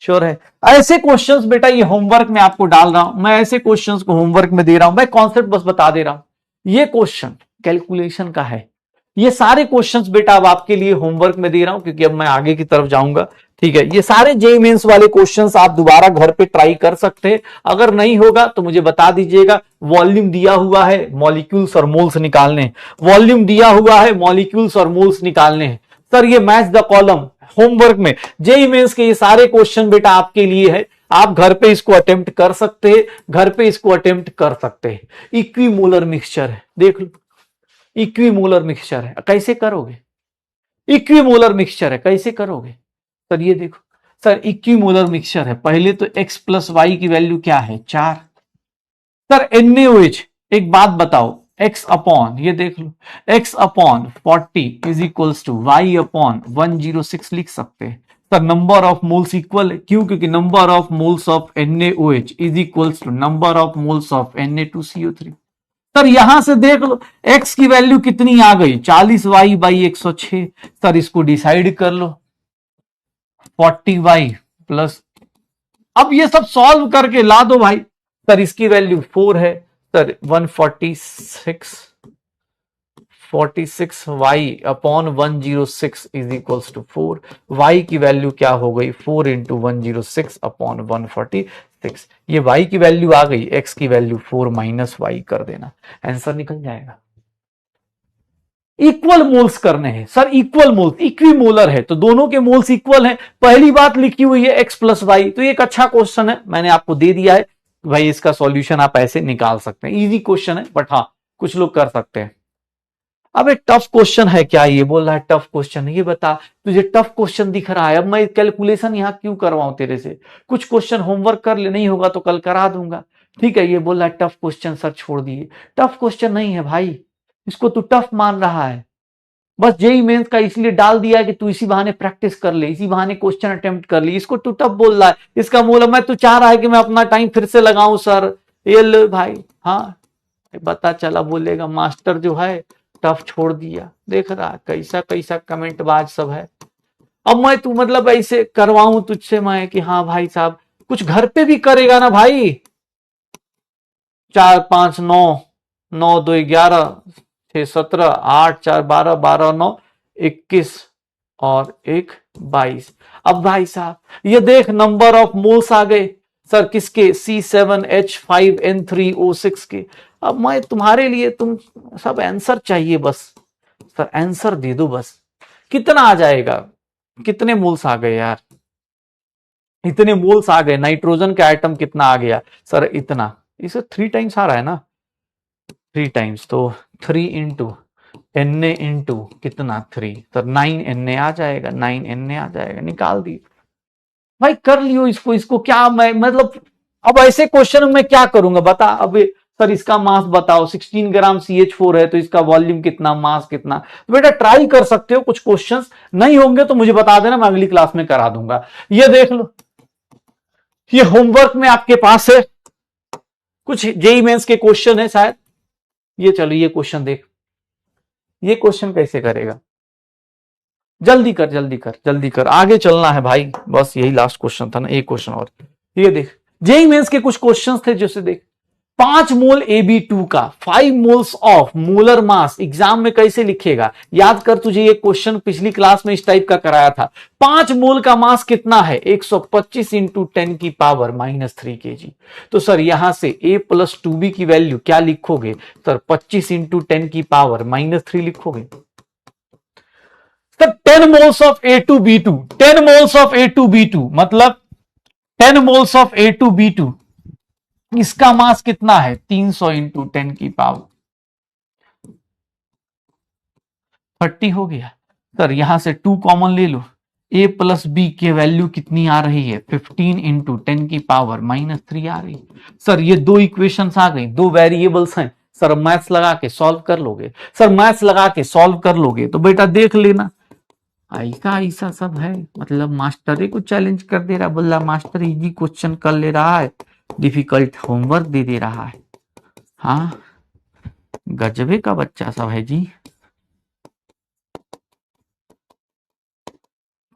Speaker 1: श्योर है। ऐसे क्वेश्चंस बेटा ये होमवर्क में आपको डाल रहा हूं मैं, ऐसे क्वेश्चंस को होमवर्क में दे रहा हूं मैं, कॉन्सेप्ट बस बता दे रहा हूं। ये क्वेश्चन कैलकुलेशन का है, ये सारे क्वेश्चंस बेटा अब आपके लिए होमवर्क में दे रहा हूं, क्योंकि अब मैं आगे की तरफ जाऊंगा। ठीक है, ये सारे जेईई मेंस वाले क्वेश्चंस आप दोबारा घर पे ट्राई कर सकते हैं। अगर नहीं होगा तो मुझे बता दीजिएगा। वॉल्यूम दिया हुआ है, मॉलिक्यूल्स और मोल्स निकालने हैं, वॉल्यूम दिया हुआ है, मॉलिक्यूल्स और मोल्स निकालने हैं। सर ये मैच द कॉलम होमवर्क में जेईई मेंस के ये सारे क्वेश्चन बेटा आपके लिए है, आप घर पे इसको अटेम्प्ट कर सकते हैं, घर पे इसको अटेम्प्ट कर सकते हैं। इक्विमोलर मिक्सचर है, देख लो, इक्विमोलर मिक्सचर है, कैसे करोगे, इक्विमोलर मिक्सचर है कैसे करोगे। सर ये देखो, सर इक्विमोलर मिक्सचर है, पहले तो x प्लस वाई की वैल्यू क्या है 4। सर NaOH, एक बात बताओ, x अपॉन, ये देख लो, x upon 40 is equals to y upon 106 लिख सकते हैं। Sir number of moles equal है, क्यों, क्योंकि number of moles of NaOH is equals to number of moles of Na2CO3। Sir यहां से देख लो x की वैल्यू कितनी आ गई 40y बाई 106। सर इसको डिसाइड कर लो, 40y प्लस, अब ये सब सॉल्व करके ला दो भाई। सर इसकी वैल्यू 4 है, sir 146y upon 106 is equals to 4। y की वैल्यू क्या हो गई 4 इंटू 106 अपॉन 146। ये y की वैल्यू आ गई, x की वैल्यू 4 माइनस y कर देना, आंसर निकल जाएगा। इक्वल मोल्स करने हैं सर, इक्वल मोल्स, इक्विमोलर है तो दोनों के मोल्स इक्वल हैं। पहली बात लिखी हुई है x प्लस वाई, तो एक अच्छा क्वेश्चन है, मैंने आपको दे दिया है भाई, इसका सॉल्यूशन आप ऐसे निकाल सकते हैं। इजी क्वेश्चन है, बट हाँ कुछ लोग कर सकते हैं। अब एक टफ क्वेश्चन है, क्या ये बोल रहा है टफ क्वेश्चन है, ये बता तुझे टफ क्वेश्चन दिख रहा है, अब मैं कैलकुलेशन यहां क्यों करवाऊं तेरे से, कुछ क्वेश्चन होमवर्क कर ले, नहीं होगा तो कल करा दूंगा। ठीक है, ये बोल रहा है टफ क्वेश्चन सर छोड़ दिए, टफ क्वेश्चन नहीं है भाई, इसको तू टफ मान रहा है, बस जेईई मेंस का इसलिए डाल दिया है कि तू इसी बहाने प्रैक्टिस कर ले, इसी बहाने क्वेश्चन अटेम्प्ट कर ले, इसको तू टफ बोल रहा है, इसका मतलब मैं तू चाह रहा है कि मैं अपना टाइम फिर से लगाऊं सर, ये ले भाई, हाँ पता चला बोलेगा मास्टर जो है टफ छोड़ दिया, देख रहा कैसा कैसा कमेंट बाज सब है। अब मैं तू मतलब ऐसे करवाऊं तुझसे मैं कि हाँ भाई साहब कुछ घर पे भी करेगा ना भाई। 4 5 9 9 2 11 6 17 8 4 12 12 9 21 और 1 22। अब भाई साहब ये देख नंबर ऑफ मोल्स आ गए सर, किसके C7H5N3O6 के। अब मैं तुम्हारे लिए, तुम सब आंसर चाहिए बस, सर आंसर दे दो बस, कितना आ जाएगा, कितने मोल्स आ गए यार, इतने मोल्स आ गए, नाइट्रोजन का आइटम कितना आ गया सर इतना, इसे 3 टाइम्स आ रहा है ना, 3 टाइम्स तो 3 इंटू Na इंटू कितना 3, सर 9Na आ जाएगा, 9Na आ जाएगा, निकाल दी भाई, कर लियो इसको, इसको क्या मैं मतलब अब ऐसे क्वेश्चन में क्या करूंगा बता। अब सर इसका मास बताओ, 16 ग्राम CH4 है तो इसका वॉल्यूम कितना, मास कितना, तो बेटा ट्राई कर सकते हो, कुछ क्वेश्चंस नहीं होंगे तो मुझे बता देना, मैं अगली क्लास में करा दूंगा। ये देख लो, ये होमवर्क में आपके पास है, कुछ जेईई मेंस के क्वेश्चन है शायद, ये चलो ये क्वेश्चन देख, ये क्वेश्चन कैसे करेगा, जल्दी कर जल्दी कर जल्दी कर, आगे चलना है भाई, बस यही लास्ट क्वेश्चन था ना, एक क्वेश्चन और। ये देख जेईई मेंस के कुछ क्वेश्चंस थे, जैसे देख 5 मोल AB2 का 5 moles of molar mass exam में कैसे लिखेगा? याद कर, तुझे ये क्वेश्चन पिछली क्लास में इस टाइप का कराया था। 5 मोल का मास कितना है? 125 इंटू 10 की पावर -3 kg। तो सर यहां से A प्लस 2B की वैल्यू क्या लिखोगे सर? 25 इंटू 10 की पावर -3 लिखोगे। Sir 10 moles of A2B2, 10 moles of A2B2 मतलब 10 मोल्स ऑफ A2B2, इसका मास कितना है? 300 इंटू 10 की पावर 30 हो गया। सर यहां से 2 कॉमन ले लो, A प्लस बी की वैल्यू कितनी आ रही है? 15 इंटू 10 की पावर -3 आ रही है। सर ये दो इक्वेशंस आ गई, दो वेरिएबल्स हैं। सर मैथ्स लगा के सॉल्व कर लोगे? सर मैथ्स लगा के सॉल्व कर लोगे तो बेटा देख लेना, ऐसा ऐसा सब है। मतलब मास्टर को चैलेंज कर दे रहा, बोला मास्टर इजी क्वेश्चन कर ले रहा है, डिफिकल्ट होमवर्क दे रहा है। हाँ, गजबे का बच्चा सब है जी।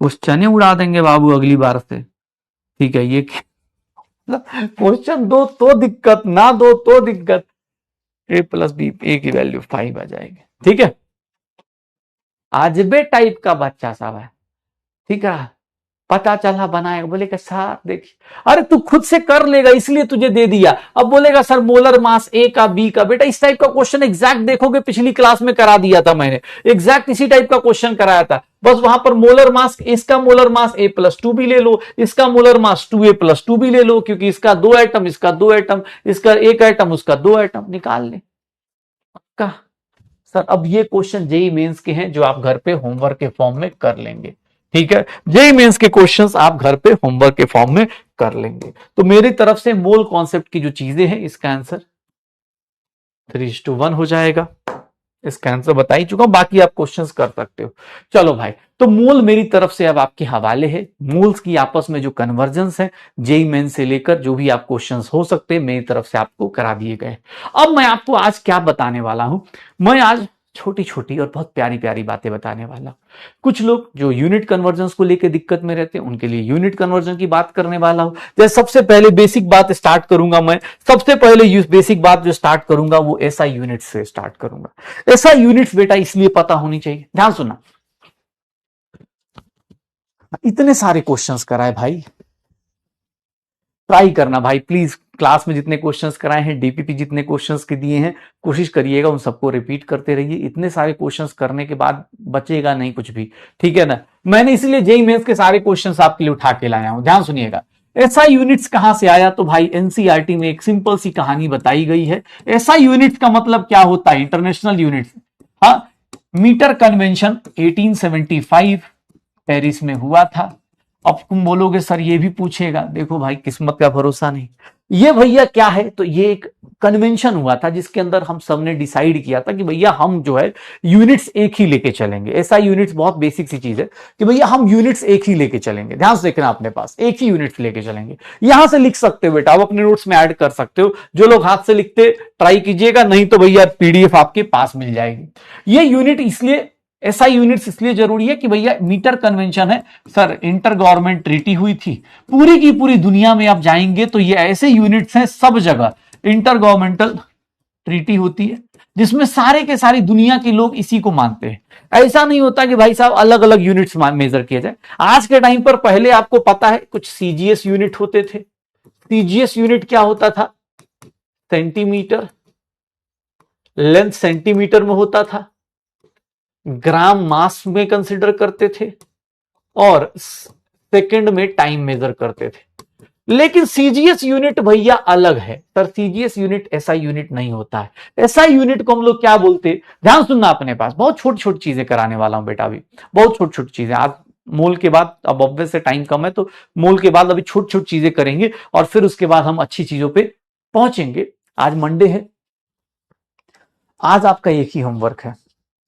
Speaker 1: क्वेश्चन उड़ा देंगे बाबू अगली बार से। ठीक है, ये क्वेश्चन दो तो दिक्कत, ना दो तो दिक्कत। A प्लस बी, A की वैल्यू 5 आ जाएगी। ठीक है, आजबे टाइप का बच्चा सब है। ठीक है, पता चला बनाएगा, बोलेगा सर देखिए, अरे तू खुद से कर लेगा इसलिए तुझे दे दिया। अब बोलेगा सर मोलर मास ए का बी का, बेटा इस टाइप का क्वेश्चन एग्जैक्ट देखोगे पिछली क्लास में करा दिया था मैंने, एग्जैक्ट इसी टाइप का क्वेश्चन कराया था। बस वहां पर मोलर मास, इसका मोलर मास A प्लस 2 भी ले लो, इसका मोलर मास 2A प्लस 2 भी ले लो, क्योंकि इसका 2 एटम, इसका 2 एटम, इसका 1 एटम, उसका 2 एटम, निकाल ले पक्का। सर अब ये क्वेश्चन जेई मेंस के हैं जो आप घर पे होमवर्क के फॉर्म में कर लेंगे। ठीक है, जेई मेंस के क्वेश्चंस आप घर पे होमवर्क के फॉर्म में कर लेंगे। तो मेरी तरफ से मोल कॉन्सेप्ट की जो चीजें हैं, इसका आंसर 3:1 हो जाएगा। इसका आंसर बता ही चुका हूं, बाकी आप क्वेश्चंस कर सकते हो। चलो भाई, तो मोल मेरी तरफ से अब आपके हवाले है। मोल्स की आपस में जो कन्वर्जेंस है जेई मेन से लेकर जो भी आप क्वेश्चंस हो सकते हैं मेरी तरफ से आपको करा दिए गए। अब मैं आपको आज क्या बताने वाला हूं, मैं आज छोटी छोटी और बहुत प्यारी प्यारी बातें बताने वाला हूं। कुछ लोग जो यूनिट कन्वर्जन को लेकर दिक्कत में रहते हैं उनके लिए यूनिट कन्वर्जन की बात करने वाला हूं। जैसे सबसे पहले बेसिक बात स्टार्ट करूंगा मैं, सबसे पहले बेसिक बात जो स्टार्ट करूंगा वो एसआई यूनिट से स्टार्ट करूंगा। एसआई यूनिट्स बेटा इसलिए पता होनी चाहिए, ध्यान सुनना। इतने सारे क्वेश्चंस कराए भाई, ट्राई करना भाई प्लीज, क्लास में जितने क्वेश्चंस कराए हैं, डीपीपी जितने क्वेश्चंस के दिए हैं, कोशिश करिएगा उन सबको रिपीट करते रहिए। इतने सारे क्वेश्चंस करने के बाद बचेगा नहीं कुछ भी, ठीक है ना। मैंने इसलिए जेई मेंस के सारे क्वेश्चंस आपके लिए उठा के लाया हूं, ध्यान सुनिएगा। एसआई यूनिट्स कहां से आया, तो भाई एनसीईआरटी में एक सिंपल सी कहानी बताई गई है। एसआई यूनिट्स का मतलब क्या होता है? International units. हाँ, मीटर कन्वेंशन 1875 पेरिस में हुआ था। अब तुम बोलोगे सर ये भी पूछेगा, देखो भाई किस्मत का भरोसा नहीं। ये भैया क्या है, तो ये एक कन्वेंशन हुआ था जिसके अंदर हम सबने डिसाइड किया था कि भैया हम जो है यूनिट्स एक ही लेके चलेंगे। ऐसा यूनिट्स बहुत बेसिक सी चीज है कि भैया हम यूनिट्स एक ही लेके चलेंगे। ध्यान से देखना, अपने पास एक ही यूनिट्स लेके चलेंगे। यहां से लिख सकते हो बेटा, आप अपने नोट्स में ऐड कर सकते हो। जो लोग हाथ से लिखते ट्राई कीजिएगा, नहीं तो भैया पीडीएफ आपके पास मिल जाएगी। ये यूनिट इसलिए, ऐसा यूनिट्स इसलिए जरूरी है कि भैया मीटर कन्वेंशन है सर, इंटर गवर्नमेंट ट्रीटी हुई थी। पूरी की पूरी दुनिया में आप जाएंगे तो ये ऐसे यूनिट्स हैं, सब जगह इंटर गवर्नमेंटल ट्रीटी होती है जिसमें सारे के सारी दुनिया के लोग इसी को मानते हैं। ऐसा नहीं होता कि भाई साहब अलग अलग यूनिट्स मेजर किया जाए। आज के टाइम पर, पहले आपको पता है कुछ सीजीएस यूनिट होते थे। सीजीएस यूनिट क्या होता था? सेंटीमीटर, लेंथ सेंटीमीटर में होता था, ग्राम मास में कंसीडर करते थे, और सेकंड में टाइम मेजर करते थे। लेकिन सीजीएस यूनिट भैया अलग है sir, CGS unit SI unit नहीं होता है। एसआई यूनिट को हम लोग क्या बोलते हैं, ध्यान सुनना अपने पास, बहुत छोटी छोटी चीजें कराने वाला हूं बेटा, अभी बहुत छोटी छोटी चीजें। आज मोल के बाद, अब ऑब्वियस से टाइम कम है तो मोल के बाद अभी छोटी छोटी चीजें करेंगे और फिर उसके बाद हम अच्छी चीजों पे पहुंचेंगे। आज मंडे है, आज आपका एक ही होमवर्क है,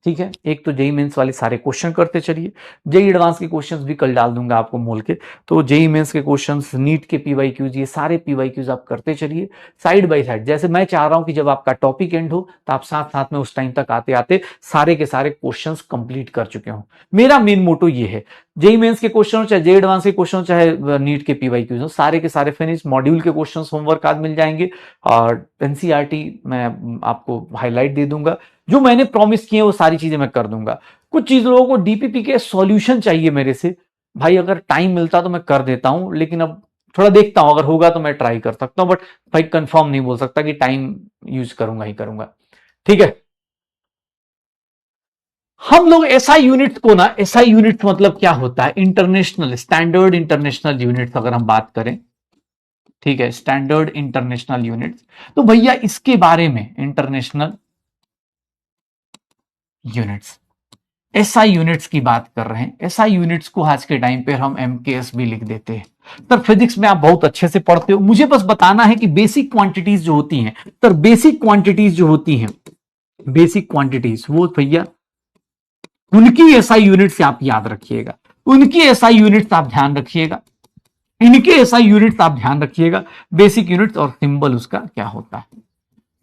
Speaker 1: ठीक है। एक तो जेई मेंस वाले सारे क्वेश्चन करते चलिए, जेई एडवांस के क्वेश्चंस भी कल डाल दूंगा आपको मोल के। तो जेई मेंस के क्वेश्चंस, नीट के पीवाईक्यूज, ये सारे पीवाईक्यूज आप करते चलिए साइड बाय साइड। जैसे मैं चाह रहा हूं कि जब आपका टॉपिक एंड हो तो आप साथ साथ में उस टाइम तक आते आते सारे के सारे क्वेश्चंस कंप्लीट कर चुके हो। मेरा मेन मोटो ये है, जेई मेंस के क्वेश्चन हो, चाहे जेई एडवांस के क्वेश्चन हो, चाहे नीट के पीवाईक्यूज हो, सारे के सारे फिनिश। मॉड्यूल के क्वेश्चंस होमवर्क आज मिल जाएंगे और एनसीईआरटी मैं आपको हाईलाइट दे दूंगा। जो मैंने प्रॉमिस किए वो सारी चीजें मैं कर दूंगा। कुछ चीज लोगों को डीपीपी के सॉल्यूशन चाहिए मेरे से, भाई अगर टाइम मिलता तो मैं कर देता हूं, लेकिन अब थोड़ा देखता हूं, अगर होगा तो मैं ट्राई कर सकता हूं, बट भाई कंफर्म नहीं बोल सकता कि टाइम यूज करूंगा ही करूंगा। ठीक है, हम लोग एसआई यूनिट को ना, एसआई यूनिट मतलब क्या होता है, इंटरनेशनल स्टैंडर्ड इंटरनेशनल यूनिट अगर हम बात करें, ठीक है, स्टैंडर्ड इंटरनेशनल यूनिट्स, तो भैया इसके बारे में इंटरनेशनल यूनिट्स, एसआई यूनिट्स की बात कर रहे हैं। एसआई यूनिट्स को आज के टाइम पे हम एमकेएस भी लिख देते हैं। सर फिजिक्स में आप बहुत अच्छे से पढ़ते हो, मुझे बस बताना है कि बेसिक क्वांटिटीज जो होती हैं, सर बेसिक क्वांटिटीज जो होती हैं, बेसिक क्वांटिटीज वो भैया उनकी एसआई यूनिट्स आप याद रखिएगा, उनकी एसआई यूनिट्स आप ध्यान रखिएगा, इनके एसआई यूनिट्स आप ध्यान रखिएगा, बेसिक यूनिट्स और सिंबल उसका क्या होता है।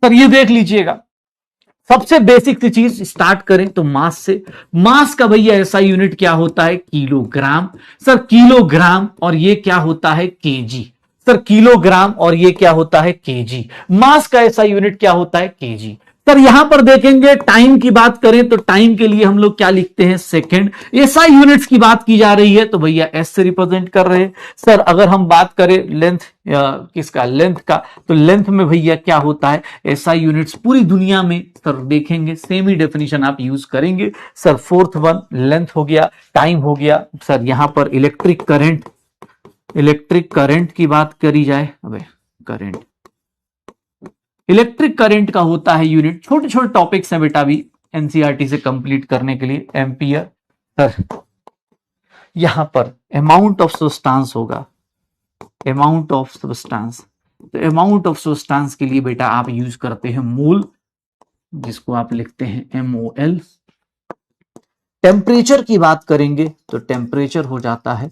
Speaker 1: सर ये देख लीजिएगा, सबसे बेसिक सी चीज स्टार्ट करें तो मास से। मास का भैया एसआई यूनिट क्या होता है, किलोग्राम। सर किलोग्राम, और ये क्या होता है, केजी। सर किलोग्राम और ये क्या होता है, केजी। मास का एसआई यूनिट क्या होता है, केजी। सर यहां पर देखेंगे टाइम की बात करें तो टाइम के लिए हम लोग क्या लिखते हैं, सेकंड। एसआई यूनिट्स की बात की जा रही है तो भैया एस से रिप्रेजेंट कर रहे हैं। सर अगर हम बात करें लेंथ किसका, लेंथ का, तो लेंथ में भैया क्या होता है, एसआई यूनिट्स पूरी दुनिया में सर देखेंगे सेम ही डेफिनेशन आप यूज करेंगे। सर फोर्थ वन लेंथ हो गया, टाइम हो गया। सर यहां पर इलेक्ट्रिक करंट, इलेक्ट्रिक करंट की बात करी जाए, अबे करंट, इलेक्ट्रिक करंट का होता है यूनिट। छोटे छोटे टॉपिक्स हैं बेटा अभी एनसीईआरटी से कंप्लीट करने के लिए, एम्पियर। सर यहां पर अमाउंट ऑफ सब्सटेंस होगा, अमाउंट ऑफ सब्सटेंस, तो अमाउंट ऑफ सब्सटेंस के लिए बेटा आप यूज करते हैं मोल, जिसको आप लिखते हैं MOL। टेम्परेचर की बात करेंगे तो टेम्परेचर हो जाता है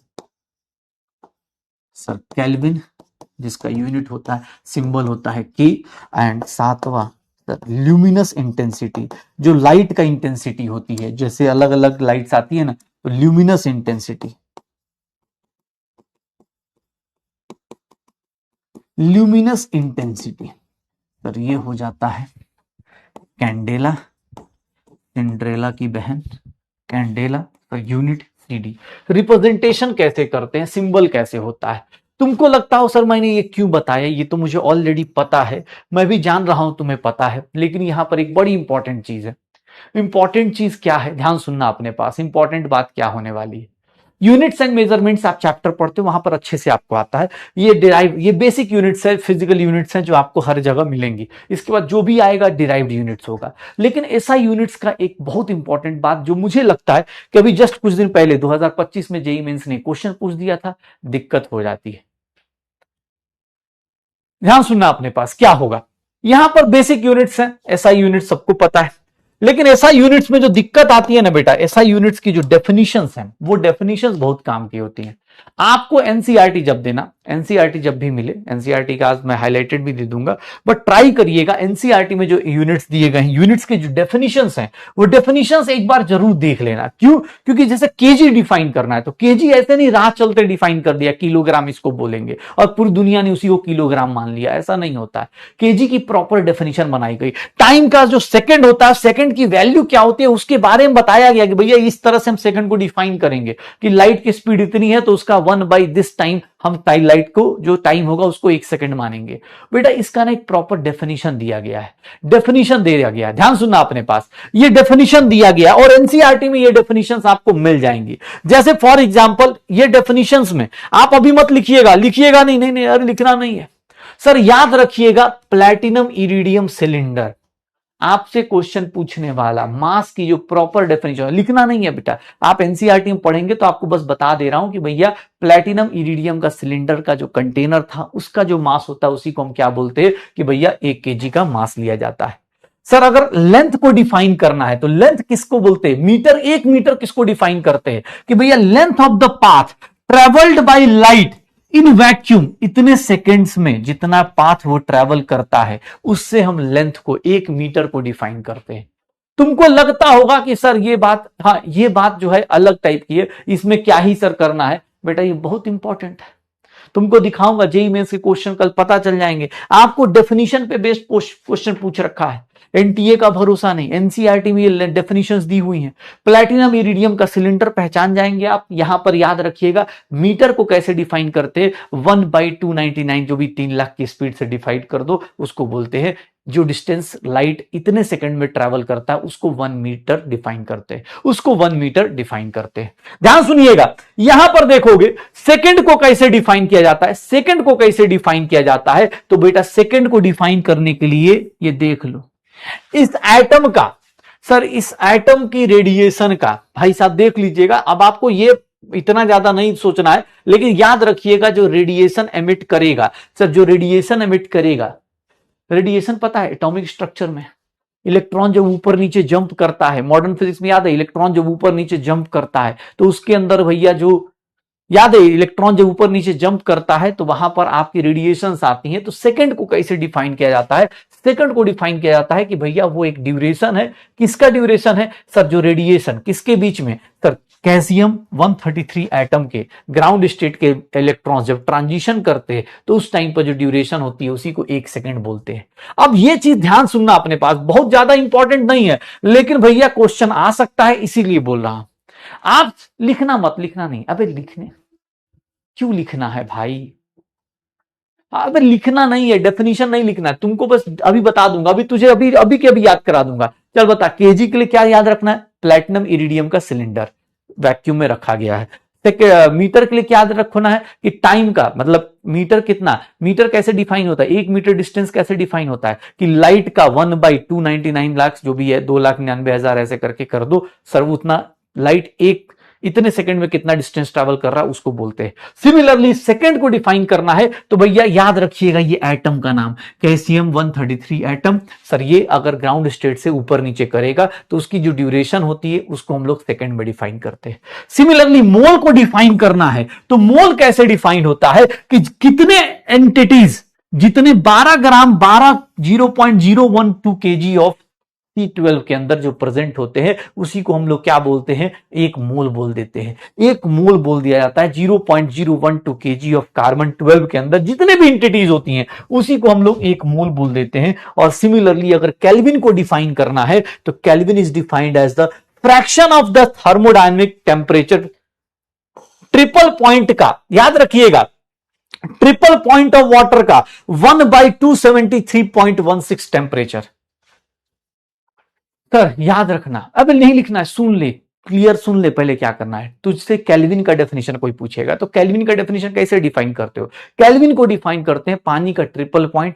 Speaker 1: सर केल्विन, जिसका यूनिट होता है, सिंबल होता है के। एंड सातवां ल्यूमिनस इंटेंसिटी, जो लाइट का इंटेंसिटी होती है, जैसे अलग अलग लाइट्स आती है ना, तो luminous intensity, luminous intensity sir ये हो जाता है कैंडेला, सिंड्रेला की बहन कैंडेला। तो यूनिट CD। रिप्रेजेंटेशन कैसे करते हैं, सिंबल कैसे होता है, तुमको लगता हो सर मैंने ये क्यों बताया, ये तो मुझे ऑलरेडी पता है, मैं भी जान रहा हूं तुम्हें पता है, लेकिन यहां पर एक बड़ी इंपॉर्टेंट चीज है। इंपॉर्टेंट चीज क्या है, ध्यान सुनना अपने पास, इंपॉर्टेंट बात क्या होने वाली है। यूनिट्स एंड मेजरमेंट्स आप चैप्टर पढ़ते हो, वहां पर अच्छे से आपको आता है। ये डिराइव, ये बेसिक यूनिट्स है, फिजिकल यूनिट्स हैं जो आपको हर जगह मिलेंगी। इसके बाद जो भी आएगा डिराइव्ड यूनिट्स होगा। लेकिन ऐसा यूनिट्स का एक बहुत इंपॉर्टेंट बात जो मुझे लगता है कि अभी जस्ट कुछ दिन पहले 2025 में जेईई मेंस ने क्वेश्चन पूछ दिया था, दिक्कत हो जाती है। ध्यान सुनना अपने पास क्या होगा। यहां पर बेसिक यूनिट्स हैं, एसआई यूनिट सबको पता है, लेकिन एसआई यूनिट्स में जो दिक्कत आती है ना बेटा, एसआई यूनिट्स की जो डेफिनेशंस हैं, वो डेफिनेशंस बहुत काम की होती हैं। आपको एनसीईआरटी जब देना, एनसीईआरटी जब भी मिले, एनसीईआरटी का आज मैं हाईलाइटेड भी दे दूंगा, बट ट्राई करिएगा एनसीईआरटी में जो यूनिट्स दिए गए हैं, यूनिट्स के जो डेफिनेशंस हैं, वो डेफिनेशंस एक बार जरूर देख लेना। क्यों, क्योंकि जैसे केजी डिफाइन करना है तो केजी ऐसे नहीं राह चलते डिफाइन कर दिया, किलोग्राम इसको बोलेंगे और पूरी दुनिया ने उसी को किलोग्राम मान लिया, ऐसा नहीं होता है। केजी की प्रॉपर डेफिनेशन बनाई गई। टाइम का जो सेकंड होता है, सेकंड की वैल्यू क्या होती है उसके बारे में बताया गया कि भैया इस तरह से हम सेकंड को डिफाइन करेंगे कि लाइट की स्पीड इतनी है तो उसका 1/this टाइम हम लाइट को जो टाइम होगा उसको 1 सेकंड मानेंगे। बेटा इसका ना एक प्रॉपर डेफिनेशन दिया गया है, डेफिनेशन दिया गया है, ध्यान सुनना अपने पास, ये डेफिनेशन दिया गया और एनसीईआरटी में ये डेफिनेशंस आपको मिल जाएंगी। जैसे फॉर एग्जांपल ये डेफिनेशंस में आप अभी मत लिखिएगा, लिखिएगा नहीं, नहीं नहीं अरे लिखना नहीं है सर, याद रखिएगा प्लैटिनम इरिडियम सिलेंडर आपसे क्वेश्चन पूछने वाला, मास की जो प्रॉपर डेफिनेशन, लिखना नहीं है बेटा, आप एनसीईआरटी में पढ़ेंगे तो आपको बस बता दे रहा हूं कि भैया प्लैटिनम इरिडियम का सिलेंडर का जो कंटेनर था उसका जो मास होता है उसी को हम क्या बोलते हैं कि भैया 1 kg का मास लिया जाता है। सर अगर लेंथ को डिफाइन करना है तो लेंथ किसको बोलते हैं, मीटर, 1 मीटर किसको डिफाइन करते हैं कि भैया length of the path travelled by light in vacuum, इतने सेकेंड्स में जितना पाथ वो ट्रेवल करता है उससे हम लेंथ को 1 मीटर को डिफाइन करते हैं। तुमको लगता होगा कि सर ये बात, हाँ ये बात जो है अलग टाइप की है, इसमें क्या ही सर करना है। बेटा ये बहुत इंपॉर्टेंट है, तुमको दिखाऊंगा, जेई मेंस के क्वेश्चन कल पता चल जाएंगे। आपको डेफिनेशन पे बेस्ड क्वेश्चन पूछ रखा है, एनटीए का भरोसा नहीं, एनसीईआरटी में ये डेफिनेशंस दी हुई हैं। प्लैटिनम इरिडियम का सिलेंडर पहचान जाएंगे आप, यहां पर याद रखिएगा मीटर को कैसे डिफाइन करते हैं, 1/299 जो भी 3 लाख की स्पीड से डिफाइड कर दो उसको बोलते हैं, जो डिस्टेंस लाइट इतने सेकंड में ट्रेवल करता है उसको 1 मीटर डिफाइन करते हैं, उसको 1 मीटर डिफाइन करते हैं। ध्यान सुनिएगा, यहां पर देखोगे सेकंड को कैसे डिफाइन किया जाता है, सेकंड को कैसे डिफाइन किया जाता है, तो बेटा सेकंड को डिफाइन करने के लिए ये देख लो, इस एटम का, सर इस एटम की रेडिएशन का, भाई साहब देख लीजिएगा, अब आपको ये इतना ज्यादा नहीं सोचना है, लेकिन याद रखिएगा जो रेडिएशन एमिट करेगा, सर जो रेडिएशन एमिट करेगा, रेडिएशन पता है एटॉमिक स्ट्रक्चर में, इलेक्ट्रॉन जब ऊपर नीचे जंप करता है, मॉडर्न फिजिक्स में याद है इलेक्ट्रॉन जब ऊपर नीचे जंप करता है तो उसके अंदर भैया जो, याद है इलेक्ट्रॉन जब ऊपर नीचे जंप करता है तो वहां पर आपकी रेडिएशंस आती हैं। तो सेकंड को कैसे डिफाइन किया जाता है, सेकंड को डिफाइन किया जाता है कि भैया वो एक ड्यूरेशन है, किसका ड्यूरेशन है सर, जो रेडिएशन किसके बीच में, सर कैल्शियम 133 एटम के ग्राउंड स्टेट के इलेक्ट्रॉन्स जब ट्रांजिशन करते हैं तो उस टाइम पर जो ड्यूरेशन होती है उसी को 1 सेकंड बोलते हैं। अब ये चीज ध्यान सुनना अपने पास, बहुत ज्यादा इंपॉर्टेंट नहीं है लेकिन भैया क्वेश्चन आ सकता है इसीलिए बोल रहा हूं। आप लिखना मत, लिखना नहीं, अबे लिखने क्यों लिखना है भाई, अबे लिखना नहीं है, डेफिनेशन नहीं लिखना है तुमको, बस अभी बता दूंगा, अभी तुझे अभी अभी के अभी याद करा दूंगा। चल बता, केजी के लिए क्या याद रखना है, प्लैटिनम इरिडियम का सिलेंडर वैक्यूम में रखा गया है। मीटर के लिए क्या याद रखना है कि टाइम का मतलब मीटर कितना, मीटर कैसे डिफाइन होता है, 1 मीटर डिस्टेंस कैसे डिफाइन होता है कि लाइट का 1/299 लाख जो भी है 2,99,000 ऐसे करके कर दो सर, उतना लाइट एक इतने सेकंड में कितना डिस्टेंस ट्रैवल कर रहा है उसको बोलते हैं। सिमिलरली सेकंड को डिफाइन करना है तो भैया याद रखिएगा ये एटम का नाम कैल्शियम 133 एटम, सर ये अगर ग्राउंड स्टेट से ऊपर नीचे करेगा तो उसकी जो ड्यूरेशन होती है उसको हम लोग सेकंड में डिफाइन करते हैं। सिमिलरली मोल को डिफाइन करना है तो मोल कैसे डिफाइन होता है कि कितने एंटिटीज, जितने 12 ग्राम 0.012 केजी ऑफ C12 के अंदर जो प्रेजेंट होते हैं उसी को हम लोग क्या बोलते हैं, एक मोल बोल देते हैं। एक मोल बोल दिया जाता है 0.012 केजी ऑफ कार्बन 12 के अंदर जितने भी एंटिटीज होती हैं उसी को हम लोग एक मोल बोल देते हैं। और सिमिलरली अगर केल्विन को डिफाइन करना है तो kelvin is defined as the fraction of the thermodynamic temperature, triple point का याद रखिएगा, ट्रिपल पॉइंट ऑफ वाटर का 1/273.16 टेम्परेचर। सर याद रखना, अब नहीं लिखना है, सुन ले, क्लियर सुन ले पहले क्या करना है। तुझसे केल्विन का डेफिनेशन कोई पूछेगा तो केल्विन का डेफिनेशन कैसे डिफाइन करते हो, केल्विन को डिफाइन करते हैं पानी का ट्रिपल पॉइंट,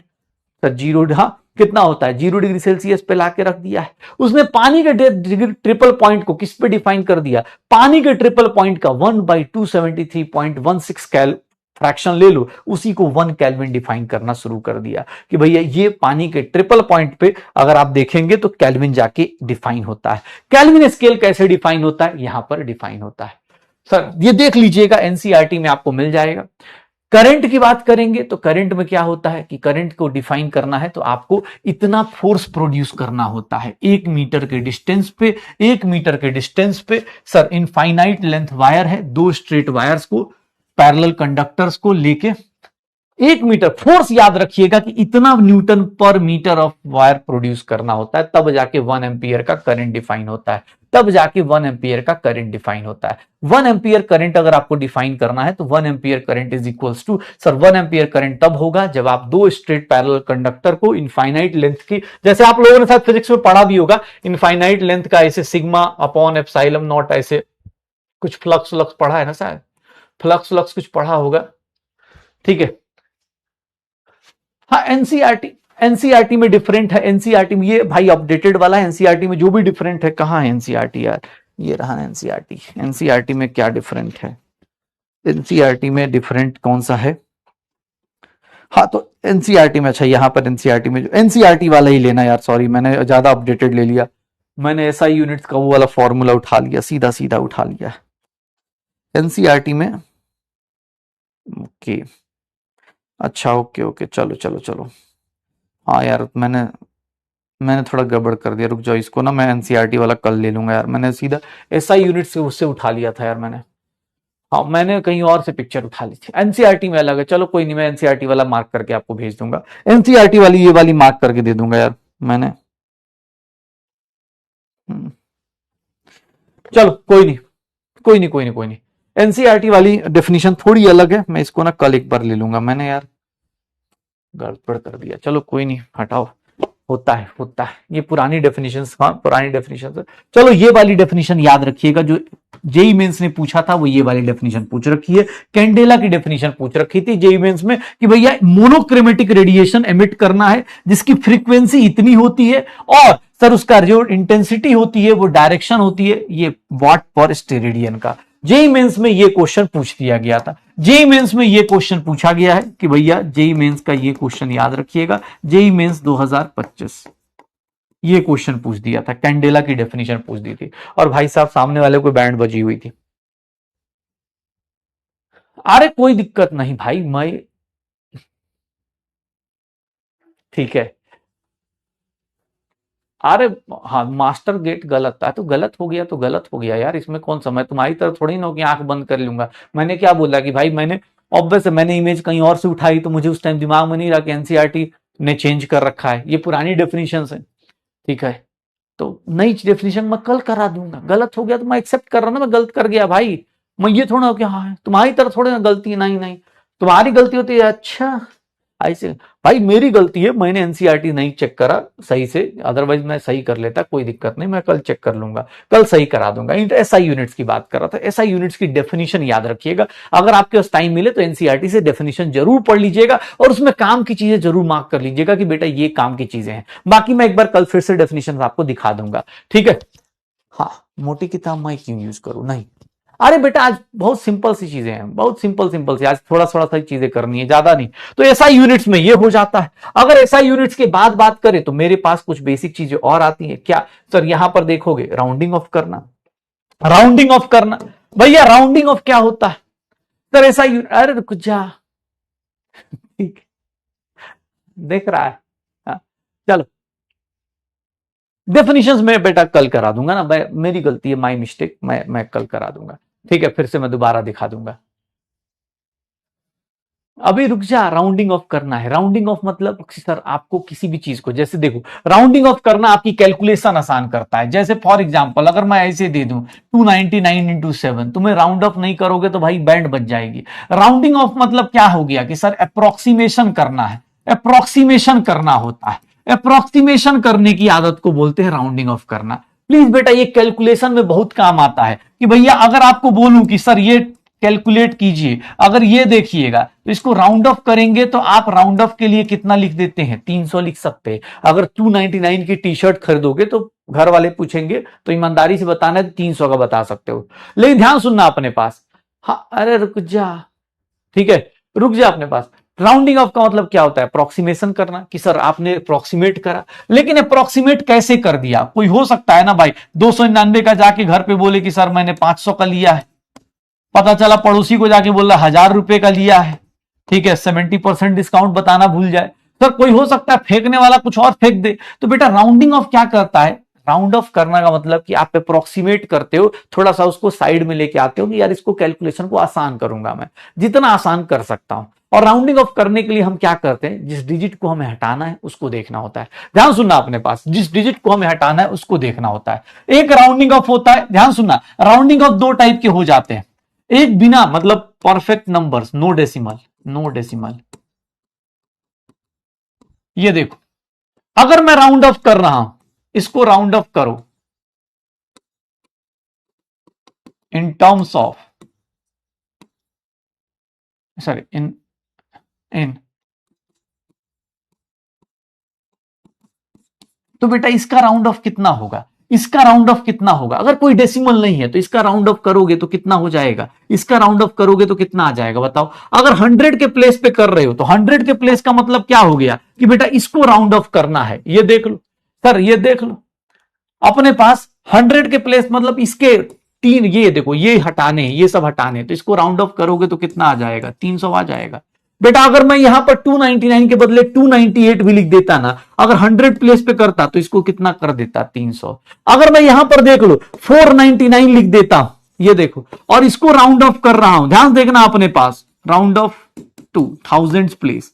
Speaker 1: सर 0, हाँ कितना होता है 0 डिग्री सेल्सियस पे लाके रख दिया है। उसने पानी के ट्रिपल पॉइंट को किस पे डिफाइन कर दिया, पानी के ट्रिपल पॉइंट का 1/273.16 फ्रैक्शन ले लो, उसी को 1 केल्विन डिफाइन करना शुरू कर दिया कि भैया ये पानी के ट्रिपल पॉइंट पे अगर आप देखेंगे तो केल्विन जाके डिफाइन होता है। केल्विन स्केल कैसे डिफाइन होता है, यहां पर डिफाइन होता है। सर ये देख लीजिएगा एनसीईआरटी में आपको मिल जाएगा। करंट की बात करेंगे तो करंट में क्या होता है कि करंट को डिफाइन करना है तो आपको इतना फोर्स प्रोड्यूस करना होता है 1 मीटर के डिस्टेंस पे, 1 मीटर के डिस्टेंस पे सर इनफाइनाइट लेंथ वायर है, 2 स्ट्रेट वायर्स को पैरेलल कंडक्टर्स को लेके 1 मीटर फोर्स याद रखिएगा कि इतना न्यूटन पर मीटर ऑफ वायर प्रोड्यूस करना होता है, तब जाके 1 एम्पियर का करंट डिफाइन होता है, तब जाके 1 एम्पियर का करंट डिफाइन होता है। 1 एम्पियर करंट अगर आपको डिफाइन करना है तो 1 ampere current is equals to, sir 1 ampere current तब होगा जब आप 2 स्ट्रेट पैरेलल कंडक्टर को इनफाइनाइट लेंथ की, जैसे आप लोगों ने शायद फिजिक्स में पढ़ा भी होगा, इनफाइनाइट लेंथ का ऐसे सिग्मा अपॉन एप्सिलॉन नॉट ऐसे कुछ फ्लक्स पढ़ा है ना, शायद फ्लक्स कुछ पढ़ा होगा, ठीक है। हाँ एनसीईआरटी में डिफरेंट है, एनसीईआरटी में ये भाई अपडेटेड वाला है, एनसीईआरटी में जो भी डिफरेंट है, कहाँ है एनसीईआरटी यार, ये रहा एनसीईआरटी, एनसीईआरटी में क्या डिफरेंट है, एनसीईआरटी में डिफरेंट कौन सा है, हाँ तो एनसीईआरटी में, अच्छा यहाँ पर एनसीईआरटी में जो एनसीईआरटी वाला ही लेना यार, सॉरी मैंने ज्यादा अपडेटेड ले लिया, मैंने एसआई यूनिट्स का वो वाला फॉर्मूला उठा लिया, सीधा उठा लिया एनसीईआरटी में। ओके अच्छा ओके चलो हाँ यार मैंने मैंने थोड़ा गड़बड़ कर दिया, रुक जाओ, इसको ना मैं एनसीईआरटी वाला कल ले लूंगा यार, मैंने सीधा एसआई यूनिट से उससे उठा लिया था यार मैंने। हाँ मैंने कहीं और से पिक्चर उठा ली थी, एनसीईआरटी में अलग है, चलो कोई नहीं, मैं एनसीईआरटी वाला मार्क करके आपको भेज दूंगा, एनसीईआरटी वाली ये वाली मार्क करके दे दूंगा यार मैंने। हम्म, चलो कोई नहीं, कोई नहीं, कोई नहीं, कोई नहीं। एनसीईआरटी वाली डेफिनेशन थोड़ी अलग है, मैं इसको ना कल एक बार ले लूंगा, मैंने यार गड़बड़ कर दिया, चलो कोई नहीं, हटाओ, होता है, होता है, ये पुरानी डेफिनेशन, हाँ पुरानी डेफिनेशन है। चलो ये वाली डेफिनेशन याद रखिएगा, जो जेई मेंस ने पूछा था वो ये वाली डेफिनेशन पूछ रखी है। कैंडेला की डेफिनेशन पूछ रखी थी जेई मेंस में कि भैया मोनोक्रोमेटिक रेडिएशन एमिट करना है जिसकी फ्रीक्वेंसी इतनी होती है और सर उसका जो इंटेंसिटी होती है वो डायरेक्शन होती है ये वाट पर स्टेरेडियन का। जेई मेंस में ये क्वेश्चन पूछ दिया गया था, जेई मेंस में ये क्वेश्चन पूछा गया है कि भैया जेई मेंस का ये क्वेश्चन याद रखिएगा, जेई मेंस 2025 ये क्वेश्चन पूछ दिया था, कैंडेला की डेफिनेशन पूछ दी थी, और भाई साहब सामने वाले को बैंड बजी हुई थी। अरे कोई दिक्कत नहीं भाई, मैं ठीक है। अरे हाँ मास्टर गेट गलत था तो गलत हो गया तो गलत हो गया यार, इसमें कौन सा, मैं तुम्हारी तरह थोड़ी ना हो कि आंख बंद कर लूंगा। मैंने क्या बोला कि भाई मैंने ऑब्वियस मैंने इमेज कहीं और से उठाई तो मुझे उस टाइम दिमाग में नहीं रहा कि एनसीईआरटी ने चेंज कर रखा है, ये पुरानी डेफिनेशन है, ठीक है। तो नई डेफिनेशन मैं कल करा दूंगा, गलत हो गया तो मैं एक्सेप्ट कर रहा हूं ना, मैं गलत कर गया भाई, मैं ये थोड़ा हो कि हाँ तुम्हारी तरह थोड़े ना गलती है, नहीं नहीं तुम्हारी गलती होती है, अच्छा ऐसे भाई मेरी गलती है, मैंने एनसीईआरटी नहीं चेक करा सही से, अदरवाइज मैं सही कर लेता, कोई दिक्कत नहीं, मैं कल चेक कर लूंगा, कल सही करा दूंगा। एसआई यूनिट्स की बात कर रहा था, एसआई यूनिट्स की डेफिनेशन याद रखिएगा, अगर आपके पास टाइम मिले तो एनसीईआरटी से डेफिनेशन जरूर पढ़ लीजिएगा और उसमें काम की चीजें जरूर मार्क कर लीजिएगा कि बेटा ये काम की चीजें हैं, बाकी मैं एक बार कल फिर से डेफिनेशन आपको दिखा दूंगा, ठीक है। हाँ मोटी किताब मैं क्यों यूज करूं, नहीं अरे बेटा आज बहुत सिंपल सी चीजें हैं, बहुत सिंपल सिंपल सी, आज थोड़ा थोड़ा सा चीजें करनी है, ज्यादा नहीं। तो एसआई यूनिट्स में ये हो जाता है। अगर एसआई यूनिट्स के बाद बात करें तो मेरे पास कुछ बेसिक चीजें और आती हैं, क्या सर, यहां पर देखोगे राउंडिंग ऑफ करना, राउंडिंग ऑफ करना, भैया राउंडिंग ऑफ क्या होता है सर, एसआई, अरे रुक जा, ठीक देख रहा है, हाँ, चलो डेफिनेशंस में बेटा कल करा दूंगा ना, मेरी गलती है, माई मिस्टेक, मैं कल करा दूंगा, ठीक है, फिर से मैं दोबारा दिखा दूंगा। अभी रुक जा, राउंडिंग ऑफ करना है, राउंडिंग ऑफ मतलब सर आपको किसी भी चीज को, जैसे देखो राउंडिंग ऑफ करना आपकी कैलकुलेशन आसान करता है, जैसे फॉर एग्जांपल अगर मैं ऐसे दे दूं 299 इंटू 7, तुम्हें राउंड ऑफ नहीं करोगे तो भाई बैंड बच जाएगी। राउंडिंग ऑफ मतलब क्या हो गया कि सर अप्रोक्सीमेशन करना है, अप्रोक्सीमेशन करना होता है, अप्रोक्सीमेशन करने की आदत को बोलते हैं राउंडिंग ऑफ करना। प्लीज बेटा ये कैलकुलेशन में बहुत काम आता है कि भैया अगर आपको बोलूं कि सर ये कैलकुलेट कीजिए, अगर ये देखिएगा तो इसको राउंड ऑफ करेंगे तो आप राउंड ऑफ के लिए कितना लिख देते हैं, 300 लिख सकते हैं। अगर 299 की टी शर्ट खरीदोगे तो घर वाले पूछेंगे तो ईमानदारी से बताना है 300 का बता सकते हो, लेकिन ध्यान सुनना अपने पास, हाँ अरे रुक जा, ठीक है रुक जा अपने पास। राउंडिंग ऑफ का मतलब क्या होता है, अप्रोक्सीमेशन करना, कि सर आपने अप्रोक्सीमेट करा, लेकिन अप्रोक्सीमेट कैसे कर दिया, कोई हो सकता है ना भाई 299 का जाके घर पे बोले कि सर मैंने 500 का लिया है, पता चला पड़ोसी को जाके बोल रहा 1000 रुपए का लिया है, ठीक है, 70% डिस्काउंट बताना भूल जाए, सर कोई हो सकता है फेंकने वाला कुछ और फेंक दे। तो बेटा राउंडिंग ऑफ क्या करता है, राउंड ऑफ करना का मतलब कि आप अप्रोक्सीमेट करते हो, थोड़ा सा उसको साइड में लेके आते हो कि यार इसको कैलकुलेशन को आसान करूंगा मैं, जितना आसान कर सकता हूं। और राउंडिंग ऑफ करने के लिए हम क्या करते हैं, जिस डिजिट को हमें हटाना है उसको देखना होता है, ध्यान सुनना अपने पास, जिस डिजिट को हमें हटाना है उसको देखना होता है। एक राउंडिंग ऑफ होता है, ध्यान सुनना, राउंडिंग ऑफ दो टाइप के हो जाते हैं, एक बिना मतलब perfect numbers, no decimal, no decimal, ये देखो अगर मैं राउंड ऑफ कर रहा हूं, इसको राउंड ऑफ करो in terms of, sorry in in तो बेटा इसका राउंड ऑफ कितना होगा, इसका राउंड ऑफ कितना होगा, अगर कोई डेसिमल नहीं है तो इसका राउंड ऑफ करोगे तो कितना हो जाएगा, इसका राउंड ऑफ करोगे तो कितना आ जाएगा बताओ। अगर 100 के प्लेस पे कर रहे हो तो 100 के प्लेस का मतलब क्या हो गया कि बेटा इसको राउंड ऑफ करना है, ये देख लो सर, ये देख लो अपने पास 100 के प्लेस मतलब इसके तीन, ये देखो ये हटाने, ये सब हटाने, तो इसको राउंड ऑफ करोगे तो कितना आ जाएगा, 300 आ जाएगा। बेटा अगर मैं यहां पर 299 के बदले 298 भी लिख देता ना, अगर 100 प्लेस पे करता तो इसको कितना कर देता, 300। अगर मैं यहां पर देख लो 499 लिख देता हूं, ये देखो, और इसको राउंड ऑफ कर रहा हूं, ध्यान देखना अपने पास, round off to thousand place.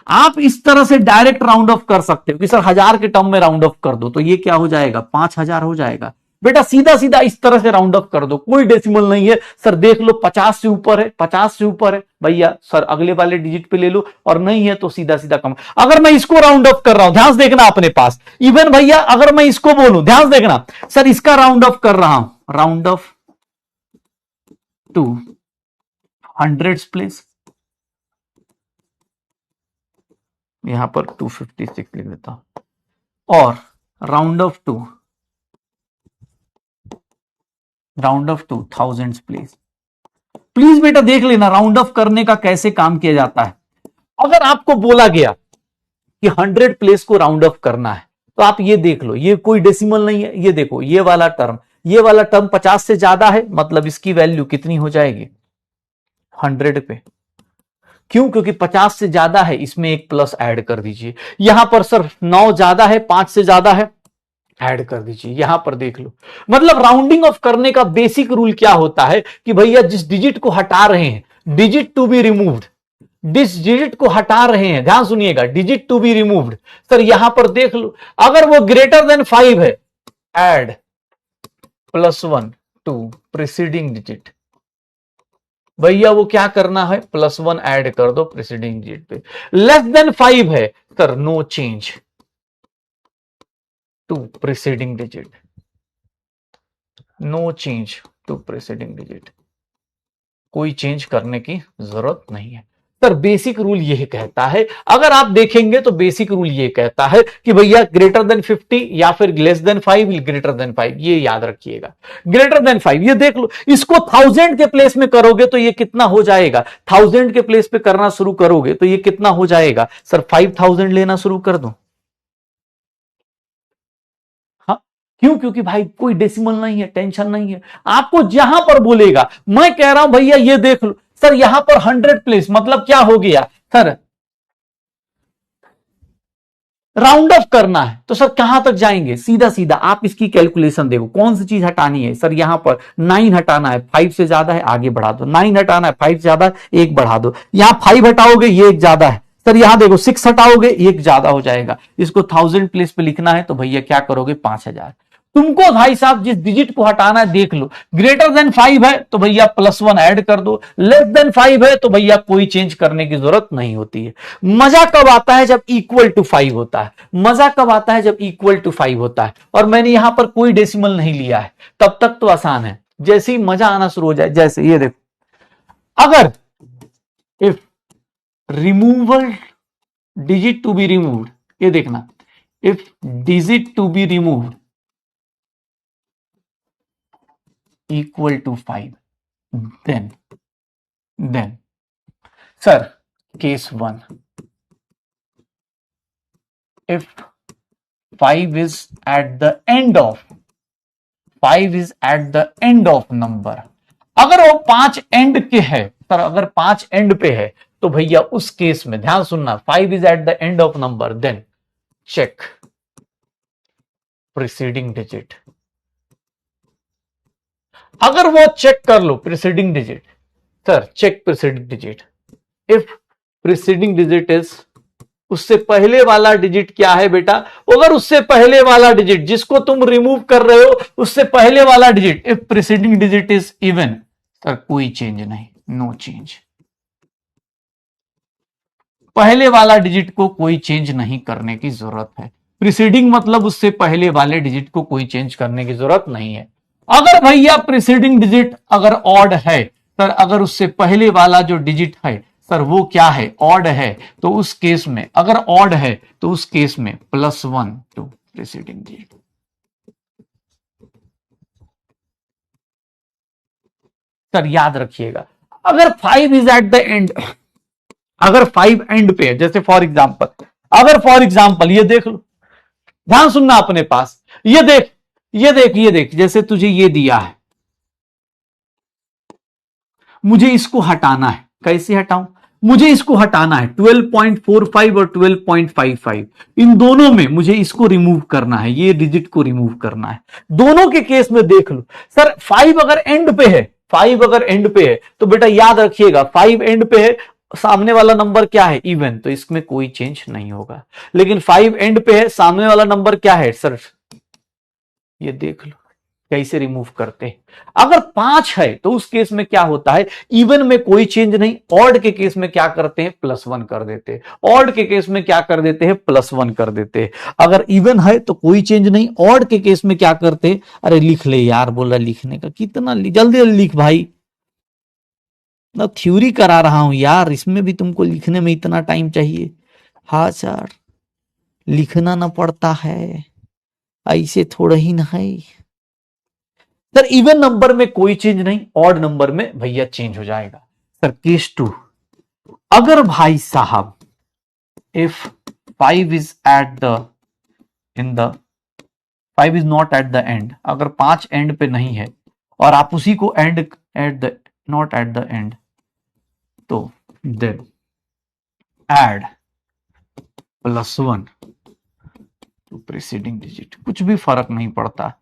Speaker 1: आप इस तरह से डायरेक्ट राउंड ऑफ कर सकते हो कि सर 1000 के टर्म में राउंड ऑफ कर दो, तो ये क्या हो जाएगा, 5000 हो जाएगा। बेटा सीधा सीधा इस तरह से राउंड ऑफ कर दो, कोई डेसिमल नहीं है। सर देख लो 50 से ऊपर है, 50 से ऊपर है भैया, सर अगले वाले डिजिट पे ले लो, और नहीं है तो सीधा सीधा कम। अगर मैं इसको राउंड ऑफ कर रहा हूं, ध्यान देखना अपने पास, इवन भैया अगर मैं इसको बोलूं, ध्यान देखना, सर इसका राउंड ऑफ कर रहा हूं, राउंड ऑफ टू 100 प्लेस, यहां पर 256 लिख देता हूं, और round off to 1000 please. Please बेटा देख लेना राउंड ऑफ करने का कैसे काम किया जाता है। अगर आपको बोला गया कि 100 प्लेस को राउंड ऑफ करना है, तो आप ये देख लो, ये कोई डेसिमल नहीं है, ये देखो ये वाला टर्म 50 से ज्यादा है, मतलब इसकी वैल्यू कितनी हो जाएगी, 100 पे। क्यों, क्योंकि 50 से ज्यादा है, इसमें एक प्लस ऐड कर दीजिए। यहां पर सर 9 ज्यादा है, 5 से ज्यादा है, ऐड कर दीजिए। यहां पर देख लो, मतलब राउंडिंग ऑफ करने का बेसिक रूल क्या होता है कि भैया जिस डिजिट को हटा रहे हैं, डिजिट टू बी रिमूव्ड, जिस डिजिट को हटा रहे हैं, ध्यान सुनिएगा, digit to be removed. Sir यहां पर देख लो, अगर वो ग्रेटर देन 5 है, ऐड +1 टू प्रीसीडिंग डिजिट। भैया वो क्या करना है, +1 ऐड कर दो प्रीसीडिंग डिजिट पे। लेस देन 5 है, sir no change to preceding digit, no change to preceding digit, कोई चेंज करने की जरूरत नहीं है। सर बेसिक रूल यह कहता है, अगर आप देखेंगे तो बेसिक रूल यह कहता है कि भैया ग्रेटर देन 50 या फिर लेस देन 5, ग्रेटर देन 5, ये याद रखिएगा, ग्रेटर देन 5। ये देख लो, इसको 1000 के प्लेस में करोगे तो ये कितना हो जाएगा, 1000 के प्लेस पे करना शुरू करोगे तो ये कितना हो जाएगा, सर 5000 लेना शुरू कर दो। क्यों, क्योंकि भाई कोई डेसिमल नहीं है, टेंशन नहीं है। आपको जहां पर बोलेगा, मैं कह रहा हूं भैया ये देख लो, सर यहां पर 100 प्लेस, मतलब क्या हो गया, सर राउंड ऑफ करना है, तो सर कहां तक जाएंगे, सीधा सीधा आप इसकी कैलकुलेशन देखो, कौन सी चीज हटानी है। सर यहां पर 9 हटाना है, 5 से ज्यादा है, आगे बढ़ा दो। 9 हटाना है, 5 ज्यादा है, एक बढ़ा दो। यहां 5 हटाओगे, ये एक ज्यादा है। सर यहां देखो 6 हटाओगे, एक ज्यादा हो जाएगा। इसको 1000 प्लेस पे लिखना है तो भैया क्या करोगे, 5000। तुमको भाई साहब जिस डिजिट को हटाना है देख लो, ग्रेटर देन 5 है तो भैया +1 ऐड कर दो, लेस देन 5 है तो भैया कोई चेंज करने की जरूरत नहीं होती है। मजा कब आता है, जब इक्वल टू 5 होता है। मजा कब आता है, जब इक्वल टू 5 होता है। और मैंने यहां पर कोई डेसिमल नहीं लिया है, तब तक तो आसान है। जैसे ही मजा आना शुरू हो जाए, जैसे ये देखो, अगर if removal digit to be removed, ये देखना, if digit to be removed equal to 5, then sir, case 1, if 5 is at the end of number, अगर वो 5 एंड के है, सर अगर 5 एंड पे है तो भैया उस केस में ध्यान सुनना, 5 is at the end of number, then check preceding digit। अगर वो चेक कर लो preceding digit, sir check preceding digit, if preceding digit is, उससे पहले वाला डिजिट क्या है बेटा, अगर उससे पहले वाला डिजिट जिसको तुम रिमूव कर रहे हो, उससे पहले वाला digit, if preceding digit is even, sir कोई चेंज नहीं, नो चेंज। पहले वाला डिजिट को कोई चेंज नहीं करने की जरूरत है। प्रीसीडिंग मतलब उससे पहले वाले डिजिट को कोई चेंज करने की जरूरत नहीं है। अगर भैया प्रीसीडिंग डिजिट अगर ऑड है, सर अगर उससे पहले वाला जो डिजिट है सर वो क्या है, ऑड है, तो उस केस में, अगर ऑड है तो उस केस में +1 टू प्रीसीडिंग डिजिट। सर याद रखिएगा, अगर 5 इज एट द एंड, अगर 5 एंड पे है, जैसे फॉर एग्जाम्पल, अगर फॉर एग्जाम्पल ये देख लो, ध्यान सुनना अपने पास, ये देख, ये देख, ये देख, जैसे तुझे ये दिया है, मुझे इसको हटाना है। कैसे हटाऊं? मुझे इसको हटाना है 12.45 और 12.55, इन दोनों में मुझे इसको रिमूव करना है, ये डिजिट को रिमूव करना है। दोनों के केस में देख लो सर, 5 अगर एंड पे है, 5 अगर एंड पे है तो बेटा याद रखिएगा 5 एंड पे है, सामने वाला नंबर क्या है? इवन, तो इसमें कोई चेंज नहीं होगा। लेकिन 5 एंड पे है, सामने वाला नंबर क्या है सर? ये देख लो कैसे रिमूव करते हैं। अगर 5 है तो उस केस में क्या होता है? इवन में कोई चेंज नहीं, ऑड के केस में क्या करते हैं? +1 कर देते हैं। ऑड के केस में क्या कर देते हैं? +1 कर देते हैं। अगर इवन है तो कोई चेंज नहीं, ऑड के केस में क्या करते हैं? अरे लिख ले यार, बोला लिखने का, कितना जल्दी लिख भाई, ना थ्योरी करा रहा हूं यार, इसमें भी तुमको लिखने में इतना टाइम चाहिए? हाँ सर, लिखना ना पड़ता है, ऐसे थोड़ा ही ना है सर। इवन नंबर में कोई चेंज नहीं, ऑड नंबर में भैया चेंज हो जाएगा। सर केस 2, अगर भाई साहब if 5 is at the in the 5 is not at the and, अगर 5 एंड पे नहीं है और आप उसी को and at the not at the end, तो then add +1 to preceding digit, कुछ भी फर्क नहीं पड़ता,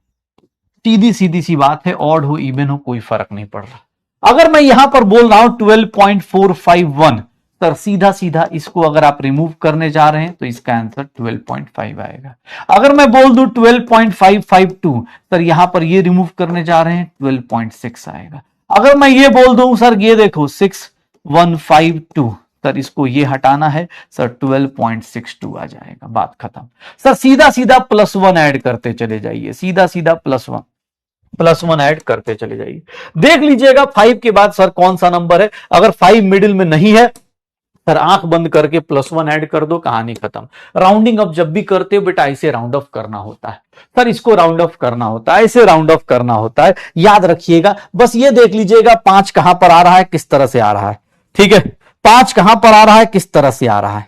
Speaker 1: सीधी सीधी सी बात है, ऑड हो इवन हो कोई फर्क नहीं पड़ रहा। अगर मैं यहां पर बोल रहा हूं 12.451, सर सीधा सीधा इसको अगर आप रिमूव करने जा रहे हैं तो इसका आंसर 12.5 आएगा। अगर मैं बोल दूं 12.552, सर यहां पर ये रिमूव करने जा रहे हैं 12.6 आएगा। अगर मैं ये बोल दूं सर ये देखो 6152, सर इसको ये हटाना है, सर 12.62 आ जाएगा, बात खत्म। सर सीधा सीधा +1 ऐड करते चले जाइए, सीधा सीधा +1 ऐड करते चले जाइए। देख लीजिएगा 5 के बाद सर कौन सा नंबर है। अगर 5 मिडिल में नहीं है सर आंख बंद करके +1 ऐड कर दो, कहानी खत्म। राउंडिंग अप जब भी करते हो बेटा ऐसे राउंड ऑफ करना होता है सर, इसको राउंड ऑफ करना होता है, ऐसे राउंड ऑफ करना होता है, याद रखिएगा। बस ये देख लीजिएगा 5 कहां पर आ रहा है, किस तरह से आ रहा है, ठीक है? 5 कहां पर आ रहा है, किस तरह से आ रहा है।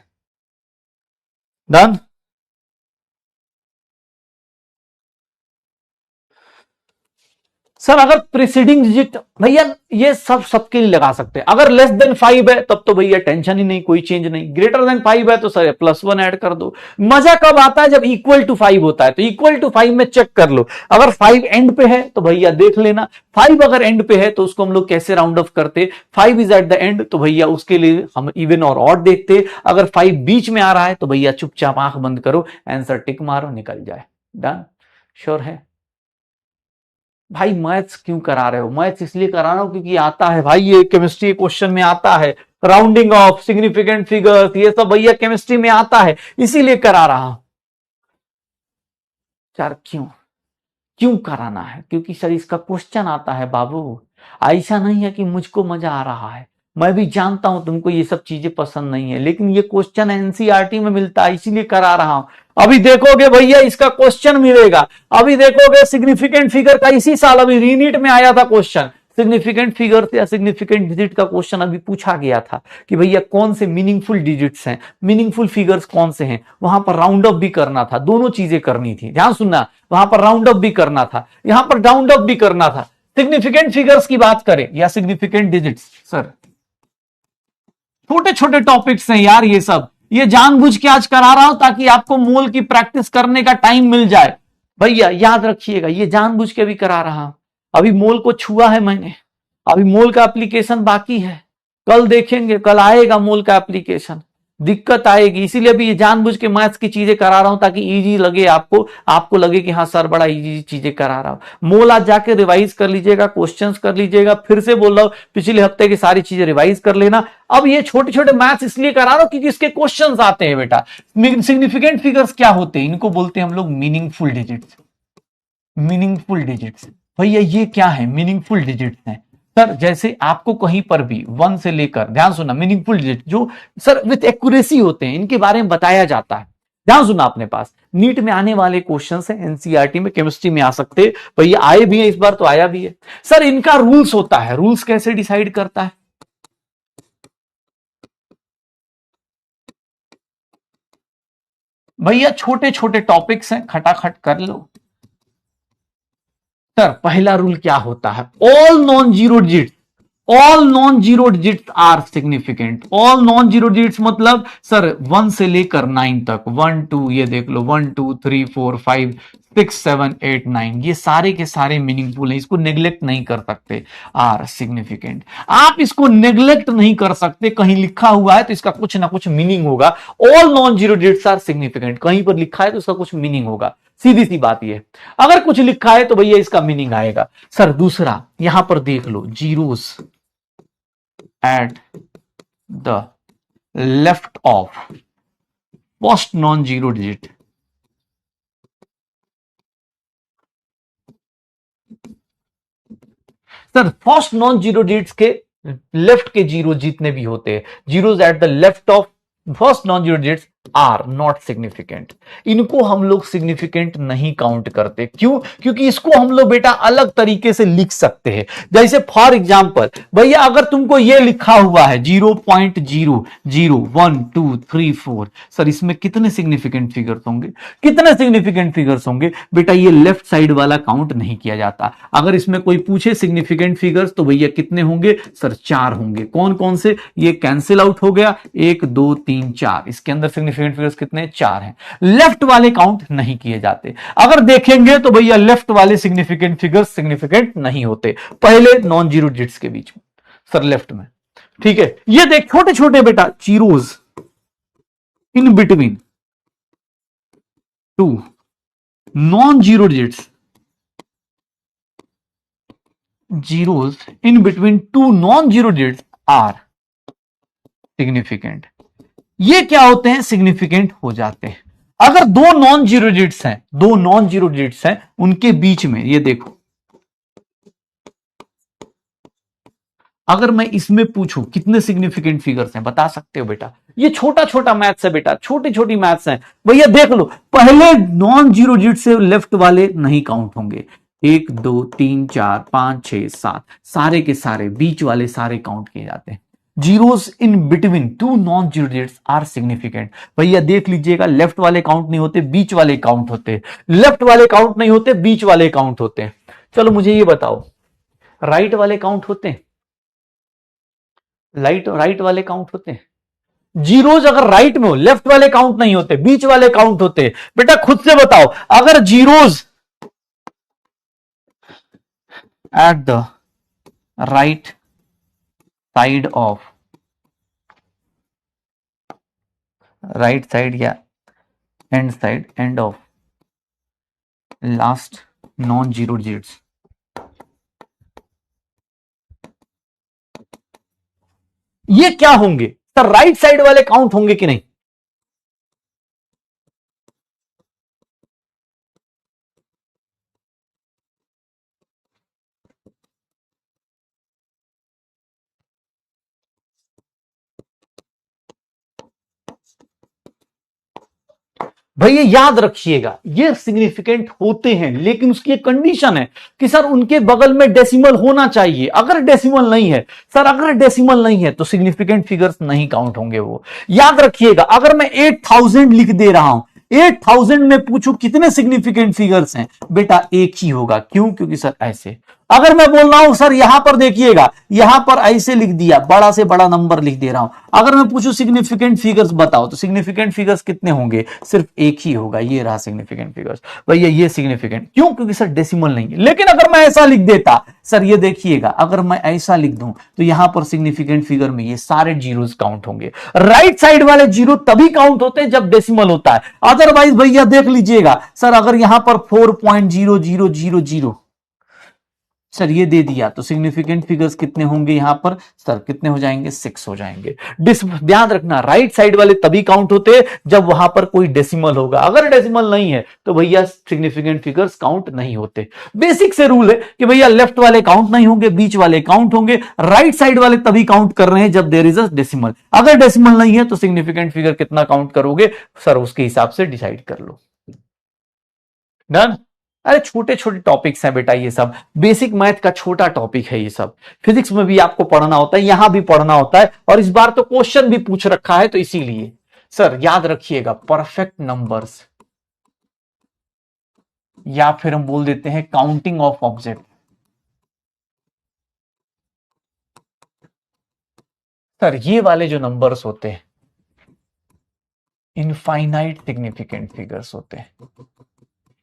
Speaker 1: डन। सर अगर प्रीसीडिंग डिजिट, भैया ये सब सबके लिए लगा सकते हैं। अगर लेस देन 5 है तब तो भैया टेंशन ही नहीं, कोई चेंज नहीं। ग्रेटर देन 5 है तो सर +1 ऐड कर दो। मजा कब आता है? जब इक्वल टू 5 होता है, तो इक्वल टू 5 में चेक कर लो। अगर 5 एंड पे है तो भैया देख लेना, 5 अगर एंड पे है तो उसको हम लोग कैसे राउंड ऑफ करते? 5 इज एट द एंड तो भैया उसके लिए हम इवन और ऑड देखते। अगर 5 बीच में आ रहा है तो भैया चुपचाप आंख बंद करो, आंसर टिक मारो, निकल जाए। डन। श्योर है भाई? मैथ्स क्यों करा रहे हो? मैथ्स इसलिए करा रहा हूं क्योंकि आता है भाई, ये केमिस्ट्री क्वेश्चन में आता है, राउंडिंग ऑफ, सिग्निफिकेंट फिगर्स, ये सब भैया केमिस्ट्री में आता है, इसीलिए करा रहा हूं। यार क्यों क्यों कराना है? क्योंकि सर इसका क्वेश्चन आता है बाबू। ऐसा नहीं है कि मुझको मजा आ रहा है, मैं भी जानता हूं तुमको ये सब चीजें पसंद नहीं है, लेकिन ये क्वेश्चन एनसीईआरटी में मिलता है, इसीलिए करा रहा हूं। अभी देखोगे भैया इसका क्वेश्चन मिलेगा, अभी देखोगे सिग्निफिकेंट फिगर का, इसी साल अभी रीनीट में आया था क्वेश्चन, सिग्निफिकेंट फिगर या सिग्निफिकेंट डिजिट का क्वेश्चन अभी पूछा गया था कि भैया कौन से मीनिंगफुल डिजिट्स हैं, मीनिंगफुल फिगर्स कौन से हैं। वहां पर राउंड अप भी करना था, दोनों चीजें करनी थी, ध्यान सुनना, वहां पर राउंड अप भी करना था, यहां पर राउंड अप भी करना था। सिग्निफिकेंट फिगर्स की बात करें या सिग्निफिकेंट डिजिट्स, सर छोटे छोटे टॉपिक्स हैं यार ये सब, ये जानबूझ के आज करा रहा हूं ताकि आपको मोल की प्रैक्टिस करने का टाइम मिल जाए। भैया याद रखिएगा, ये जानबूझ के भी करा रहा हूं। अभी मोल को छुआ है मैंने, अभी मोल का एप्लीकेशन बाकी है, कल देखेंगे, कल आएगा मोल का एप्लीकेशन, दिक्कत आएगी। इसीलिए भी ये जानबूझ के मैथ्स की चीजें करा रहा हूं ताकि इजी लगे आपको, आपको लगे कि हाँ सर बड़ा इजी चीजें करा रहा हूं। मोल आज जाके रिवाइज कर लीजिएगा, क्वेश्चंस कर लीजिएगा, फिर से बोल रहा हूं पिछले हफ्ते की सारी चीजें रिवाइज कर लेना। अब ये छोटे छोटे मैथ्स इसलिए करा रहा हूं क्योंकि इसके क्वेश्चंस आते हैं बेटा। सिग्निफिकेंट फिगर्स क्या होते हैं? इनको बोलते हैं हम लोग मीनिंगफुल डिजिट्स। मीनिंगफुल डिजिट्स भैया ये क्या है? मीनिंगफुल डिजिट्स हैं सर, जैसे आपको कहीं पर भी 1 से लेकर, ध्यान सुनना, मीनिंगफुल डिजिट जो सर विथ एक्यूरेसी होते हैं, इनके बारे में बताया जाता है। ध्यान सुनना, अपने पास नीट में आने वाले क्वेश्चंस हैं, एनसीईआरटी में, केमिस्ट्री में आ सकते हैं भैया, आए भी हैं इस बार तो आया भी है सर। इनका रूल्स होता है, रूल्स कैसे डिसाइड करता है भैया? छोटे छोटे टॉपिक्स हैं, खटाखट कर लो सर। पहला रूल क्या होता है? All non zero digit, all non zero digits are significant. All non zero digits मतलब सर 1 से लेकर 9 तक, 1 2, ये देख लो 1 2 3 4 5 6 7 8 9, ये सारे के सारे मीनिंगफुल हैं, इसको नेग्लेक्ट नहीं कर सकते। आर सिग्निफिकेंट, आप इसको नेग्लेक्ट नहीं कर सकते, कहीं लिखा हुआ है तो इसका कुछ ना कुछ मीनिंग होगा। All non zero digits are significant, कहीं पर लिखा है तो उसका कुछ मीनिंग होगा, सीधी सी बात ये। अगर कुछ लिखा है तो भैया इसका मीनिंग आएगा। सर दूसरा यहां पर देख लो, zeros at the left of first non-zero digit। Sir first non zero digits के लेफ्ट के जीरो जितने भी होते हैं, zeros at the left of first non zero digits are not significant. इनको हम लोग सिग्निफिकेंट नहीं काउंट करते। क्यों? क्योंकि इसको हम लोग बेटा अलग तरीके से लिख सकते हैं। जैसे फॉर एग्जांपल भैया अगर तुमको ये लिखा हुआ है 0.00123 4, सर इसमें कितने सिग्निफिकेंट फिगर्स होंगे? कितने सिग्निफिकेंट फिगर्स होंगे बेटा? ये लेफ्ट साइड वाला काउंट नहीं किया जाता। अगर इसमें कोई पूछे सिग्निफिकेंट फिगर्स तो भैया कितने होंगे? सर 4 होंगे। कौन कौन से? ये कैंसिल आउट हो गया, 1 2 3 4, इसके अंदर सिग्निफिकेंट फिगर्स कितने? 4 हैं। लेफ्ट वाले काउंट नहीं किए जाते। अगर देखेंगे तो भैया लेफ्ट वाले सिग्निफिकेंट फिगर्स सिग्निफिकेंट नहीं होते पहले नॉन जीरो डिजिट्स के बीच में, सर लेफ्ट में। ठीक है, ये देख छोटे छोटे बेटा zeros in between two non zero digits, zeros in between two non-zero digits are significant। ये क्या होते हैं? सिग्निफिकेंट हो जाते हैं। अगर दो नॉन जीरो डिजिट्स हैं, दो नॉन जीरो डिजिट्स हैं, उनके बीच में ये देखो, अगर मैं इसमें पूछूं कितने सिग्निफिकेंट फिगर्स हैं, बता सकते हो बेटा? ये छोटा छोटा मैथ्स है बेटा, छोटी छोटी मैथ्स है भैया। देख लो पहले नॉन जीरो डिजिट से लेफ्ट वाले नहीं काउंट होंगे, 1 2 3 4 5 6 7, सारे के सारे बीच वाले सारे काउंट किए जाते हैं। Zeros in between two non zero digits are significant. भैया देख लीजिएगा, लेफ्ट वाले काउंट नहीं होते, बीच वाले काउंट होते। लेफ्ट वाले काउंट नहीं होते, बीच वाले काउंट होते हैं। चलो मुझे ये बताओ, राइट वाले काउंट होते हैं? राइट वाले काउंट होते हैं? जीरोज अगर राइट में हो, लेफ्ट वाले काउंट नहीं होते, बीच वाले काउंट होते। बेटा खुद से बताओ, अगर zeros at the right side of, right side या end of last non zero digits, ये क्या होंगे? सर राइट साइड वाले काउंट होंगे कि नहीं? भैया याद रखिएगा, ये सिग्निफिकेंट होते हैं, लेकिन उसकी एक कंडीशन है कि सर उनके बगल में डेसिमल होना चाहिए। अगर डेसिमल नहीं है, सर अगर डेसिमल नहीं है तो सिग्निफिकेंट फिगर्स नहीं काउंट होंगे वो। याद रखिएगा, अगर मैं 8000 लिख दे रहा हूं, 8000 में पूछू कितने सिग्निफिकेंट फिगर्स हैं, बेटा एक ही होगा। क्यों? क्योंकि सर ऐसे। अगर मैं बोल रहा हूं सर यहां पर देखिएगा, यहां पर ऐसे लिख दिया, बड़ा से बड़ा नंबर लिख दे रहा हूं, अगर मैं पूछूं सिग्निफिकेंट फिगर्स बताओ, तो सिग्निफिकेंट फिगर्स कितने होंगे? सिर्फ एक ही होगा, ये रहा सिग्निफिकेंट फिगर्स। भैया ये सिग्निफिकेंट क्यों? क्योंकि सर डेसिमल नहीं है। लेकिन अगर मैं ऐसा लिख देता, सर ये देखिएगा, अगर मैं ऐसा लिख दूं तो यहां पर सिग्निफिकेंट फिगर में ये सारे जीरोस काउंट होंगे। राइट साइड वाले जीरो तभी काउंट होते हैं जब डेसिमल होता है, अदरवाइज भैया देख लीजिएगा, सर अगर यहां पर 4.0000, सर ये दे दिया तो सिग्निफिकेंट फिगर्स कितने होंगे यहां पर? सर कितने हो जाएंगे? 6 हो जाएंगे। ध्यान रखना, राइट साइड वाले तभी काउंट होते हैं जब वहां पर कोई डेसिमल होगा। अगर डेसिमल नहीं है तो भैया सिग्निफिकेंट फिगर्स काउंट नहीं होते। बेसिक से रूल है कि भैया लेफ्ट वाले काउंट नहीं होंगे, बीच वाले काउंट होंगे, राइट साइड वाले तभी काउंट कर रहे हैं जब देयर इज अ डेसिमल। अगर डेसिमल नहीं है तो सिग्निफिकेंट फिगर कितना काउंट करोगे, सर उसके हिसाब से डिसाइड कर लो। डन? अरे छोटे छोटे टॉपिक्स हैं बेटा, ये सब बेसिक मैथ का छोटा टॉपिक है। ये सब फिजिक्स में भी आपको पढ़ना होता है, यहां भी पढ़ना होता है, और इस बार तो क्वेश्चन भी पूछ रखा है, तो इसीलिए सर याद रखिएगा, परफेक्ट नंबर्स या फिर हम बोल देते हैं काउंटिंग ऑफ ऑब्जेक्ट, सर ये वाले जो नंबर्स होते हैं इनफाइनाइट सिग्निफिकेंट फिगर्स होते हैं,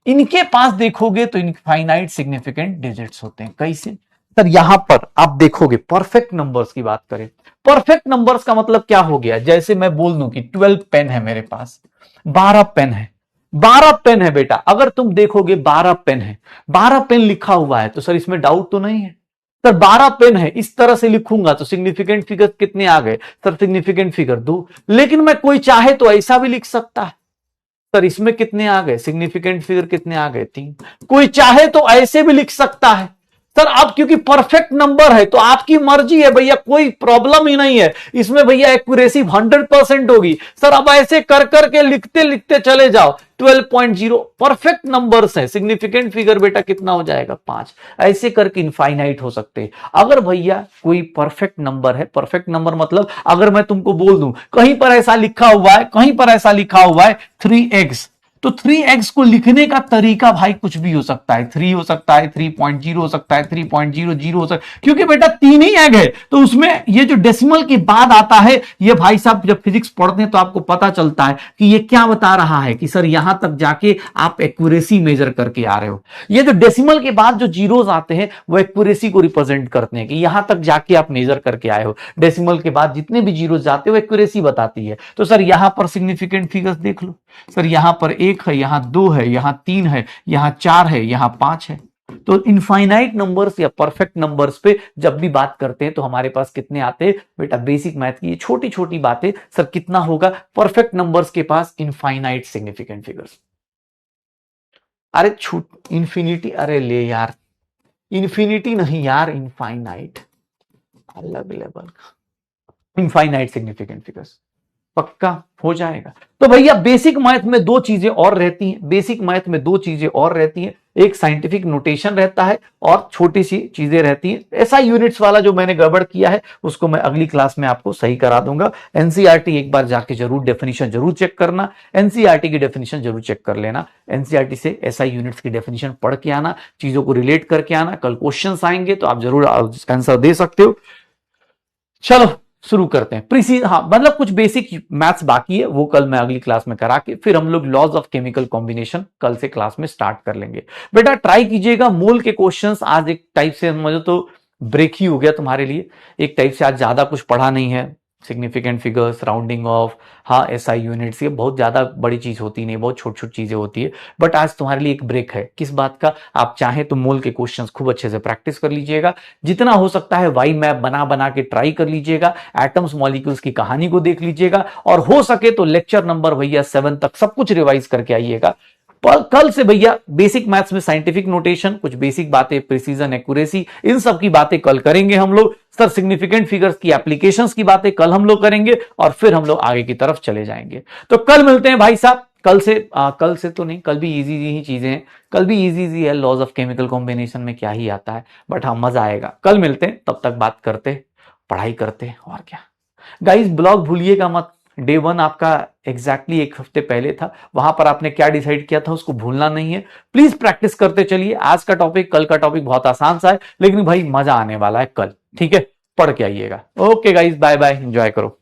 Speaker 1: इनके पास देखोगे तो इनफाइनाइट सिग्निफिकेंट डिजिट्स होते हैं। कैसे सर? यहां पर आप देखोगे परफेक्ट नंबर्स की बात करें, परफेक्ट नंबर्स का मतलब क्या हो गया? जैसे मैं बोल दूं कि 12 पेन है मेरे पास, 12 पेन है, 12 पेन है बेटा, अगर तुम देखोगे 12 पेन है, 12 पेन लिखा हुआ है, तो सर इसमें डाउट तो नहीं है? सर 12 पेन है, इस तरह से लिखूंगा तो सिग्निफिकेंट फिगर कितने आ गए? Sir significant figure 2। लेकिन मैं कोई चाहे तो ऐसा भी लिख सकता है, सर इसमें कितने आ गए? सिग्निफिकेंट फिगर कितने आ गए? 3। कोई चाहे तो ऐसे भी लिख सकता है। सर अब क्योंकि परफेक्ट नंबर है तो आपकी मर्जी है भैया, कोई प्रॉब्लम ही नहीं है इसमें भैया, एक्यूरेसी 100% होगी। सर अब ऐसे कर करके लिखते लिखते चले जाओ, 12.0 परफेक्ट नंबर्स है, सिग्निफिकेंट फिगर बेटा कितना हो जाएगा? 5। ऐसे करके इनफाइनाइट हो सकते हैं। अगर भैया कोई परफेक्ट नंबर है, परफेक्ट नंबर मतलब अगर मैं तुमको बोल दूं कहीं पर ऐसा लिखा हुआ है, कहीं पर ऐसा लिखा हुआ है 3x, तो 3x को लिखने का तरीका भाई कुछ भी हो सकता है, 3 हो सकता है, 3.0 हो सकता है, 3.00 हो सकता है, क्योंकि बेटा 3 ही एग है। तो उसमें ये जो डेसिमल के बाद आता है, ये भाई साहब जब फिजिक्स पढ़ते हैं तो आपको पता चलता है कि ये क्या बता रहा है कि सर यहां तक जाके आप एक्यूरेसी मेजर करके आ रहे हो। ये जो डेसिमल के बाद जो जीरोस आते हैं वो एक्यूरेसी को रिप्रेजेंट करते हैं कि यहां तक जाके आप मेजर करके आए हो। डेसिमल के बाद जितने भी जीरोस जाते हो एक्यूरेसी बताती है। तो सर यहां पर सिग्निफिकेंट फिगर्स देख लो, सर यहां पर 1 है, यहां 2 है, यहां 3 है, यहां 4 है, यहां 5 है। तो इनफाइनाइट नंबर्स या परफेक्ट नंबर्स पे जब भी बात करते हैं तो हमारे पास कितने आते हैं बेटा? बेसिक मैथ की ये छोटी छोटी बातें, सर कितना होगा परफेक्ट नंबर्स के पास? Infinite significant figures. अरे छूट इंफिनिटी, अरे ले यार, इंफिनिटी नहीं यार, इनफाइनाइट, अलग लेवल का इनफाइनाइट सिग्निफिकेंट फिगर्स। पक्का हो जाएगा। तो भैया बेसिक मैथ में दो चीजें और रहती हैं, बेसिक मैथ में दो चीजें और रहती हैं, एक साइंटिफिक नोटेशन रहता है और छोटी सी चीजें रहती हैं। ऐसा यूनिट्स वाला जो मैंने गड़बड़ किया है उसको मैं अगली क्लास में आपको सही करा दूंगा। एनसीईआरटी एक बार जाके जरूर डेफिनेशन जरूर चेक करना, एनसीईआरटी की डेफिनेशन जरूर चेक कर लेना, एनसीईआरटी से एसआई यूनिट्स की डेफिनेशन पढ़ के आना, चीजों को रिलेट करके आना। कल क्वेश्चंस आएंगे तो आप जरूर आंसर दे सकते हो। चलो शुरू करते हैं। प्रीसीज, हाँ मतलब कुछ बेसिक मैथ्स बाकी है, वो कल मैं अगली क्लास में करा के फिर हम लोग लॉज ऑफ केमिकल कॉम्बिनेशन कल से क्लास में स्टार्ट कर लेंगे। बेटा ट्राई कीजिएगा मोल के क्वेश्चंस आज एक टाइप से समझो तो ब्रेक ही हो गया तुम्हारे लिए, एक टाइप से आज ज्यादा कुछ पढ़ा नहीं है। सिग्निफिकेंट फिगर्स, राउंडिंग ऑफ, हाँ एसआई यूनिट्स, ये बहुत ज्यादा बड़ी चीज होती नहीं, बहुत छोटी छोटी चीजें होती है। बट आज तुम्हारे लिए एक ब्रेक है, किस बात का? आप चाहें तो मोल के क्वेश्चंस खूब अच्छे से प्रैक्टिस कर लीजिएगा, जितना हो सकता है वाई मैप बना बना के ट्राई कर लीजिएगा, एटम्स मॉलिक्यूल्स की कहानी को देख लीजिएगा, और हो सके तो लेक्चर नंबर भैया 7 तक सब कुछ रिवाइज करके आइएगा। कल से भैया बेसिक मैथ्स में साइंटिफिक नोटेशन, कुछ बेसिक बातें, प्रिसीजन, एक्यूरेसी, इन सब की बातें कल करेंगे हम लोग। सर सिग्निफिकेंट फिगर्स की एप्लीकेशंस की बातें कल हम लोग करेंगे और फिर हम लोग आगे की तरफ चले जाएंगे। तो कल मिलते हैं भाई साहब। कल से तो नहीं, कल भी इजी ही चीजें हैं, कल भी इजी है। लॉज ऑफ केमिकल कॉम्बिनेशन में क्या ही आता है, बट हाँ मजा आएगा। कल मिलते हैं, तब तक बात करते, पढ़ाई करते, और क्या। गाइस ब्लॉग भूलिएगा मत, डे 1 आपका एग्जैक्टली एक हफ्ते पहले था, वहां पर आपने क्या डिसाइड किया था उसको भूलना नहीं है। प्लीज प्रैक्टिस करते चलिए। आज का टॉपिक, कल का टॉपिक बहुत आसान सा है, लेकिन भाई मजा आने वाला है कल, ठीक है? पढ़ के आइएगा। Okay guys, bye bye, enjoy करो।